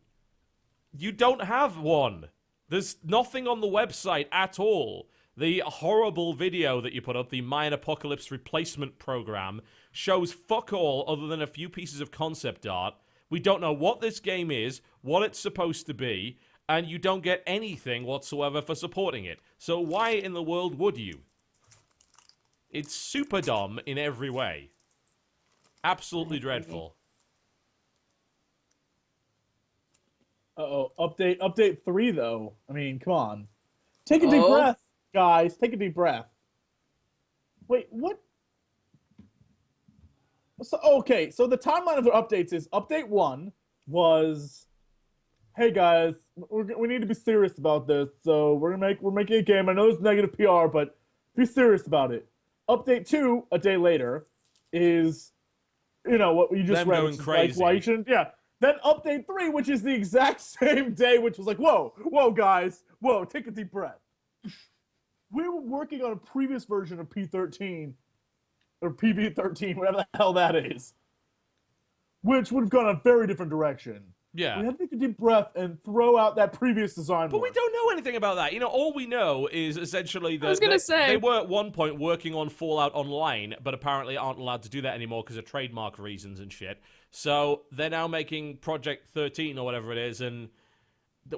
You don't have one. There's nothing on the website at all. The horrible video that you put up, the Mayan Apocalypse Replacement Program, shows fuck all other than a few pieces of concept art. We don't know what this game is, what it's supposed to be, and you don't get anything whatsoever for supporting it. So why in the world would you? It's super dumb in every way. Absolutely dreadful. Uh-oh, update 3, though. I mean, come on. Take a deep breath, guys. Take a deep breath. Wait, what? So the timeline of the updates is, update 1 was, hey guys, we need to be serious about this, so we're making a game. I know it's negative PR, but be serious about it. Update 2, a day later, is, what you just Them read. going crazy. Like, why you shouldn't, yeah. Then update 3, which is the exact same day, which was like, whoa, guys, take a deep breath. We were working on a previous version of P13, or PB13, whatever the hell that is, which would have gone a very different direction. Yeah. We had to take a deep breath and throw out that previous design But work. we don't know anything about that. All we know is essentially that they were at one point working on Fallout Online, but apparently aren't allowed to do that anymore because of trademark reasons and shit. So they're now making Project 13 or whatever it is, and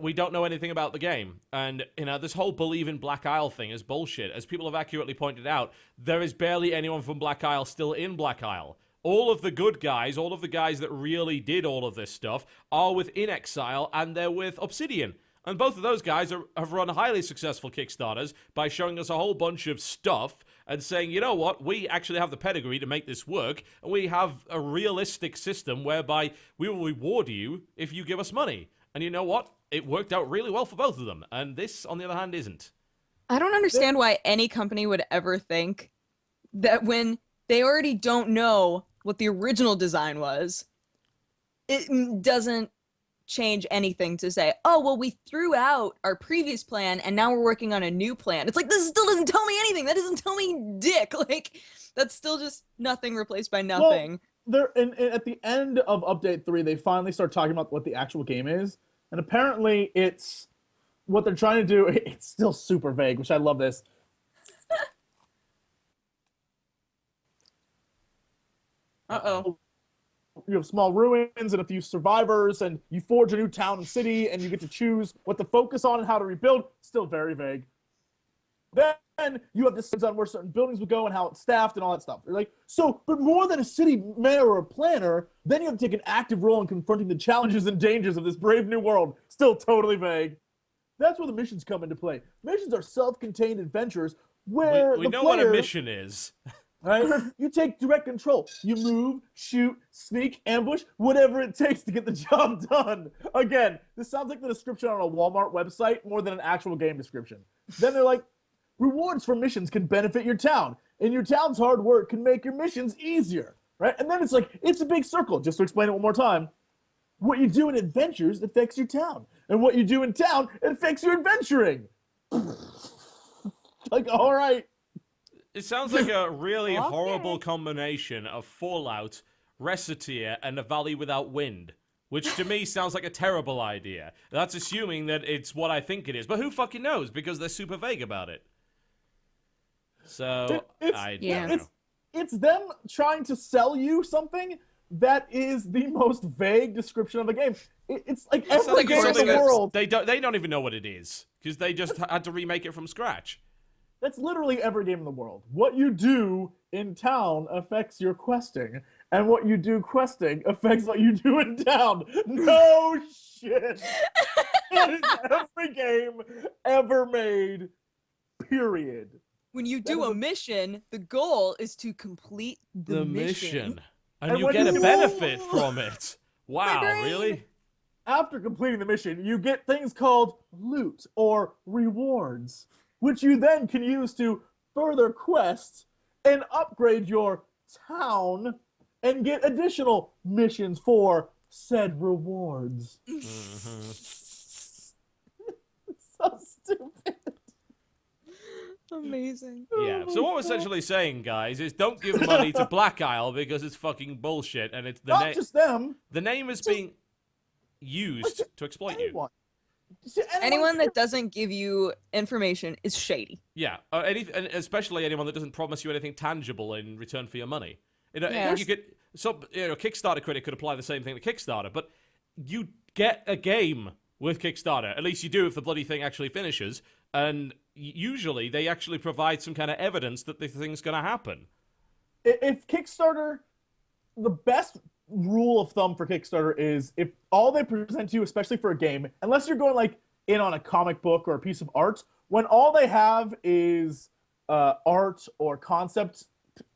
we don't know anything about the game. And, this whole Believe in Black Isle thing is bullshit. As people have accurately pointed out, there is barely anyone from Black Isle still in Black Isle. All of the good guys, all of the guys that really did all of this stuff, are with In Exile, and they're with Obsidian. And both of those guys have run highly successful Kickstarters by showing us a whole bunch of stuff and saying, you know what, we actually have the pedigree to make this work, and we have a realistic system whereby we will reward you if you give us money. And you know what? It worked out really well for both of them, and this, on the other hand, isn't. I don't understand why any company would ever think that when they already don't know what the original design was, it doesn't change anything to say, oh, well, we threw out our previous plan and now we're working on a new plan. It's like, this still doesn't tell me anything. That doesn't tell me dick. Like, that's still just nothing replaced by nothing. Well, at the end of Update 3, they finally start talking about what the actual game is. And apparently it's what they're trying to do. It's still super vague, which I love this. Uh-oh. You have small ruins and a few survivors, and you forge a new town and city, and you get to choose what to focus on and how to rebuild. Still very vague. Then you have decisions on where certain buildings would go and how it's staffed and all that stuff. You're like, but more than a city mayor or a planner, then you have to take an active role in confronting the challenges and dangers of this brave new world. Still totally vague. That's where the missions come into play. Missions are self-contained adventures where we know what a mission is. Right? You take direct control. You move, shoot, sneak, ambush, whatever it takes to get the job done. Again, this sounds like the description on a Walmart website more than an actual game description. Then they're like, rewards for missions can benefit your town, and your town's hard work can make your missions easier. Right? And then it's like, it's a big circle. Just to explain it one more time. What you do in adventures affects your town. And what you do in town affects your adventuring. Like, all right. It sounds like a really horrible combination of Fallout, Recettear, and a Valley Without Wind, which to me sounds like a terrible idea. That's assuming that it's what I think it is, but who fucking knows, because they're super vague about it. So, I don't know. It's them trying to sell you something that is the most vague description of a game. It's like every game in the world. They don't even know what it is, because they just had to remake it from scratch. That's literally every game in the world. What you do in town affects your questing, and what you do questing affects what you do in town. No shit. That is every game ever made, period. When you do a mission, the goal is to complete the mission. And you get a benefit from it. Wow, really? After completing the mission, you get things called loot or rewards, which you then can use to further quests and upgrade your town and get additional missions for said rewards. Mm-hmm. It's so stupid. Amazing. Yeah, so what we're essentially saying, guys, is don't give money to Black Isle because it's fucking bullshit, and it's Not just them. The name is being used to exploit you. Anyone that doesn't give you information is shady. Yeah, and especially anyone that doesn't promise you anything tangible in return for your money. You could, Kickstarter critic could apply the same thing to Kickstarter, but you get a game with Kickstarter. At least you do if the bloody thing actually finishes, and usually they actually provide some kind of evidence that the thing's going to happen. If Kickstarter, the best rule of thumb for Kickstarter is if all they present to you, especially for a game, unless you're going like in on a comic book or a piece of art, when all they have is art or concept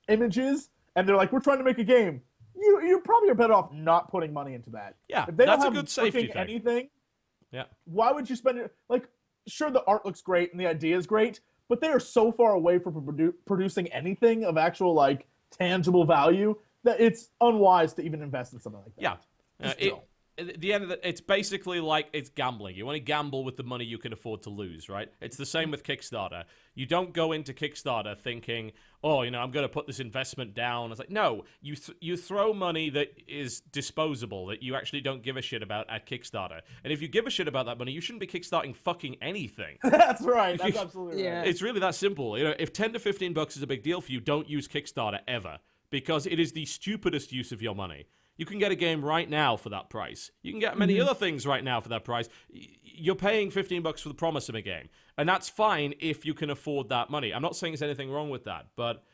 images, and they're like, we're trying to make a game, you probably are better off not putting money into that. Yeah, if they that's don't a have good safety thing. Anything, yeah. Why would you spend it? Like, sure, the art looks great and the idea is great, but they are so far away from producing anything of actual like tangible value that it's unwise to even invest in something like that. Yeah. At the end of it's basically like it's gambling. You want to gamble with the money you can afford to lose, right? It's the same with Kickstarter. You don't go into Kickstarter thinking, oh, I'm going to put this investment down. It's like, no, you throw money that is disposable, that you actually don't give a shit about at Kickstarter. And if you give a shit about that money, you shouldn't be kickstarting fucking anything. That's right. That's absolutely right. It's really that simple. If $10 to $15 is a big deal for you, don't use Kickstarter ever, because it is the stupidest use of your money. You can get a game right now for that price. You can get many other things right now for that price. You're paying $15 for the promise of a game. And that's fine if you can afford that money. I'm not saying there's anything wrong with that. But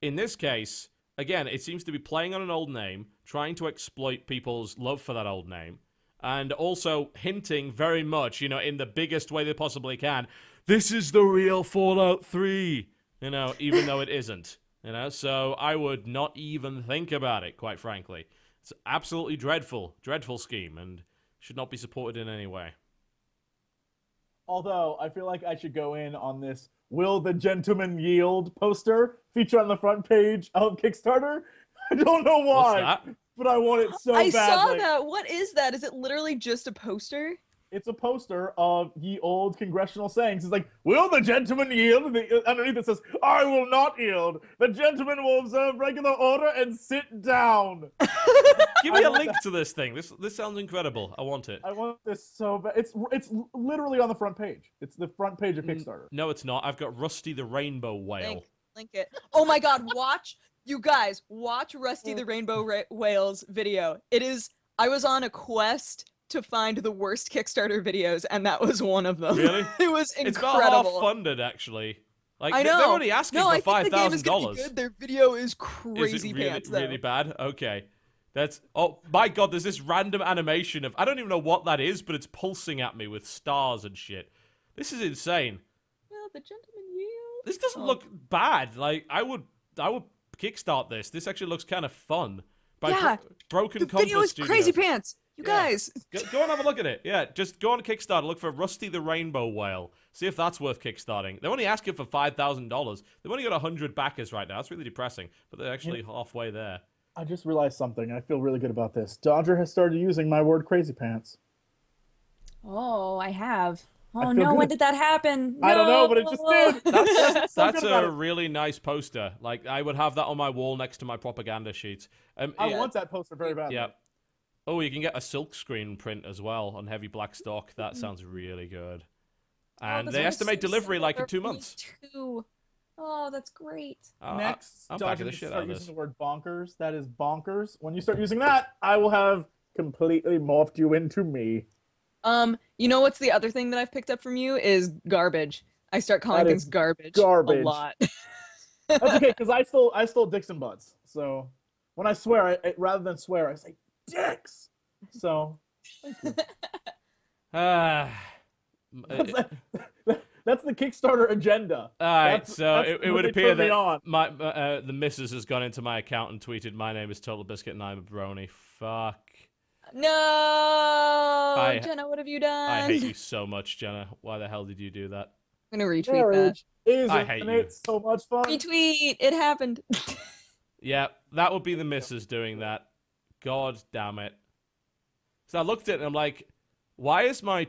in this case, again, it seems to be playing on an old name, trying to exploit people's love for that old name, and also hinting very much, in the biggest way they possibly can, this is the real Fallout 3, even though it isn't. So I would not even think about it, quite frankly. It's absolutely dreadful scheme, and should not be supported in any way. Although, I feel like I should go in on this "Will the Gentleman Yield" poster featured on the front page of Kickstarter. I don't know why, What's that? but I want it so I badly. saw that. What is that? Is it literally just a poster? It's a poster of ye old congressional sayings. It's like, will the gentleman yield? And underneath it says, I will not yield. The gentleman will observe regular order and sit down. Give me a link to this thing. This sounds incredible. I want it. I want this so bad. It's literally on the front page. It's the front page of Kickstarter. No, it's not. I've got Rusty the Rainbow Whale. Link it. Oh my god, you guys, watch Rusty the Rainbow Whale's video. I was on a quest to find the worst Kickstarter videos, and that was one of them. Really? It was incredible. It's about half funded, actually. Like, I know. They're only asking for $5,000. I think the game is gonna be good. Their video is crazy is it really, pants, though. really bad? Okay. Oh my god, there's this random animation of, I don't even know what that is, but it's pulsing at me with stars and shit. This is insane. Well, the gentleman yield. This doesn't look bad. Like, I would kickstart this. This actually looks kind of fun. Broken the Compass video is Studios. crazy pants. You guys. Go and have a look at it. Yeah, just go on Kickstarter, look for Rusty the Rainbow Whale. See if that's worth kickstarting. They're only asking for $5,000. They've only got 100 backers right now. That's really depressing, but they're actually halfway there. I just realized something. I feel really good about this. Dodger has started using my word crazy pants. Oh, I have. Oh no, when did that happen? No. I don't know, but it just did. That's a really nice poster. Like, I would have that on my wall next to my propaganda sheets. I want that poster very badly. Yeah. Oh, you can get a silkscreen print as well on heavy black stock. That sounds really good. And they estimate delivery like in 2 months. Oh, that's great. Next, I'm Dodger packing the needs to shit out start of using this. the word bonkers. That is bonkers. When you start using that, I will have completely morphed you into me. You know what's the other thing that I've picked up from you is garbage. I start calling things garbage a lot. That's okay, because I stole dicks and butts. So when I swear, rather than swear, I say dicks. So thank you. That's the Kickstarter agenda. All right, so it would appear that the missus has gone into my account and tweeted, "My name is TotalBiscuit and I'm a brony." Fuck. No, Jenna, what have you done? I hate you so much, Jenna. Why the hell did you do that? I'm gonna retweet that. I hate you. It's so much fun. Retweet. It happened. Yeah, that would be the missus doing that. God damn it. So I looked at it and I'm like, why is my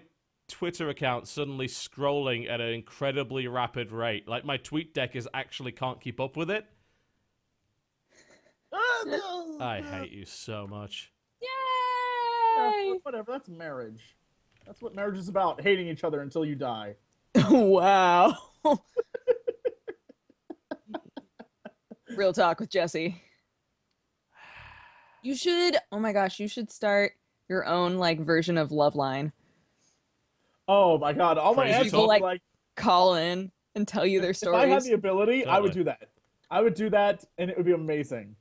Twitter account suddenly scrolling at an incredibly rapid rate? Like, my tweet deck actually can't keep up with it. I hate you so much. Yay! Whatever, that's marriage. That's what marriage is about, hating each other until you die. Wow. Real talk with Jesse. You should, oh my gosh, you should start your own, like, version of Loveline. Oh my god, all my ads people, like, call in and tell you their stories. If I had the ability, I would do that. I would do that, and it would be amazing.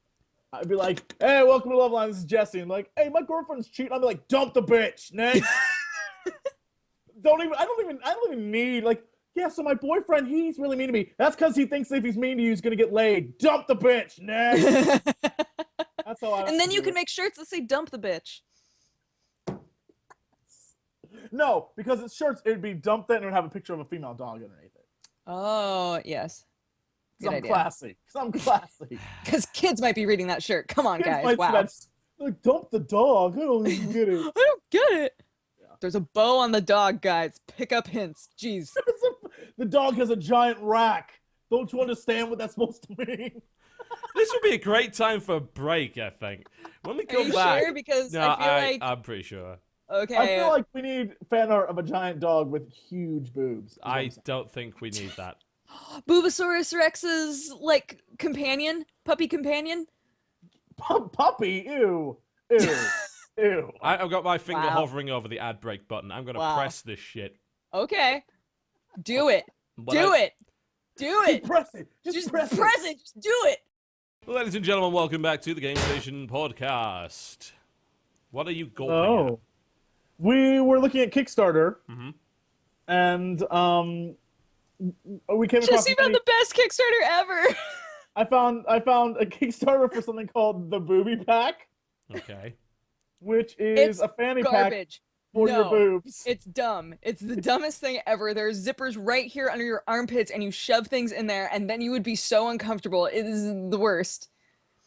I'd be like, hey, welcome to Loveline, this is Jesse. And I'm like, hey, my girlfriend's cheating. I'd be like, dump the bitch, next. I don't even need, like, yeah, so my boyfriend, he's really mean to me. That's because he thinks if he's mean to you, he's going to get laid. Dump the bitch, next. That's how I And then you can make shirts that say dump the bitch. No, because it's shirts, it'd be dump that and it would have a picture of a female dog underneath it. Oh, yes. Good idea. Classy. Because I'm classy. Because kids might be reading that shirt. Come on, Kids guys. might Wow. see that, like, dump the dog. I don't even get it. I don't get it. Yeah. There's a bow on the dog, guys. Pick up hints. Jeez. The dog has a giant rack. Don't you understand what that's supposed to mean? This would be a great time for a break, I think. When we come Are you back. sure? Because No, I feel like I'm pretty sure. Okay. I feel like we need fan art of a giant dog with huge boobs. I don't think we need that. Bulbasaurus Rex's like companion, puppy companion. Puppy? Ew. Ew. Ew. I've got my finger hovering over the ad break button. I'm gonna press this shit. Okay. Do it. Do it. Just press it. Just press it. Just do it. Ladies and gentlemen, welcome back to the Game Station Podcast. What are you gulping at? We were looking at Kickstarter, and we came across. Just found the best Kickstarter ever. I found a Kickstarter for something called the Booby Pack. Okay. Which is a fanny pack for your boobs. It's dumb. It's the dumbest thing ever. There's zippers right here under your armpits, and you shove things in there, and then you would be so uncomfortable. It is the worst.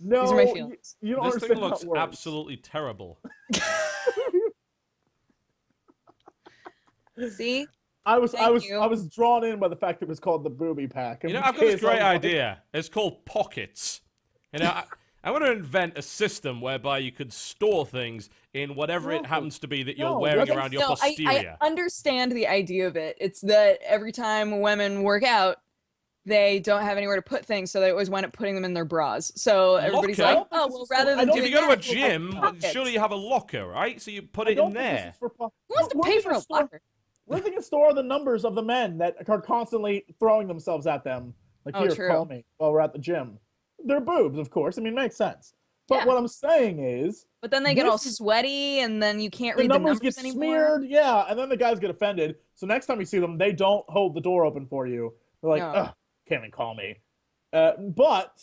No, these are my feelings. You don't this understand thing looks how it works. absolutely terrible. See? I was drawn in by the fact it was called the Booby Pack. You know, I've got this great idea. It's called Pockets. You know, I want to invent a system whereby you could store things in whatever it happens to be that you're wearing around your posterior. I understand the idea of it. It's that every time women work out, they don't have anywhere to put things, so they always wind up putting them in their bras. So everybody's like, oh, well, rather than doing if you go to a that, gym, surely you have a locker, right? So you put it in there. Who wants to pay for a locker? Where they can store the numbers of the men that are constantly throwing themselves at them. Like, here, call me while we're at the gym. They're boobs, of course. I mean, makes sense. But what I'm saying is... But then they get all sweaty, and then you can't read the numbers get anymore. Smeared, and then the guys get offended. So next time you see them, they don't hold the door open for you. They're like, ugh, can't even call me. But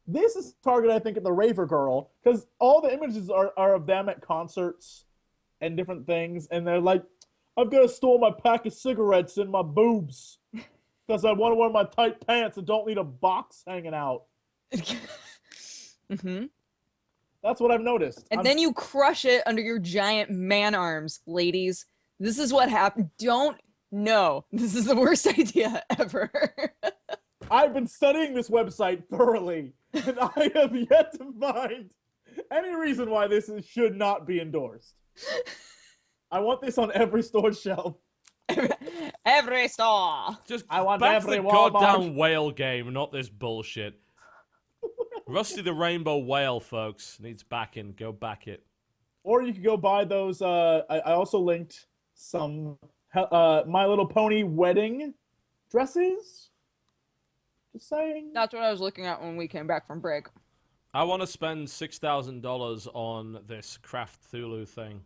this is targeted, I think, at the raver girl, because all the images are of them at concerts and different things, and they're like, I've got to store my pack of cigarettes in my boobs because I want to wear my tight pants and don't need a box hanging out. That's what I've noticed. And then you crush it under your giant man arms, ladies. This is what happened. No, this is the worst idea ever. I've been studying this website thoroughly, and I have yet to find any reason why this should not be endorsed. I want this on every store shelf. Every store. Just I want back every the Walmart. goddamn whale game, not this bullshit. Rusty the Rainbow Whale, folks, needs backing. Go back it. Or you could go buy those. I also linked some My Little Pony wedding dresses. Just saying. That's what I was looking at when we came back from break. I want to spend $6,000 on this Craft Cthulhu thing.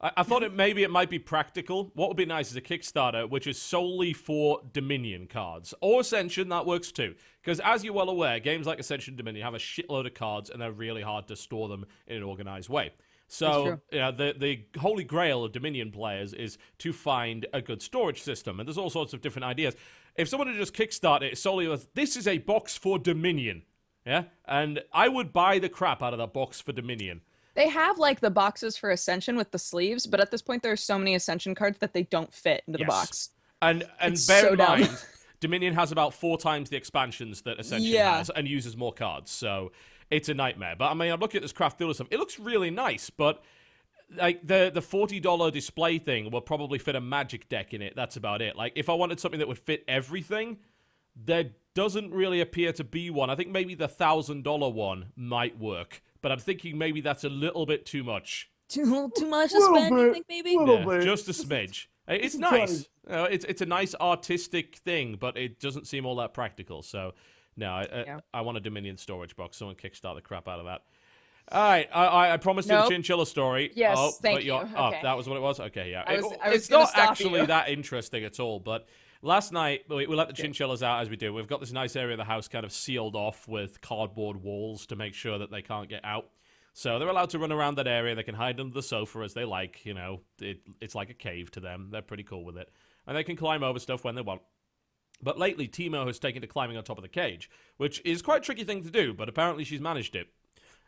I thought maybe it might be practical. What would be nice is a Kickstarter, which is solely for Dominion cards. Or Ascension, that works too. Because as you're well aware, games like Ascension and Dominion have a shitload of cards, and they're really hard to store them in an organized way. So, the holy grail of Dominion players is to find a good storage system, and there's all sorts of different ideas. If someone had just Kickstarted it solely with, this is a box for Dominion, and I would buy the crap out of that box for Dominion. They have, like, the boxes for Ascension with the sleeves, but at this point, there's so many Ascension cards that they don't fit into the box. And bear in mind, Dominion has about 4 times the expansions that Ascension has, and uses more cards, so it's a nightmare. But, I mean, I'm looking at this Craft Cthulhu stuff. It looks really nice, but, like, the $40 display thing will probably fit a Magic deck in it. That's about it. Like, if I wanted something that would fit everything, there doesn't really appear to be one. I think maybe the $1,000 one might work. But I'm thinking maybe that's a little bit too much. Too much to spend, you think, maybe? Just a smidge. It's nice. It's a nice artistic thing, but it doesn't seem all that practical. So, no, I want a Dominion storage box. Someone kickstart the crap out of that. All right, I promised you the chinchilla story. Yes, thank you. Oh, that was what it was? Okay, yeah. It's not actually that interesting at all, but last night, we let the chinchillas out as we do. We've got this nice area of the house kind of sealed off with cardboard walls to make sure that they can't get out. So they're allowed to run around that area. They can hide under the sofa as they like. You know, it's like a cave to them. They're pretty cool with it. and they can climb over stuff when they want. But lately, Timo has taken to climbing on top of the cage, which is quite a tricky thing to do, but apparently she's managed it.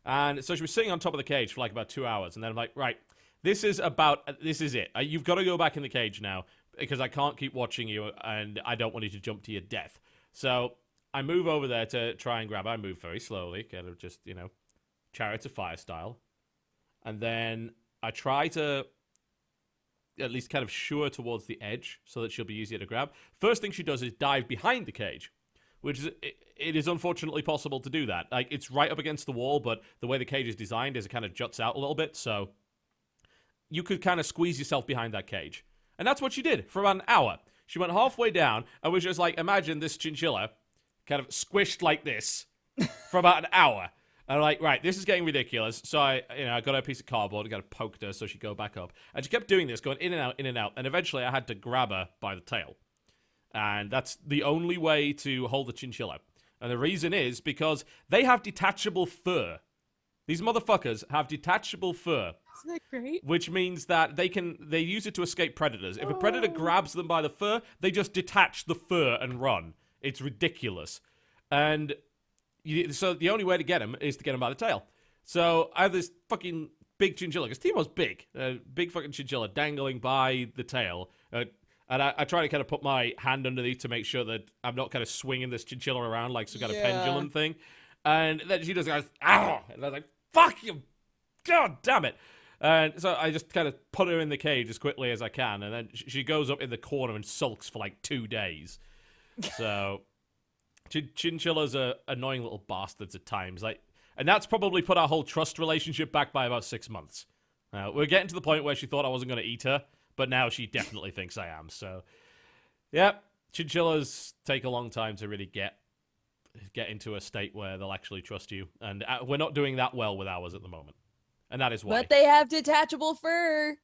And so she was sitting on top of the cage for like about 2 hours, and then I'm like, right, this is it. You've got to go back in the cage now, because I can't keep watching you, and I don't want you to jump to your death. So I move over there to try and grab her. I move very slowly, kind of just, Chariots of Fire style. And then I try to at least kind of shoo her towards the edge so that she'll be easier to grab. First thing she does is dive behind the cage, which is, it is unfortunately possible to do that. Like, it's right up against the wall, but the way the cage is designed is it kind of juts out a little bit, so you could kind of squeeze yourself behind that cage. And that's what she did for about an hour. She went halfway down and was just like, imagine this chinchilla kind of squished like this for about an hour. And I'm like, right, this is getting ridiculous. So I got her a piece of cardboard and kind of poked her so she'd go back up. And she kept doing this, going in and out, in and out. And eventually I had to grab her by the tail. And that's the only way to hold the chinchilla. And the reason is because they have detachable fur. These motherfuckers have detachable fur. Isn't that great? Which means that they use it to escape predators. If a predator grabs them by the fur, they just detach the fur and run. It's ridiculous. And so the only way to get him is to get him by the tail. So I have this fucking big chinchilla, because Timo's big. Big fucking chinchilla dangling by the tail. And I try to kind of put my hand underneath to make sure that I'm not kind of swinging this chinchilla around like some kind of pendulum thing. And then she just goes, ow! And I was like, fuck you! God damn it! And so I just kind of put her in the cage as quickly as I can. And then she goes up in the corner and sulks for like 2 days. So chinchillas are annoying little bastards at times. And that's probably put our whole trust relationship back by about 6 months. We're getting to the point where she thought I wasn't going to eat her, but now she definitely thinks I am. So, yeah, chinchillas take a long time to really get into a state where they'll actually trust you. And we're not doing that well with ours at the moment. And that is why. But they have detachable fur.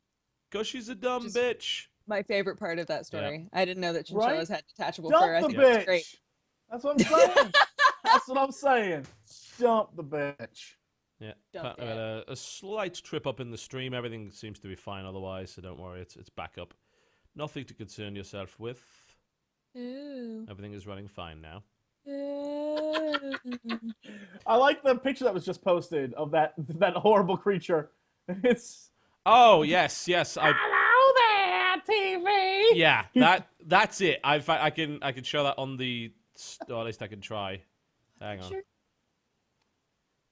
Because she's a dumb bitch. My favorite part of that story. Yeah. I didn't know that chinchillas had detachable Dump fur. I think bitch. that's great. That's what I'm saying. That's what I'm saying. Dump the bitch. Yeah. A slight trip up in the stream. Everything seems to be fine otherwise, so don't worry. It's back up. Nothing to concern yourself with. Ooh. Everything is running fine now. I like the picture that was just posted of that horrible creature. It's oh yes. Hello there, TV. Yeah, that's it. I can show that on the. Or at least I can try. Hang on. Sure.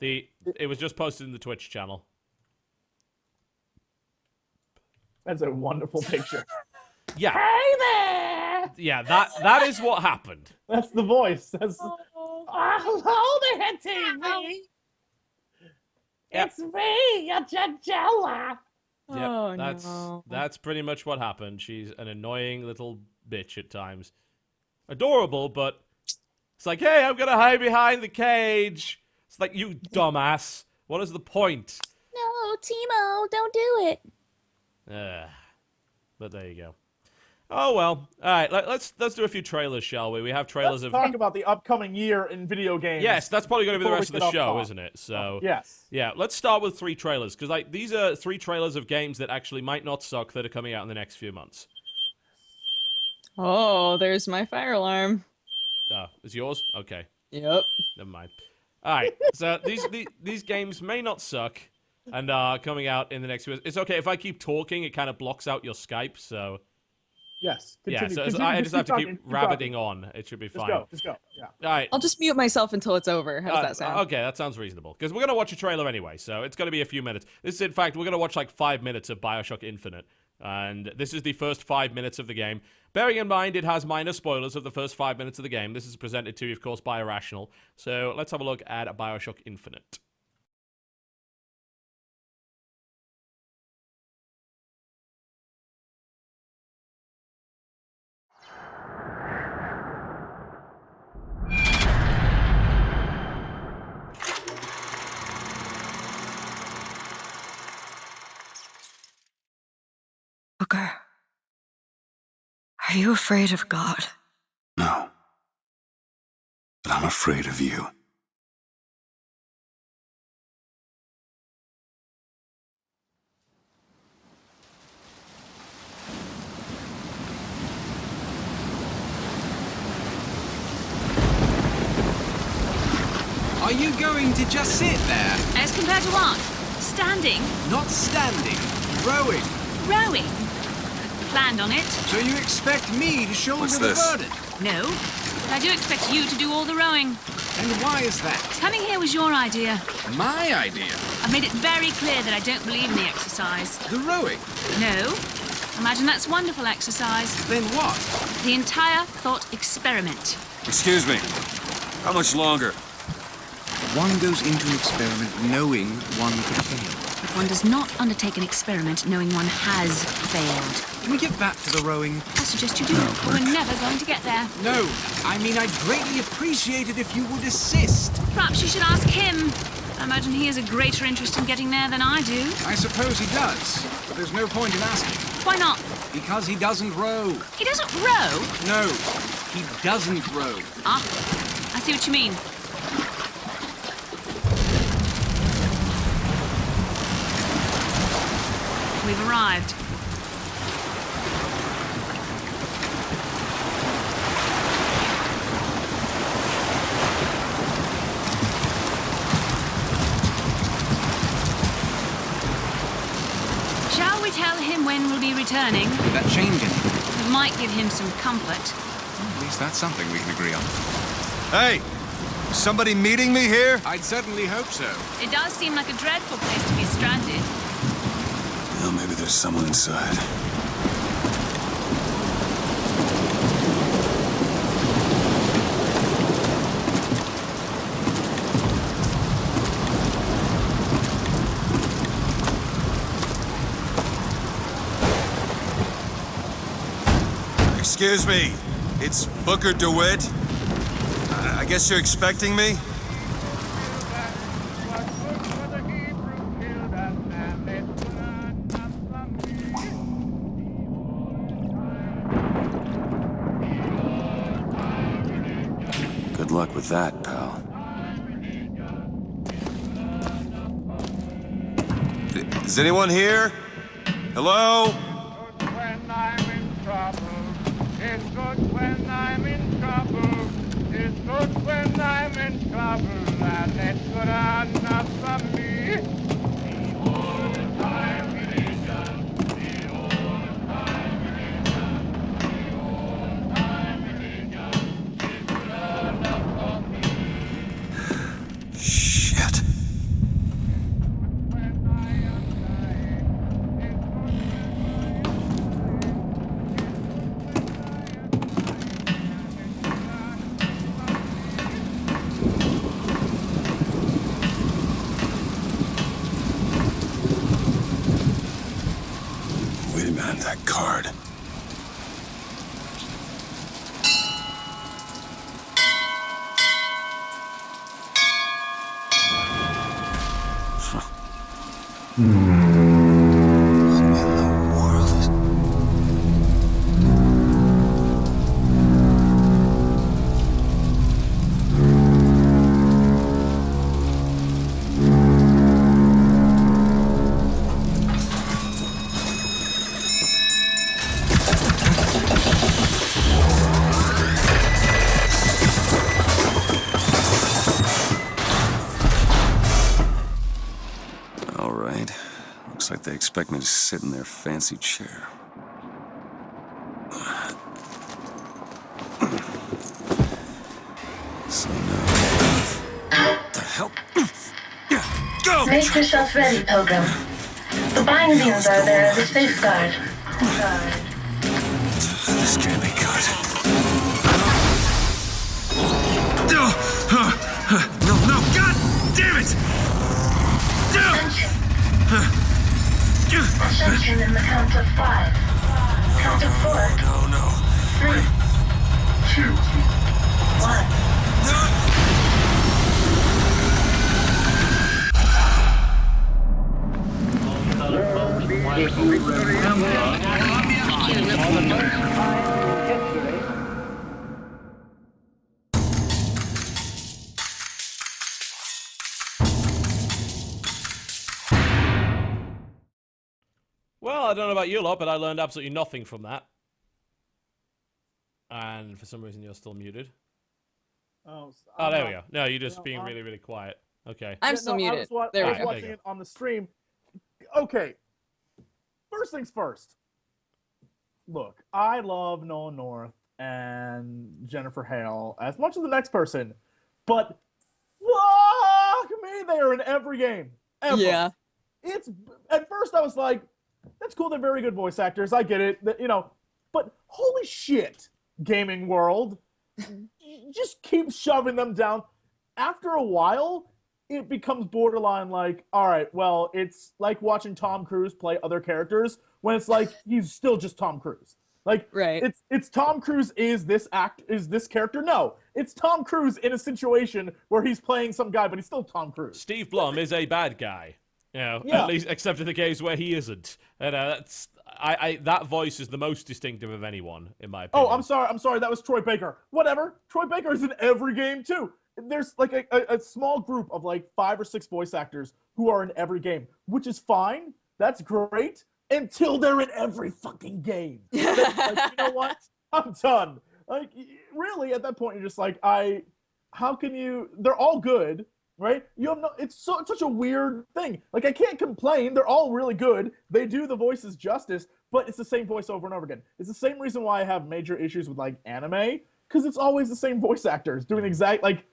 It was just posted in the Twitch channel. That's a wonderful picture. Yeah. Hey there. Yeah, that is what happened. That's the voice. That's. Hello there, TV. Yep. It's me, your chinchilla. Yep, that's pretty much what happened. She's an annoying little bitch at times. Adorable, but it's like, hey, I'm gonna hide behind the cage. It's like, you dumbass. What is the point? No, Timo, don't do it. But there you go. Oh well. All right, let's do a few trailers, shall we? We have trailers Let's talk about the upcoming year in video games. Yes, that's probably going to be the rest of the show, top. isn't it? So yes. Yeah, let's start with 3 trailers, because these are 3 trailers of games that actually might not suck that are coming out in the next few months. Oh, there's my fire alarm. Is yours? Okay. Yep. Never mind. All right. So these games may not suck, and are coming out in the next few. It's okay if I keep talking; it kind of blocks out your Skype. So. Yes. Continue, I just have to keep rabbiting on. It should be fine. Just go. Yeah. All right. I'll just mute myself until it's over. How does that sound? Okay, that sounds reasonable. Because we're going to watch a trailer anyway, so it's going to be a few minutes. This is, in fact, we're going to watch like 5 minutes of Bioshock Infinite. And this is the first 5 minutes of the game. Bearing in mind it has minor spoilers of the first 5 minutes of the game. This is presented to you, of course, by Irrational. So let's have a look at Bioshock Infinite. Booker, are you afraid of God? No. But I'm afraid of you. Are you going to just sit there? As compared to what? Standing? Not standing. Rowing. Rowing? Planned on it. So you expect me to shoulder What's the this? burden? No. But I do expect you to do all the rowing. And why is that? Coming here was your idea. My idea. I've made it very clear that I don't believe in the exercise. The rowing. No. Imagine that's wonderful exercise. Then what? The entire thought experiment. Excuse me. How much longer? One goes into an experiment knowing one could fail. But one does not undertake an experiment knowing one has failed. Can we get back to the rowing? I suggest you do, but we're never going to get there. No, I mean I'd greatly appreciate it if you would assist. Perhaps you should ask him. I imagine he has a greater interest in getting there than I do. I suppose he does, but there's no point in asking. Why not? Because he doesn't row. He doesn't row? No, he doesn't row. Ah, I see what you mean. We've arrived. Shall we tell him when we'll be returning? Would that change anything? It might give him some comfort. At least that's something we can agree on. Hey! Somebody meeting me here? I'd certainly hope so. It does seem like a dreadful place to be stranded. Well, maybe there's someone inside. Excuse me, it's Booker DeWitt. I guess you're expecting me? Good luck with that, pal. Is anyone here? Hello? When I'm in trouble, it's good when I'm in trouble. It's good when I'm in trouble, and it's good enough for me. The old time religion, the old time religion, the old time religion is good enough for me. Shit. When I am dying, it's good Wait a minute, that card. What in the world is... All right. Looks like they expect me to sit in their fancy chair. So now... The hell? Go! Make yourself ready, Pilgrim. The bindings are there as a safeguard. This can't be good. No, God damn it! Ascension in the count of 5. Count of 4. No. 3, 2, 1. Well, I don't know about you lot, but I learned absolutely nothing from that. And for some reason, you're still muted. Oh, there we go. No, you're just being really, really quiet. Okay. I'm still muted. I was There we go. watching it on the stream. Okay. First things first. Look, I love Nolan North and Jennifer Hale as much as the next person, but fuck me, they are in every game. Ever. Yeah. It's at first I was like, that's cool, they're very good voice actors. I get it. But holy shit, gaming world. Just keep shoving them down. After a while, it becomes borderline like, all right, well, it's like watching Tom Cruise play other characters when it's like he's still just Tom Cruise. Like, right. It's Tom Cruise is this character? No, it's Tom Cruise in a situation where he's playing some guy, but he's still Tom Cruise. Steve Blum is a bad guy. At least except in the case where he isn't. And that voice is the most distinctive of anyone, in my opinion. Oh, I'm sorry, that was Troy Baker. Whatever. Troy Baker is in every game too. There's like a small group of like 5 or 6 voice actors who are in every game, which is fine. That's great until they're in every fucking game. Like, you know what? I'm done. Like, really, at that point, you're just like, how can you? They're all good. Right? It's such a weird thing. Like, I can't complain. They're all really good. They do the voices justice, but it's the same voice over and over again. It's the same reason why I have major issues with, like, anime, because it's always the same voice actors doing exact, like,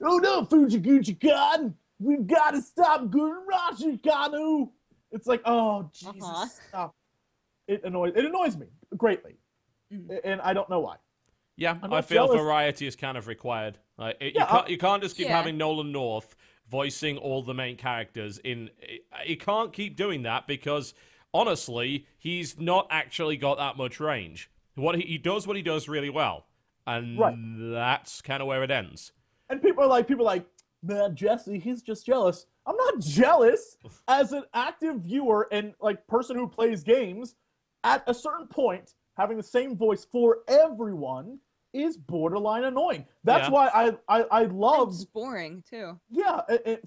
oh no, Fujiguchi-kan, we've got to stop Gurashi Kanu. It's like, oh, Jesus, stop. It annoys me greatly, and I don't know why. Yeah, I feel variety is kind of required. You can't just keep having Nolan North voicing all the main characters. You can't keep doing that because, honestly, he's not actually got that much range. He does what he does really well, and that's kind of where it ends. And people are like, man, Jesse, he's just jealous. I'm not jealous. As an active viewer and like person who plays games, at a certain point, having the same voice for everyone is borderline annoying. That's why I love. It's boring too. Yeah,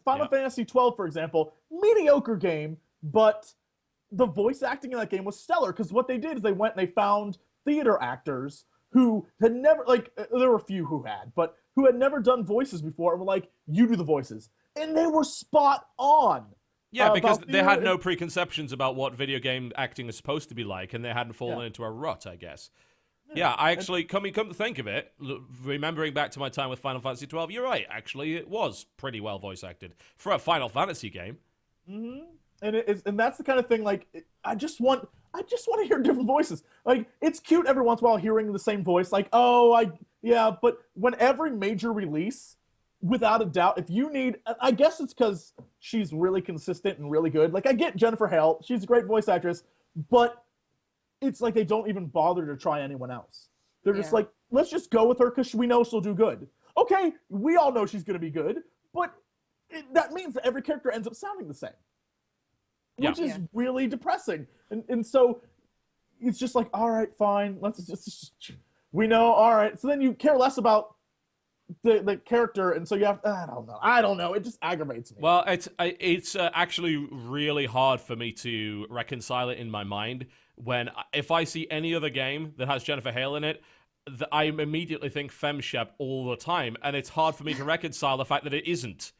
Final Fantasy 12, for example, mediocre game, but the voice acting in that game was stellar because what they did is they went and they found theater actors who had never, like, there were a few who had never done voices before and were like, you do the voices, and they were spot on. Yeah, because they had no preconceptions about what video game acting is supposed to be like, and they hadn't fallen into a rut, I guess. Yeah, I actually, come to think of it, remembering back to my time with Final Fantasy 12, you're right, actually, it was pretty well voice acted for a Final Fantasy game. Mm-hmm. And that's the kind of thing, like, I just want to hear different voices. Like, it's cute every once in a while hearing the same voice, like, but when every major release, without a doubt, if you need, I guess it's because she's really consistent and really good. Like, I get Jennifer Hale, she's a great voice actress, but it's like they don't even bother to try anyone else. They're just like, let's just go with her because we know she'll do good. Okay, we all know she's going to be good, but that means that every character ends up sounding the same, which is really depressing. And so it's just like, all right, fine, let's just we know, all right. So then you care less about the character, and so you have, I don't know. It just aggravates me. Well, it's actually really hard for me to reconcile it in my mind. If I see any other game that has Jennifer Hale in it, I immediately think FemShep all the time, and it's hard for me to reconcile the fact that it isn't.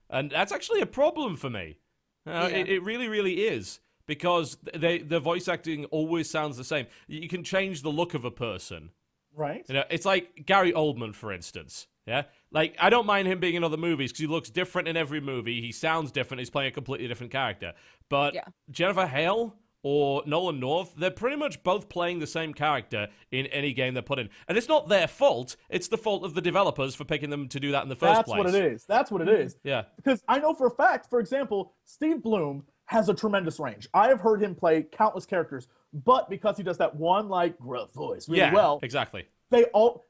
And that's actually a problem for me. It really, really is, because the voice acting always sounds the same. You can change the look of a person. Right. It's like Gary Oldman, for instance. Yeah? Like, I don't mind him being in other movies because he looks different in every movie. He sounds different. He's playing a completely different character. But Jennifer Hale or Nolan North, they're pretty much both playing the same character in any game they're put in. And it's not their fault. It's the fault of the developers for picking them to do that in the first place. That's what it is. Yeah. Because I know for a fact, for example, Steve Blum has a tremendous range. I have heard him play countless characters, but because he does that one, like, gruff voice really well. Exactly.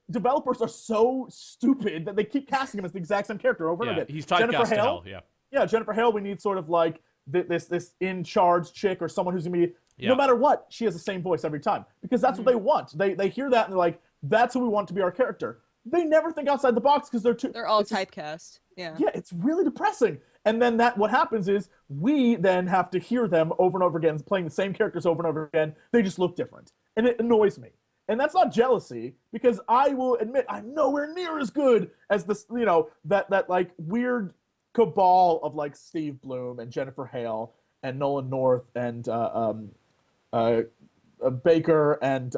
Developers are so stupid that they keep casting him as the exact same character over and over again. He's typecast to hell, Yeah, Jennifer Hale, we need sort of like this in-charge chick or someone who's going to be, no matter what, she has the same voice every time. Because that's what they want. They hear that and they're like, that's who we want to be our character. They never think outside the box because they're all typecast. Yeah, it's really depressing. And then what happens is we then have to hear them over and over again, playing the same characters over and over again. They just look different. And it annoys me. And that's not jealousy, because I will admit I'm nowhere near as good as this, that like weird cabal of like Steve Bloom and Jennifer Hale and Nolan North and Baker and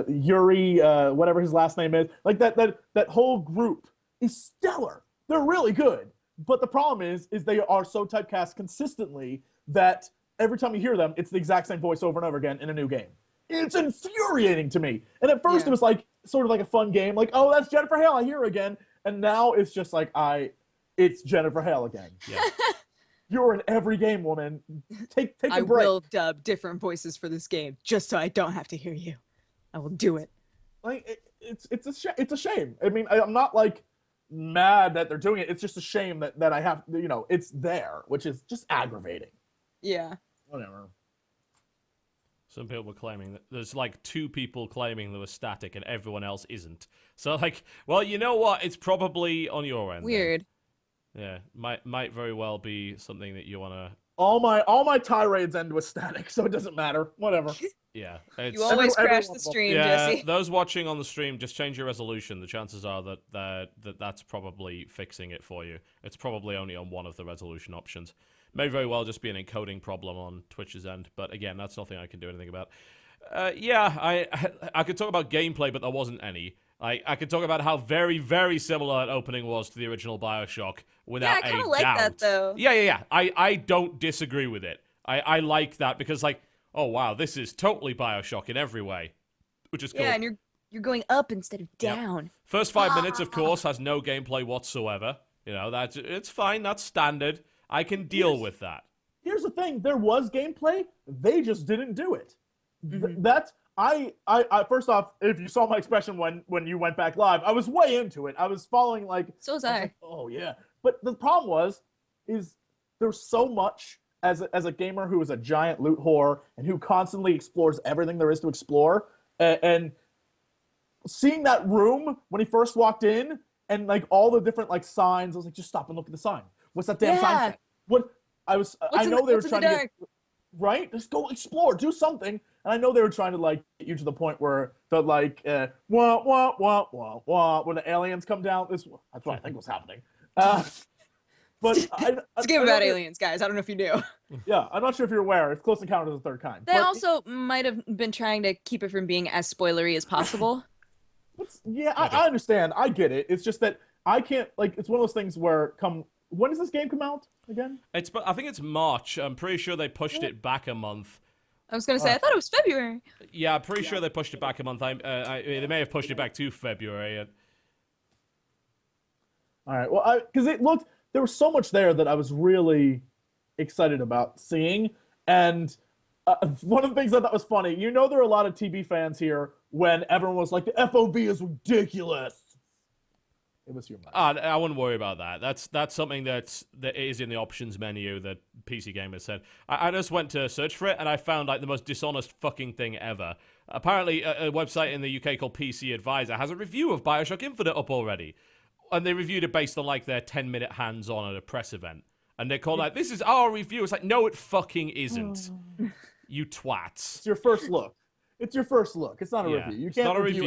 Yuri, whatever his last name is. Like that whole group is stellar. They're really good. But the problem is they are so typecast consistently that every time you hear them, it's the exact same voice over and over again in a new game. It's infuriating to me. And at first it was like sort of like a fun game, like, oh, that's Jennifer Hale, I hear her again. And now it's just like it's Jennifer Hale again. Yeah. You're in every game, woman. Take a break. I will dub different voices for this game just so I don't have to hear you. I will do it. Like it's a shame. I mean, I'm not like mad that they're doing it. It's just a shame that I have, it's there, which is just aggravating. Yeah. Whatever. Some people were claiming that there's like 2 people claiming they were static and everyone else isn't. So like, well, you know what? It's probably on your end. Weird. Then. Yeah, might very well be something that you want to. All my tirades end with static, so it doesn't matter. Whatever. Yeah. You always crash the stream, Jesse. Those watching on the stream, just change your resolution. The chances are that's probably fixing it for you. It's probably only on one of the resolution options. May very well just be an encoding problem on Twitch's end, but again, that's nothing I can do anything about. I could talk about gameplay, but there wasn't any. I could talk about how very, very similar that opening was to the original BioShock without a doubt. Yeah, I kind of like that, though. Yeah. I don't disagree with it. I like that because, like, oh, wow, this is totally BioShock in every way, which is cool. Yeah, and you're going up instead of down. Yep. First 5 minutes, of course, has no gameplay whatsoever. It's fine. That's standard. I can deal with that. Here's the thing: there was gameplay, they just didn't do it. Mm-hmm. I first off, if you saw my expression when you went back live, I was way into it. I was following like. So was I. Like, oh yeah, but the problem is there's so much as a gamer who is a giant loot whore and who constantly explores everything there is to explore, and seeing that room when he first walked in and like all the different like signs, I was like, just stop and look at the sign. What's that damn sign say? I know they were trying to get, right? Just go explore, do something. And I know they were trying to like get you to the point where the like wah wah wah wah wah when the aliens come down. That's what I think was happening. But it's a game about aliens, guys. I don't know if you knew. Yeah, I'm not sure if you're aware. It's Close Encounters of the Third Kind. They also might have been trying to keep it from being as spoilery as possible. I understand. I get it. It's just that I can't like. It's one of those things where when does this game come out again? I think it's March. I'm pretty sure they pushed it back a month. I was going to say, I thought it was February. Yeah, I'm pretty sure they pushed it back a month. They may have pushed it back to February. All right. Well, because there was so much there that I was really excited about seeing. And one of the things I thought was funny, there are a lot of TB fans here when everyone was like, the FOV is ridiculous. It was humor. I wouldn't worry about that. That's something that is in the options menu that PC Gamer said. I just went to search for it and I found like the most dishonest fucking thing ever. Apparently, a website in the UK called PC Advisor has a review of BioShock Infinite up already, and they reviewed it based on like their 10-minute hands-on at a press event, and they called like, "This is our review." It's like, no, it fucking isn't. You twats. It's your first look. It's your first look. It's not a review. It's not a review.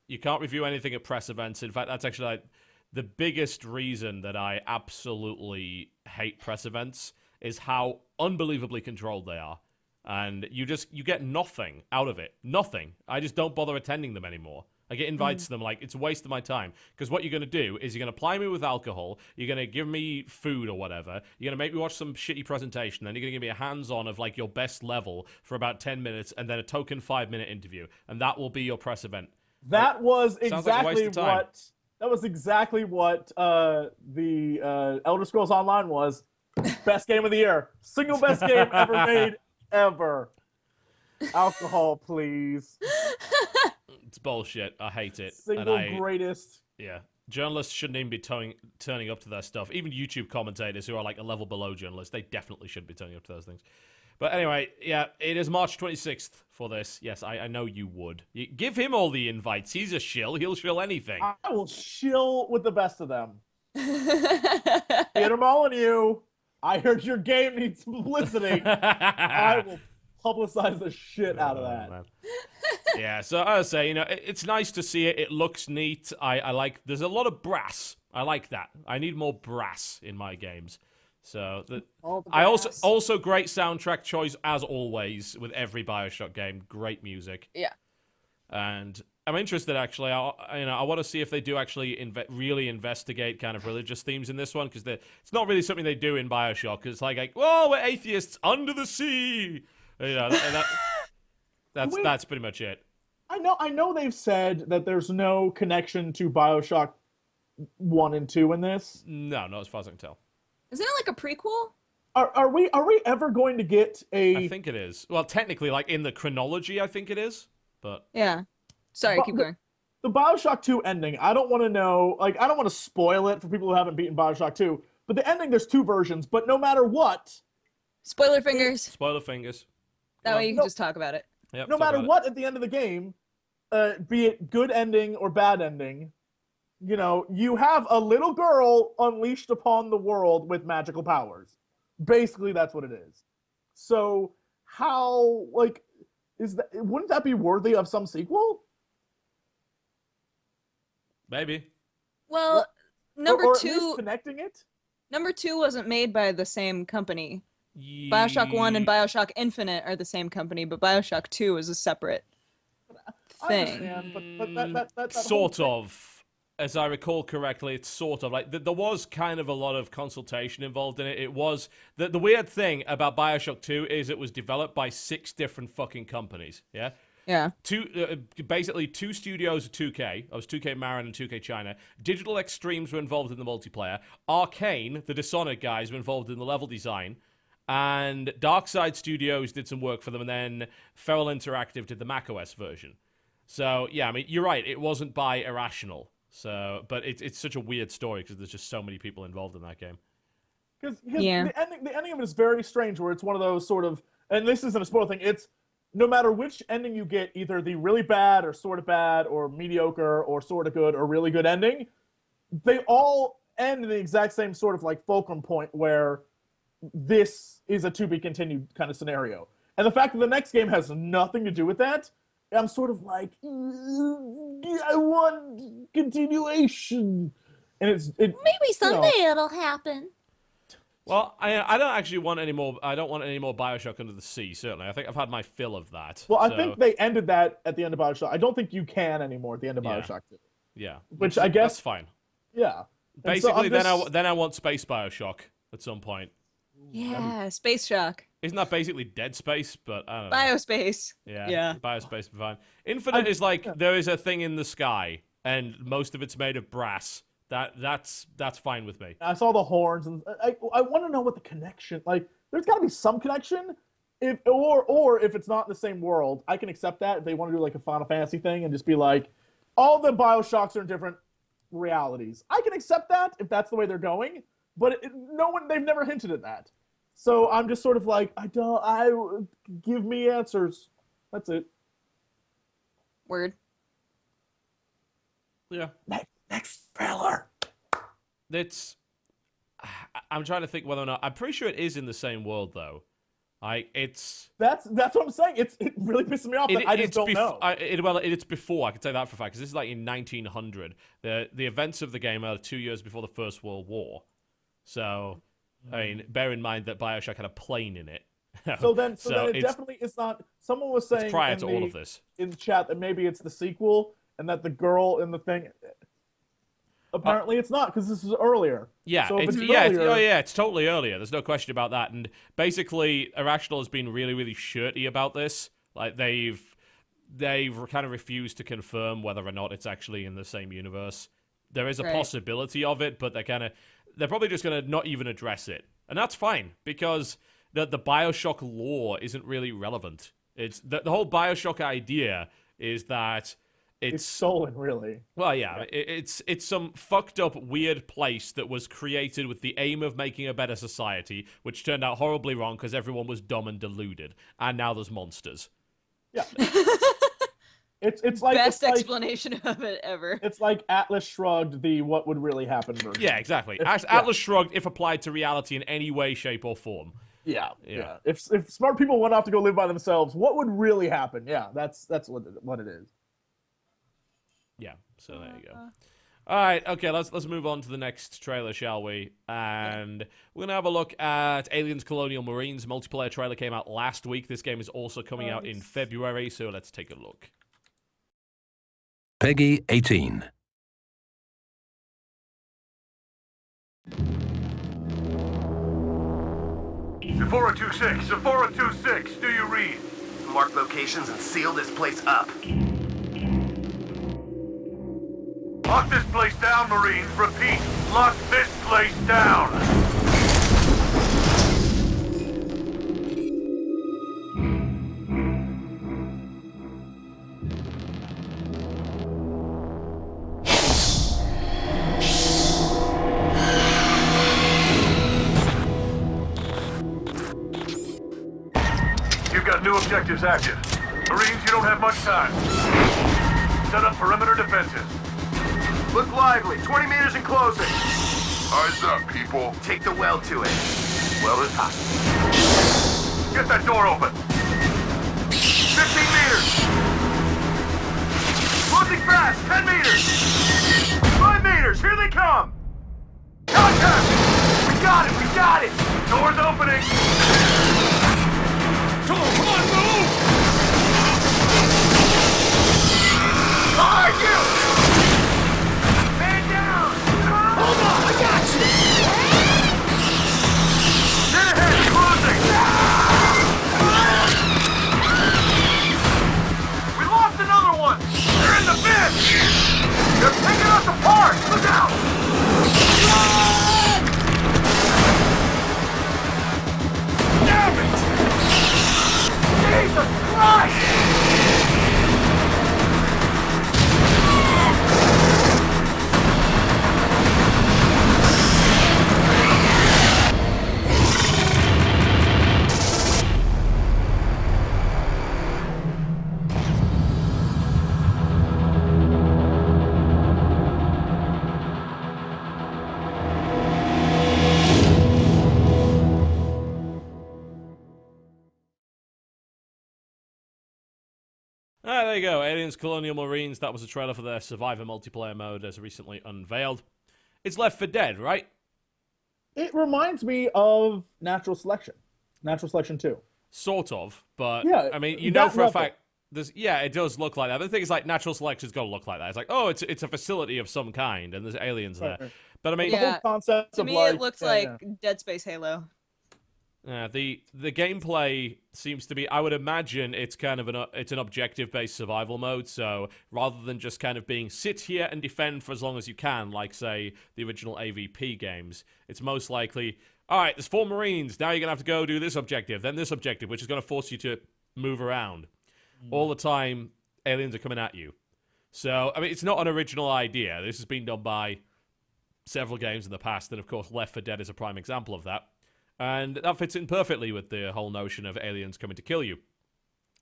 You can't review anything at press events. In fact, that's actually like the biggest reason that I absolutely hate press events is how unbelievably controlled they are. And you get nothing out of it. Nothing. I just don't bother attending them anymore. I get invites to them like it's a waste of my time. Because what you're going to do is you're going to ply me with alcohol, you're going to give me food or whatever, you're going to make me watch some shitty presentation, then you're going to give me a hands-on of like your best level for about 10 minutes, and then a token 5-minute interview. And that will be your press event. That was exactly what the Elder Scrolls Online was. Best game of the year. Single best game ever made, ever. Alcohol, please. It's bullshit. I hate it. Greatest. Yeah. Journalists shouldn't even be turning up to their stuff. Even YouTube commentators who are like a level below journalists, they definitely shouldn't be turning up to those things. But anyway, yeah, it is March 26th for this. Yes, I know you would. Give him all the invites. He's a shill. He'll shill anything. I will shill with the best of them. Peter Molyneux, I heard your game needs publicity. I will publicize the shit out of that. Yeah, so I would say, it's nice to see it. It looks neat. I like. There's a lot of brass. I like that. I need more brass in my games. So I also great soundtrack choice as always with every BioShock game. Great music. Yeah. And I'm interested actually. I want to see if they do actually really investigate kind of religious themes in this one, because it's not really something they do in BioShock. It's like, whoa, we're atheists under the sea. That's pretty much it. I know they've said that there's no connection to BioShock 1 and 2 in this. No, not as far as I can tell. Isn't it like a prequel? Are we ever going to get a... I think it is. Well, technically, like in the chronology, I think it is. But yeah. Sorry, keep going. The BioShock 2 ending, I don't want to know... Like, I don't want to spoil it for people who haven't beaten BioShock 2. But the ending, there's 2 versions. But no matter what... Spoiler fingers. Spoiler fingers. That way you can just talk about it. Yep, no matter what at the end of the game, be it good ending or bad ending, you have a little girl unleashed upon the world with magical powers. Basically, that's what it is. So, how, wouldn't that be worthy of some sequel? Maybe. Well, number or 2... At least connecting it? Number 2 wasn't made by the same company. BioShock 1 and BioShock Infinite are the same company, but BioShock 2 is a separate thing. I understand, but that sort of. As I recall correctly, it's sort of like there was kind of a lot of consultation involved in it. It was the weird thing about BioShock 2 is it was developed by 6 different fucking companies. Yeah. Yeah. Basically 2 studios of 2K. It was 2K Marin and 2K China. Digital Extremes were involved in the multiplayer. Arcane, the Dishonored guys, were involved in the level design. And Darkside Studios did some work for them, and then Feral Interactive did the macOS version. So, yeah, I mean, you're right. It wasn't by Irrational. So, but it's such a weird story because there's just so many people involved in that game. Because the ending of it is very strange, where it's one of those sort of, and this isn't a spoiler thing, it's no matter which ending you get, either the really bad or sort of bad or mediocre or sort of good or really good ending, they all end in the exact same sort of like fulcrum point where this is a to-be-continued kind of scenario. And the fact that the next game has nothing to do with that, I'm sort of like, I want continuation. And maybe someday it'll happen. Well, I don't actually want any more. I don't want any more BioShock Under the Sea. Certainly, I think I've had my fill of that. Well, I think they ended that at the end of BioShock. I don't think you can anymore at the end of BioShock 2. Yeah, which I guess that's fine. Yeah. Basically, then I want Space BioShock at some point. Yeah, Space Shock. Isn't that basically Dead Space? But I don't know. Biospace. Yeah. Biospace would be fine. Infinite is like there is a thing in the sky, and most of it's made of brass. That's fine with me. I saw the horns, and I want to know what the connection. Like, there's got to be some connection. If it's not in the same world, I can accept that. If they want to do like a Final Fantasy thing and just be like, all the BioShocks are in different realities, I can accept that if that's the way they're going. But they've never hinted at that. So I'm just sort of like, give me answers. That's it. Word. Yeah. Next trailer. I'm trying to think whether or not, I'm pretty sure it is in the same world though. That's what I'm saying. It really pisses me off that I just don't know. It's before, I can say that for a fact, because this is like in 1900. The events of the game are 2 years before the First World War. So, I mean, bear in mind that BioShock had a plane in it. So then it definitely is not. Someone was saying prior to all of this in the chat that maybe it's the sequel and that the girl in the thing. Apparently, it's not because this is earlier. Yeah, so it's totally earlier. There's no question about that. And basically, Irrational has been really, really shirty about this. Like they've kind of refused to confirm whether or not it's actually in the same universe. There is a possibility of it, but they're probably just going to not even address it. And that's fine, because the BioShock lore isn't really relevant. It's the whole BioShock idea is that it's stolen, really. Well, yeah. It's some fucked up, weird place that was created with the aim of making a better society, which turned out horribly wrong because everyone was dumb and deluded. And now there's monsters. Yeah. It's like best explanation of it ever. It's like Atlas Shrugged, the what would really happen version. Yeah, exactly. Atlas Shrugged, if applied to reality in any way, shape, or form. Yeah. If smart people went off to go live by themselves, what would really happen? Yeah, that's what it is. Yeah, so there you go. All right, okay, let's move on to the next trailer, shall we? And we're going to have a look at Aliens Colonial Marines. Multiplayer trailer came out last week. This game is also coming out in February, so let's take a look. Peggy 18. Sephora 26, Sephora 26, do you read? Mark locations and seal this place up. Lock this place down, Marines. Repeat, lock this place down. You've got new objectives active. Marines, you don't have much time. Set up perimeter defenses. Look lively. 20 meters and closing. Eyes up, people. Take the well to it. Well is hot. Get that door open. 15 meters. Closing fast. 10 meters. 5 meters. Here they come. Contact. We got it. We got it. Door's opening. Come on, move. Behind you. Hold on, I got you! Dead ahead, closing! We lost another one! They're in the bin! They're picking us apart! Look out! Damn it! Jesus Christ! Alright, there you go. Aliens Colonial Marines. That was a trailer for their Survivor multiplayer mode as recently unveiled. It's Left 4 Dead, right? It reminds me of Natural Selection. Natural Selection 2. Sort of, but yeah, I mean, you know for a fact, it does look like that. But the thing is, like, Natural Selection's got to look like that. It's like, oh, it's a facility of some kind, and there's aliens there. But I mean, Yeah. the whole concept To of me, like, it looks like Dead Space Halo. the gameplay seems to be. I would imagine it's kind of an objective-based survival mode. So rather than just kind of being sit here and defend for as long as you can, like say the original AVP games, it's most likely, all right, there's 4 Marines. Now you're gonna have to go do this objective, then this objective, which is gonna force you to move around all the time. Aliens are coming at you. So I mean, it's not an original idea. This has been done by several games in the past, and of course, Left 4 Dead is a prime example of that. And that fits in perfectly with the whole notion of aliens coming to kill you.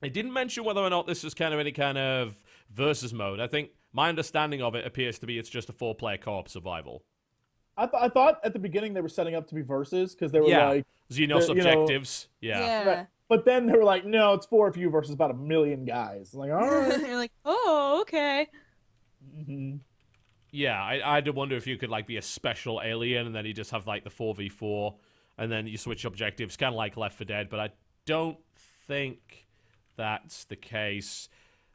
It didn't mention whether or not this is kind of any kind of versus mode. I think my understanding of it appears to be it's just a 4-player co-op survival. I thought at the beginning they were setting up to be versus because they were like Xenos objectives. Yeah. Right. But then they were like, no, it's 4 of you versus about 1 million guys. I'm like, all right. You're like, oh, okay. Mm-hmm. Yeah, I did wonder if you could like be a special alien and then you just have like the 4v4 and then you switch objectives, kind of like Left 4 Dead, but I don't think that's the case.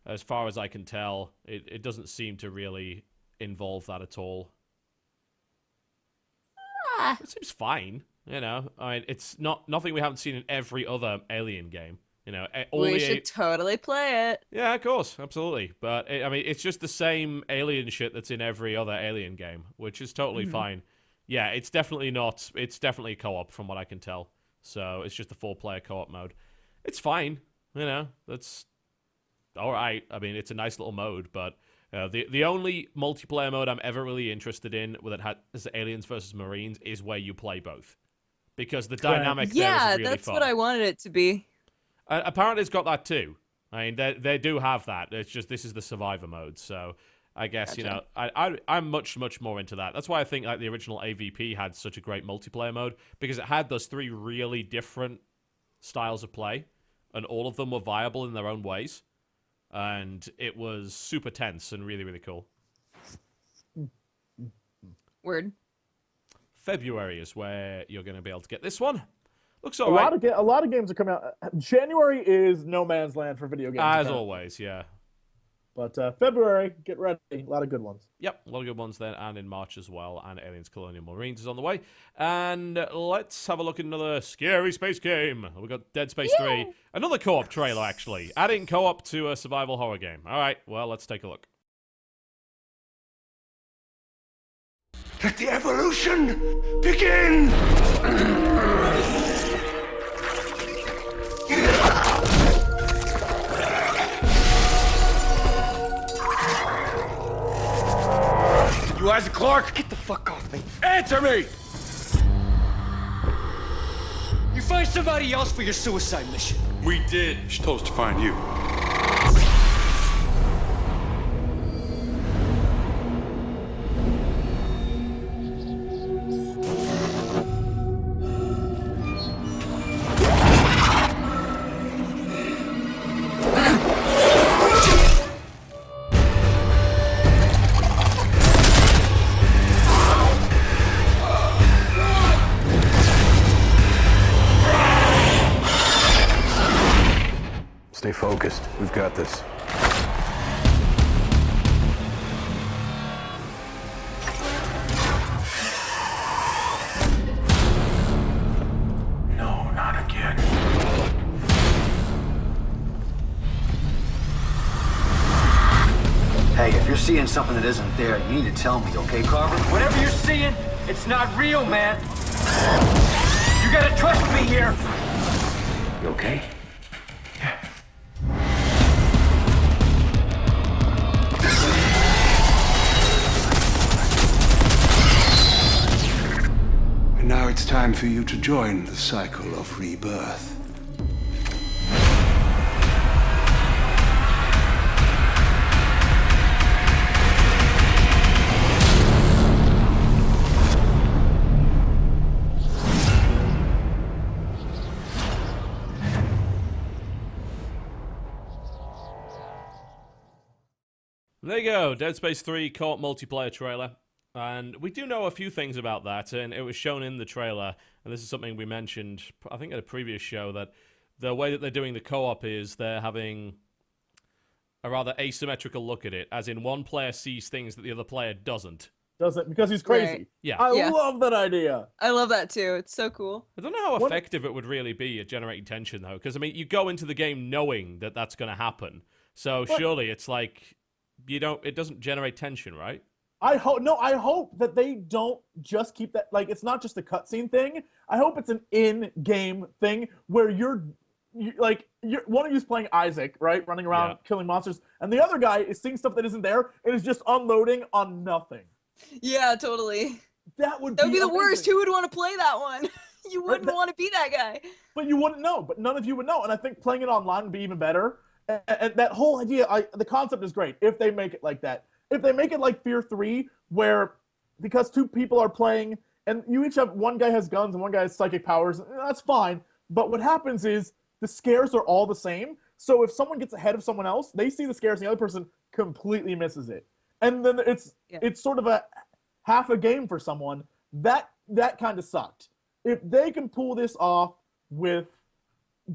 As far as I can tell, it doesn't seem to really involve that at all. It seems fine, you know. I mean, it's nothing we haven't seen in every other Alien game. You know, we should totally play it. Yeah, of course, absolutely. But I mean, it's just the same Alien shit that's in every other Alien game, which is totally fine. Yeah, it's definitely not. It's definitely co-op from what I can tell. So it's just a 4-player co-op mode. It's fine, you know. That's all right. I mean, it's a nice little mode, but the only multiplayer mode I'm ever really interested in that has Aliens versus Marines is where you play both, because the dynamic there is really that's fun. what I wanted it to be. Apparently, it's got that too. I mean, they do have that. It's just this is the survivor mode, so I guess, Gotcha. you know, I'm much more into that. That's why I think like the original AVP had such a great multiplayer mode, because it had those 3 really different styles of play, and all of them were viable in their own ways, and it was super tense and really cool. Word. February is where you're going to be able to get this one. Looks all a right. lot of games are coming out. January is no man's land for video games. As always, yeah. But February, get ready. A lot of good ones. Yep, a lot of good ones then, and in March as well. And Aliens Colonial Marines is on the way. And let's have a look at another scary space game. We've got Dead Space 3. Another co-op trailer, actually. Adding co-op to a survival horror game. All right, well, let's take a look. Let the evolution begin! You Isaac Clarke? Get the fuck off me. Answer me! You find somebody else for your suicide mission. We did. She told us to find you. Stay focused. We've got this. No, not again. Hey, if you're seeing something that isn't there, you need to tell me, okay, Carver? Whatever you're seeing, it's not real, man. You gotta trust me here. You okay? And now it's time for you to join the cycle of rebirth. There you go, Dead Space 3 co-op multiplayer trailer. And we do know a few things about that, and it was shown in the trailer, and this is something we mentioned, I think, at a previous show, that the way that they're doing the co-op is they're having a rather asymmetrical look at it, as in one player sees things that the other player doesn't. Doesn't, because he's crazy. Right. Yeah. I love that idea. I love that too. It's so cool. I don't know how effective it would really be at generating tension, though, because, I mean, you go into the game knowing that that's going to happen, so surely it's like, it doesn't generate tension, right? I hope that they don't just keep that, like, it's not just a cutscene thing. I hope it's an in-game thing where you're one of you's playing Isaac, right, running around killing monsters, and the other guy is seeing stuff that isn't there and is just unloading on nothing. Yeah, totally. That would be the amazing. worst. Who would want to play that one? You wouldn't want to be that guy. But you wouldn't know. But none of you would know. And I think playing it online would be even better. And that whole idea, the concept is great if they make it like that. If they make it like Fear 3, where because 2 people are playing and you each have, one guy has guns and one guy has psychic powers, that's fine. But what happens is the scares are all the same. So if someone gets ahead of someone else, they see the scares and the other person completely misses it. And then it's sort of a half a game for someone. That kind of sucked. If they can pull this off with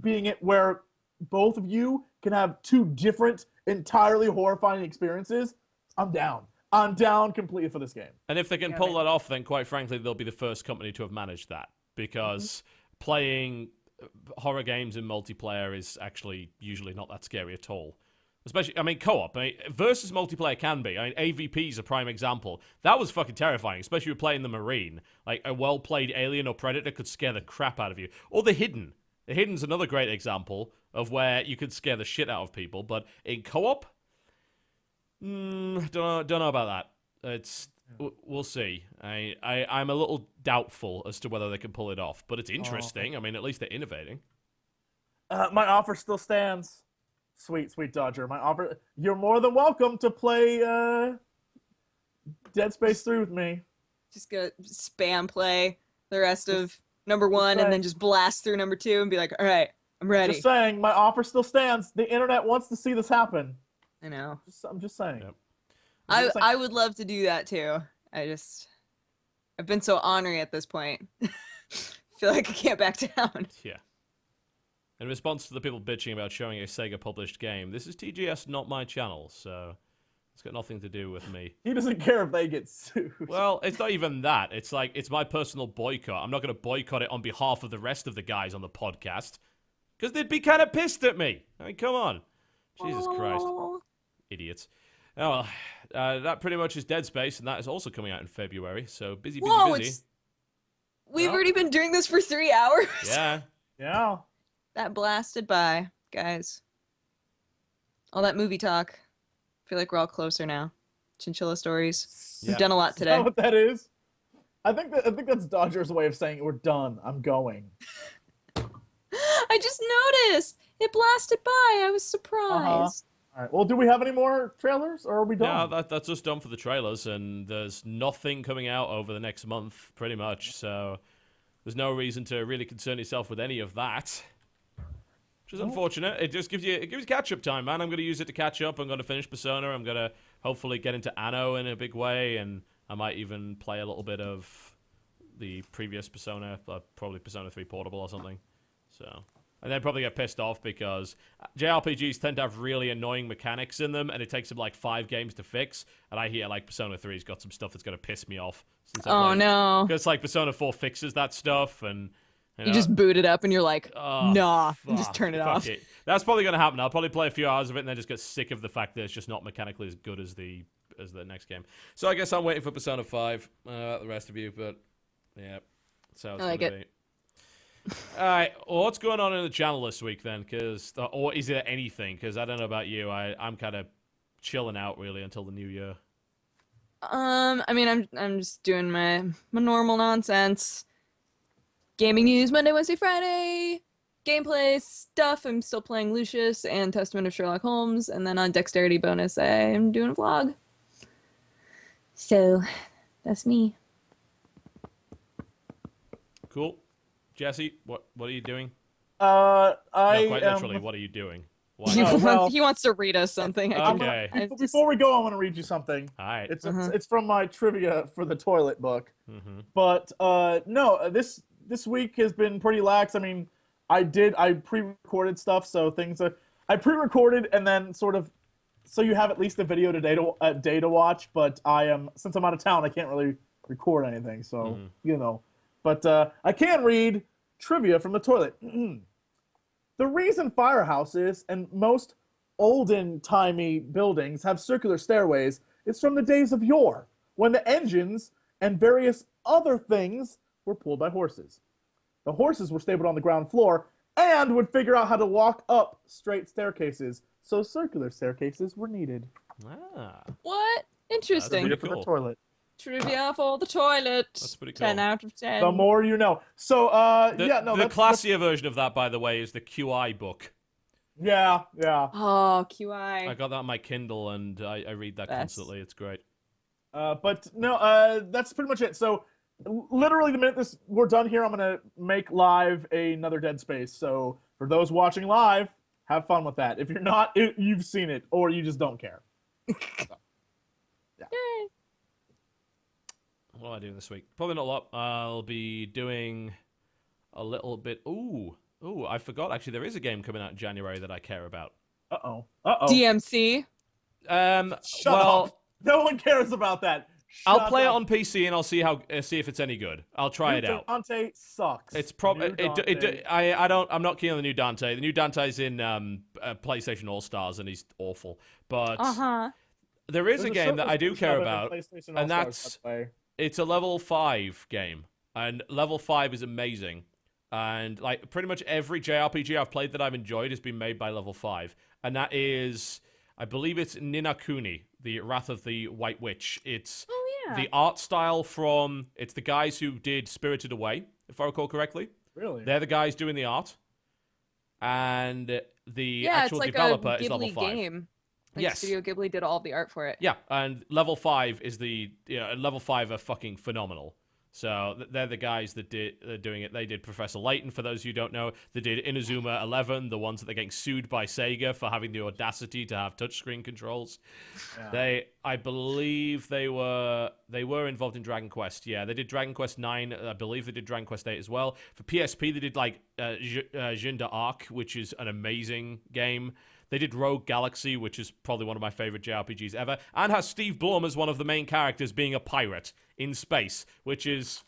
being it where both of you can have 2 different, entirely horrifying experiences, I'm down. I'm down completely for this game. And if they can pull that off, then quite frankly, they'll be the first company to have managed that. Because playing horror games in multiplayer is actually usually not that scary at all. Especially, I mean, co-op. Versus multiplayer can be. I mean, AVP is a prime example. That was fucking terrifying, especially if you're playing the Marine. Like, a well-played alien or predator could scare the crap out of you. Or the Hidden. The Hidden's another great example of where you could scare the shit out of people. But in co-op, don't know about that. We'll see. I'm a little doubtful as to whether they can pull it off. But it's interesting. I mean, at least they're innovating. My offer still stands. Sweet Dodger. My offer. You're more than welcome to play Dead Space 3 with me. Just go spam play the rest of number 1 and then just blast through number 2 and be like, all right, I'm ready. Just saying, my offer still stands. The internet wants to see this happen. I know. I'm just saying. Yep. I would love to do that too. I've been so ornery at this point. Feel like I can't back down. Yeah. In response to the people bitching about showing a Sega-published game, this is TGS, not my channel, so it's got nothing to do with me. He doesn't care if they get sued. Well, it's not even that. It's like, it's my personal boycott. I'm not going to boycott it on behalf of the rest of the guys on the podcast, because they'd be kind of pissed at me. I mean, come on. Jesus Christ. Idiots. Oh, well, that pretty much is Dead Space, and that is also coming out in February, so busy. We've already been doing this for 3 hours. Yeah. Yeah. That blasted by, guys. All that movie talk. I feel like we're all closer now. Chinchilla stories. Yeah. We've done a lot today. Is that what that is? I think that's Dodger's way of saying we're done. I'm going. I just noticed. It blasted by. I was surprised. All right. Well, do we have any more trailers, or are we done? Yeah, that's just done for the trailers, and there's nothing coming out over the next month, pretty much, so there's no reason to really concern yourself with any of that. Which is unfortunate. It just gives you catch-up time, man. I'm going to use it to catch up. I'm going to finish Persona. I'm going to hopefully get into Anno in a big way, and I might even play a little bit of the previous Persona, probably Persona 3 Portable or something. So, and then probably get pissed off because JRPGs tend to have really annoying mechanics in them, and it takes them like 5 games to fix. And I hear like Persona 3's got some stuff that's going to piss me off. Oh no! Because like Persona 4 fixes that stuff, and you just boot it up, and you're like, nah, and just turn it off. That's probably going to happen. I'll probably play a few hours of it, and then just get sick of the fact that it's just not mechanically as good as the next game. So I guess I'm waiting for Persona 5. The rest of you, but yeah, so it's I like it. Be. Alright, well, what's going on in the channel this week then? Or is there anything? Because I don't know about you, I'm kind of chilling out really until the new year. I mean, I'm just doing my normal nonsense. Gaming news Monday, Wednesday, Friday. Gameplay stuff. I'm still playing Lucius and Testament of Sherlock Holmes, and then on Dexterity bonus, I'm doing a vlog. So, that's me. Cool. Jesse, what are you doing? No, quite literally, what are you doing? He wants to read us something. Okay. Before we go, I want to read you something. All right. It's from my trivia for the toilet book. Mm-hmm. But no, this week has been pretty lax. I mean, I pre-recorded stuff, so I pre-recorded and then sort of, so you have at least a video day to watch. But since I'm out of town, I can't really record anything. So you know, but I can read trivia from the toilet. The reason firehouses and most olden-timey buildings have circular stairways is from the days of yore, when the engines and various other things were pulled by horses. The horses were stabled on the ground floor and would figure out how to walk up straight staircases, so circular staircases were needed. What? Interesting. That's pretty cool. For the toilet. Trivia for the toilet. That's pretty cool. 10 out of 10. The more you know. So, the classier version of that, by the way, is the QI book. Yeah. Oh, QI. I got that on my Kindle, and I read that constantly. It's great. But no, that's pretty much it. So, literally, the minute we're done here, I'm gonna make live another Dead Space. So, for those watching live, have fun with that. If you're not, you've seen it, or you just don't care. So, yeah. Yay. What am I doing this week? Probably not a lot. I'll be doing a little bit. Ooh, I forgot. Actually, there is a game coming out in January that I care about. Uh-oh. DMC? Shut up. No one cares about that. I'll play it on PC and I'll see if it's any good. I'll try it out. Dante sucks. It's probably I'm not keen on the new Dante. The new Dante's in PlayStation All Stars and he's awful. But there is a game that I do care about, and it's a level 5 game, and level 5 is amazing. And like pretty much every JRPG I've played that I've enjoyed has been made by level 5, and that is, I believe it's Ninakuni, the Wrath of the White Witch. It's the art style it's the guys who did Spirited Away, if I recall correctly. Really? They're the guys doing the art, and the actual developer is Ghibli level 5. Game. Like, Yes. Studio Ghibli did all of the art for it. Yeah, and level 5 is level 5 are fucking phenomenal. So they're the guys that are doing it. They did Professor Layton, for those who don't know. They did Inazuma 11, the ones that they're getting sued by Sega for having the audacity to have touchscreen controls. Yeah. I believe they were involved in Dragon Quest. Yeah, they did Dragon Quest 9. I believe they did Dragon Quest 8 as well. For PSP, they did Jeanne d'Arc, which is an amazing game. They did Rogue Galaxy, which is probably one of my favorite JRPGs ever, and has Steve Blum as one of the main characters being a pirate in space, which is,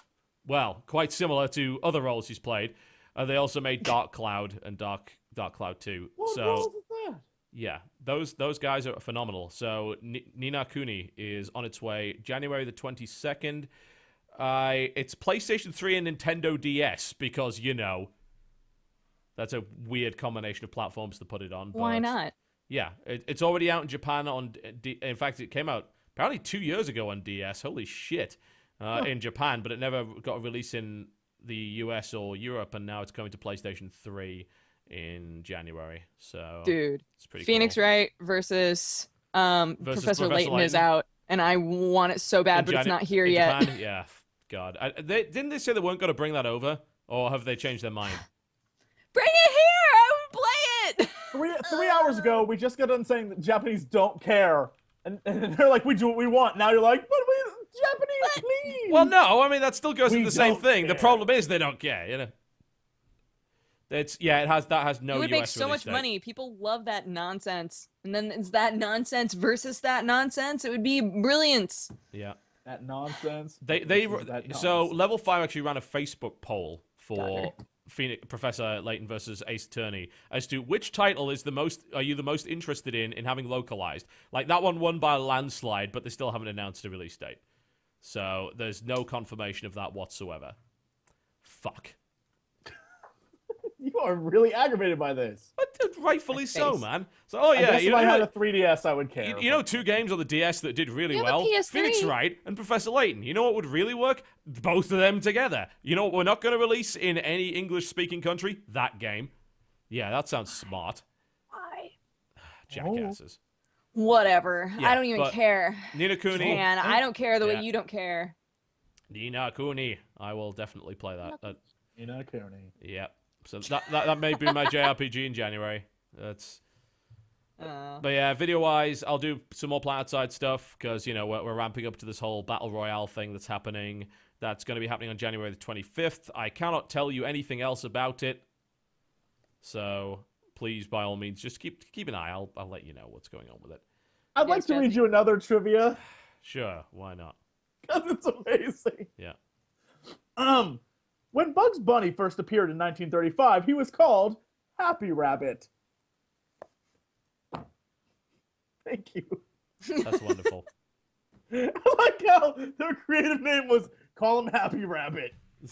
well, quite similar to other roles he's played. They also made Dark Cloud and Dark Cloud 2. What so, is that? Yeah, those guys are phenomenal. So Ni no Kuni is on its way January the 22nd. It's PlayStation 3 and Nintendo DS because, that's a weird combination of platforms to put it on. But why not? Yeah, it's already out in Japan in fact, it came out apparently 2 years ago on DS. Holy shit. In Japan, but it never got a release in the US or Europe, and now it's coming to PlayStation 3 in January. So, dude, it's pretty Phoenix cool. Wright versus Professor Layton is out, and I want it so bad, but it's not here yet. Japan? Yeah, God. Didn't they say they weren't going to bring that over, or have they changed their mind? Bring it here! I would play it! 3 hours ago, we just got done saying that Japanese don't care. And they're like, we do what we want. Now you're like, but Japanese, please! Well, no, I mean, that still goes to the same thing. Care. The problem is they don't care, that has no US It would make so release much date. money. People love that nonsense. And then it's that nonsense versus that nonsense. It would be brilliant. Yeah. That nonsense. So Level 5 actually ran a Facebook poll for Professor Layton versus Ace Attorney as to which title are you the most interested in having localized. Like, that one won by a landslide, but they still haven't announced a release date. So there's no confirmation of that whatsoever. Fuck. You are really aggravated by this. But rightfully so, man. So, I guess if I had a 3DS, I would care. You know, 2 games on the DS that did really You have a well? PS3. Phoenix Wright and Professor Layton. You know what would really work? Both of them together. You know what we're not going to release in any English-speaking country? That game. Yeah, that sounds smart. Why? Jackasses. Whatever. Yeah, I don't even care. Ni no Kuni. Man, I don't care the way Yeah. you don't care. Ni no Kuni. I will definitely play that. Ni no Kuni. Yeah. So that may be my JRPG in January. But yeah, video-wise, I'll do some more PlanetSide stuff because, we're ramping up to this whole Battle Royale thing that's happening. That's going to be happening on January the 25th. I cannot tell you anything else about it. So please, by all means, just keep an eye. I'll let you know what's going on with it. I'd like to read you another trivia. Sure, why not? Because it's amazing. Yeah. When Bugs Bunny first appeared in 1935, he was called Happy Rabbit. Thank you. That's wonderful. I like how their creative name was Call Him Happy Rabbit. That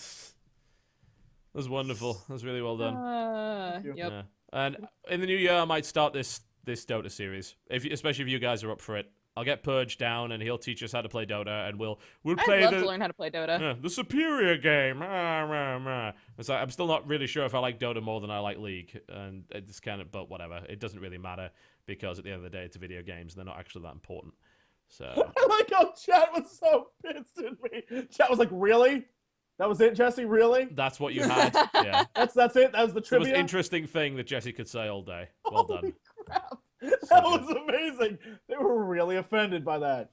was wonderful. That was really well done. Yep. Yeah. And in the new year, I might start this Dota series, especially if you guys are up for it. I'll get Purge down, and he'll teach us how to play Dota, and we'll play I'd love to learn how to play Dota. The superior game. It's like, I'm still not really sure if I like Dota more than I like League, and it's kind of, but whatever. It doesn't really matter because at the end of the day, it's video games. They're not actually that important. So I like how chat was so pissed at me. Chat was like, "Really? That was it, Jesse? Really? That's what you had? Yeah. That's it. That was the trivia. The most interesting thing that Jesse could say all day. Well done. Holy crap. That was amazing. They were really offended by that.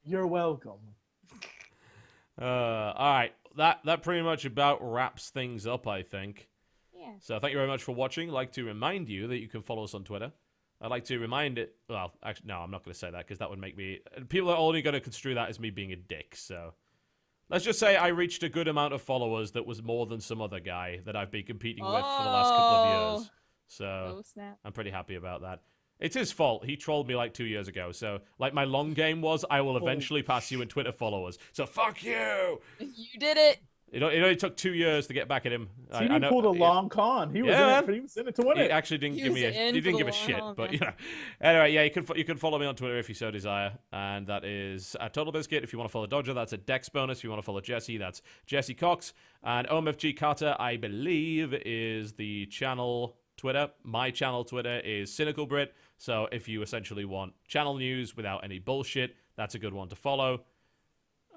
You're welcome. All right. That pretty much about wraps things up, I think. Yeah. So thank you very much for watching. I'd like to remind you that you can follow us on Twitter. I'd like to remind it... Well, actually, no, I'm not going to say that because that would make me... People are only going to construe that as me being a dick, so... Let's just say I reached a good amount of followers that was more than some other guy that I've been competing with for the last couple of years. So I'm pretty happy about that. It's his fault. He trolled me like 2 years ago. So, like, my long game was, I will eventually pass you in Twitter followers. So, fuck you! You did it! It only took 2 years to get back at him. See, he pulled a long con. He was in it to win it. He actually didn't give me he didn't give a shit. But, Anyway, yeah, you can follow me on Twitter if you so desire. And that is at TotalBiscuit. If you want to follow Dodger, that's a Dex bonus. If you want to follow Jesse, that's Jesse Cox. And OMFG Carter, I believe, is the channel Twitter. My channel Twitter is Cynical Brit. So if you essentially want channel news without any bullshit, that's a good one to follow.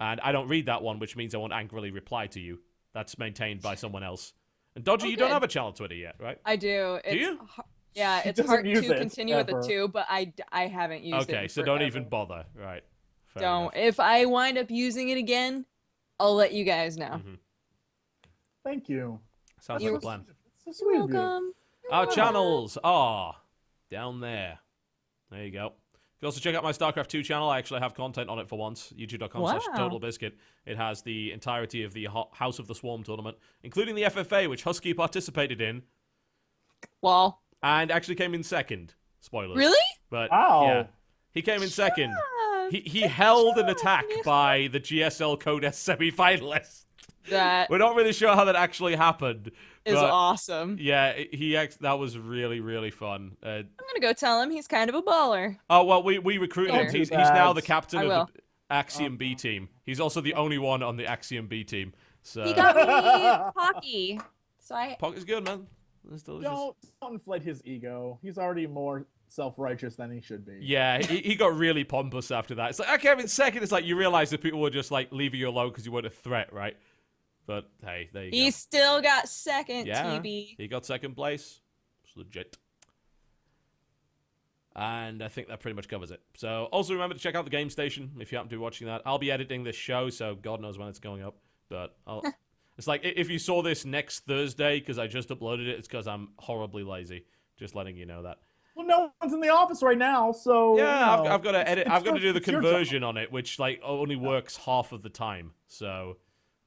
And I don't read that one, which means I won't angrily reply to you. That's maintained by someone else. And Dodger, you don't have a channel Twitter yet, right? I do. Do you? Yeah, it's hard to continue with the 2, but I haven't used it. Okay, so don't even bother. Right. Don't. If I wind up using it again, I'll let you guys know. Thank you. Sounds like a plan. So sweet of you. Welcome. Our channels are down there. There you go. You can also check out my StarCraft 2 channel. I actually have content on it for once. YouTube.com/TotalBiscuit. It has the entirety of the House of the Swarm tournament, including the FFA, which Husky participated in. Well. And actually came in second. Spoilers. Really? But, wow. yeah. He came in second. He held an attack by the GSL Code S semi-finalist. We're not really sure how that actually happened. Is awesome. Yeah, that was really, really fun. I'm gonna go tell him he's kind of a baller. Oh, well, we recruited him. He's now the captain of the Axiom B team. He's also the only one on the Axiom B team. So he got me Pocky. So Pocky's good, man. It's delicious. Don't inflate his ego. He's already more self-righteous than he should be. Yeah, he got really pompous after that. It's like, I came in second. It's like, you realize that people were just like leaving you alone because you weren't a threat, right? But hey, there you go. He still got second, yeah, TB. He got second place. It's legit. And I think that pretty much covers it. So also remember to check out the Game Station if you happen to be watching that. I'll be editing this show, so God knows when it's going up. But it's like, if you saw this next Thursday because I just uploaded it, it's because I'm horribly lazy. Just letting you know that. Well, no one's in the office right now, so yeah, I've got to edit. I've got to do the conversion on it, which like only works half of the time. So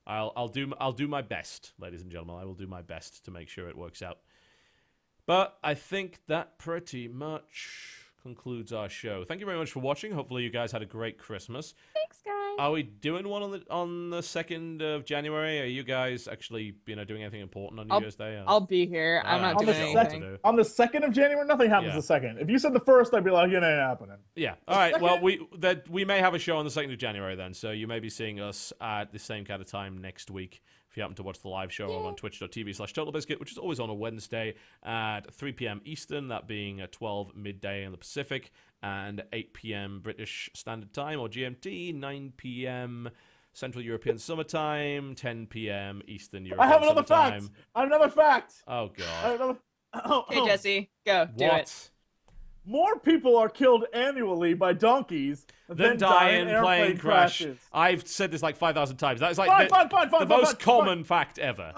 I'll do my best, ladies and gentlemen. I will do my best to make sure it works out. But I think that pretty much concludes our show. Thank you very much for watching. Hopefully you guys had a great Christmas. Thanks, guys. Are we doing one on the 2nd of January? Are you guys actually doing anything important on New Year's Day? I'll be here. I'm not doing anything. On the 2nd of January, nothing happens the 2nd. If you said the 1st, I'd be like, it ain't happening. Yeah. All right. Well, we may have a show on the 2nd of January then, so you may be seeing us at the same kind of time next week. If you happen to watch the live show on twitch.tv/TotalBiscuit, which is always on a Wednesday at 3 p.m. Eastern, that being at 12 midday in the Pacific, and 8 p.m. British Standard Time, or GMT, 9 p.m. Central European Summertime, 10 p.m. Eastern European I have another Summertime. fact! I have another fact! Oh, God. Okay, Jesse, go. Do it. More people are killed annually by donkeys than die in airplane crashes. I've said this like 5,000 times. That is like the most common fact ever.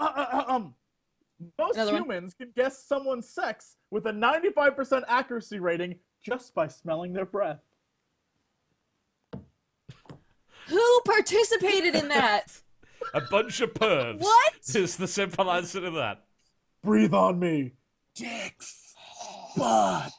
Most humans can guess someone's sex with a 95% accuracy rating just by smelling their breath. Who participated in that? A bunch of pervs. What? Is the simple answer to that. Breathe on me. Dicks. Butt.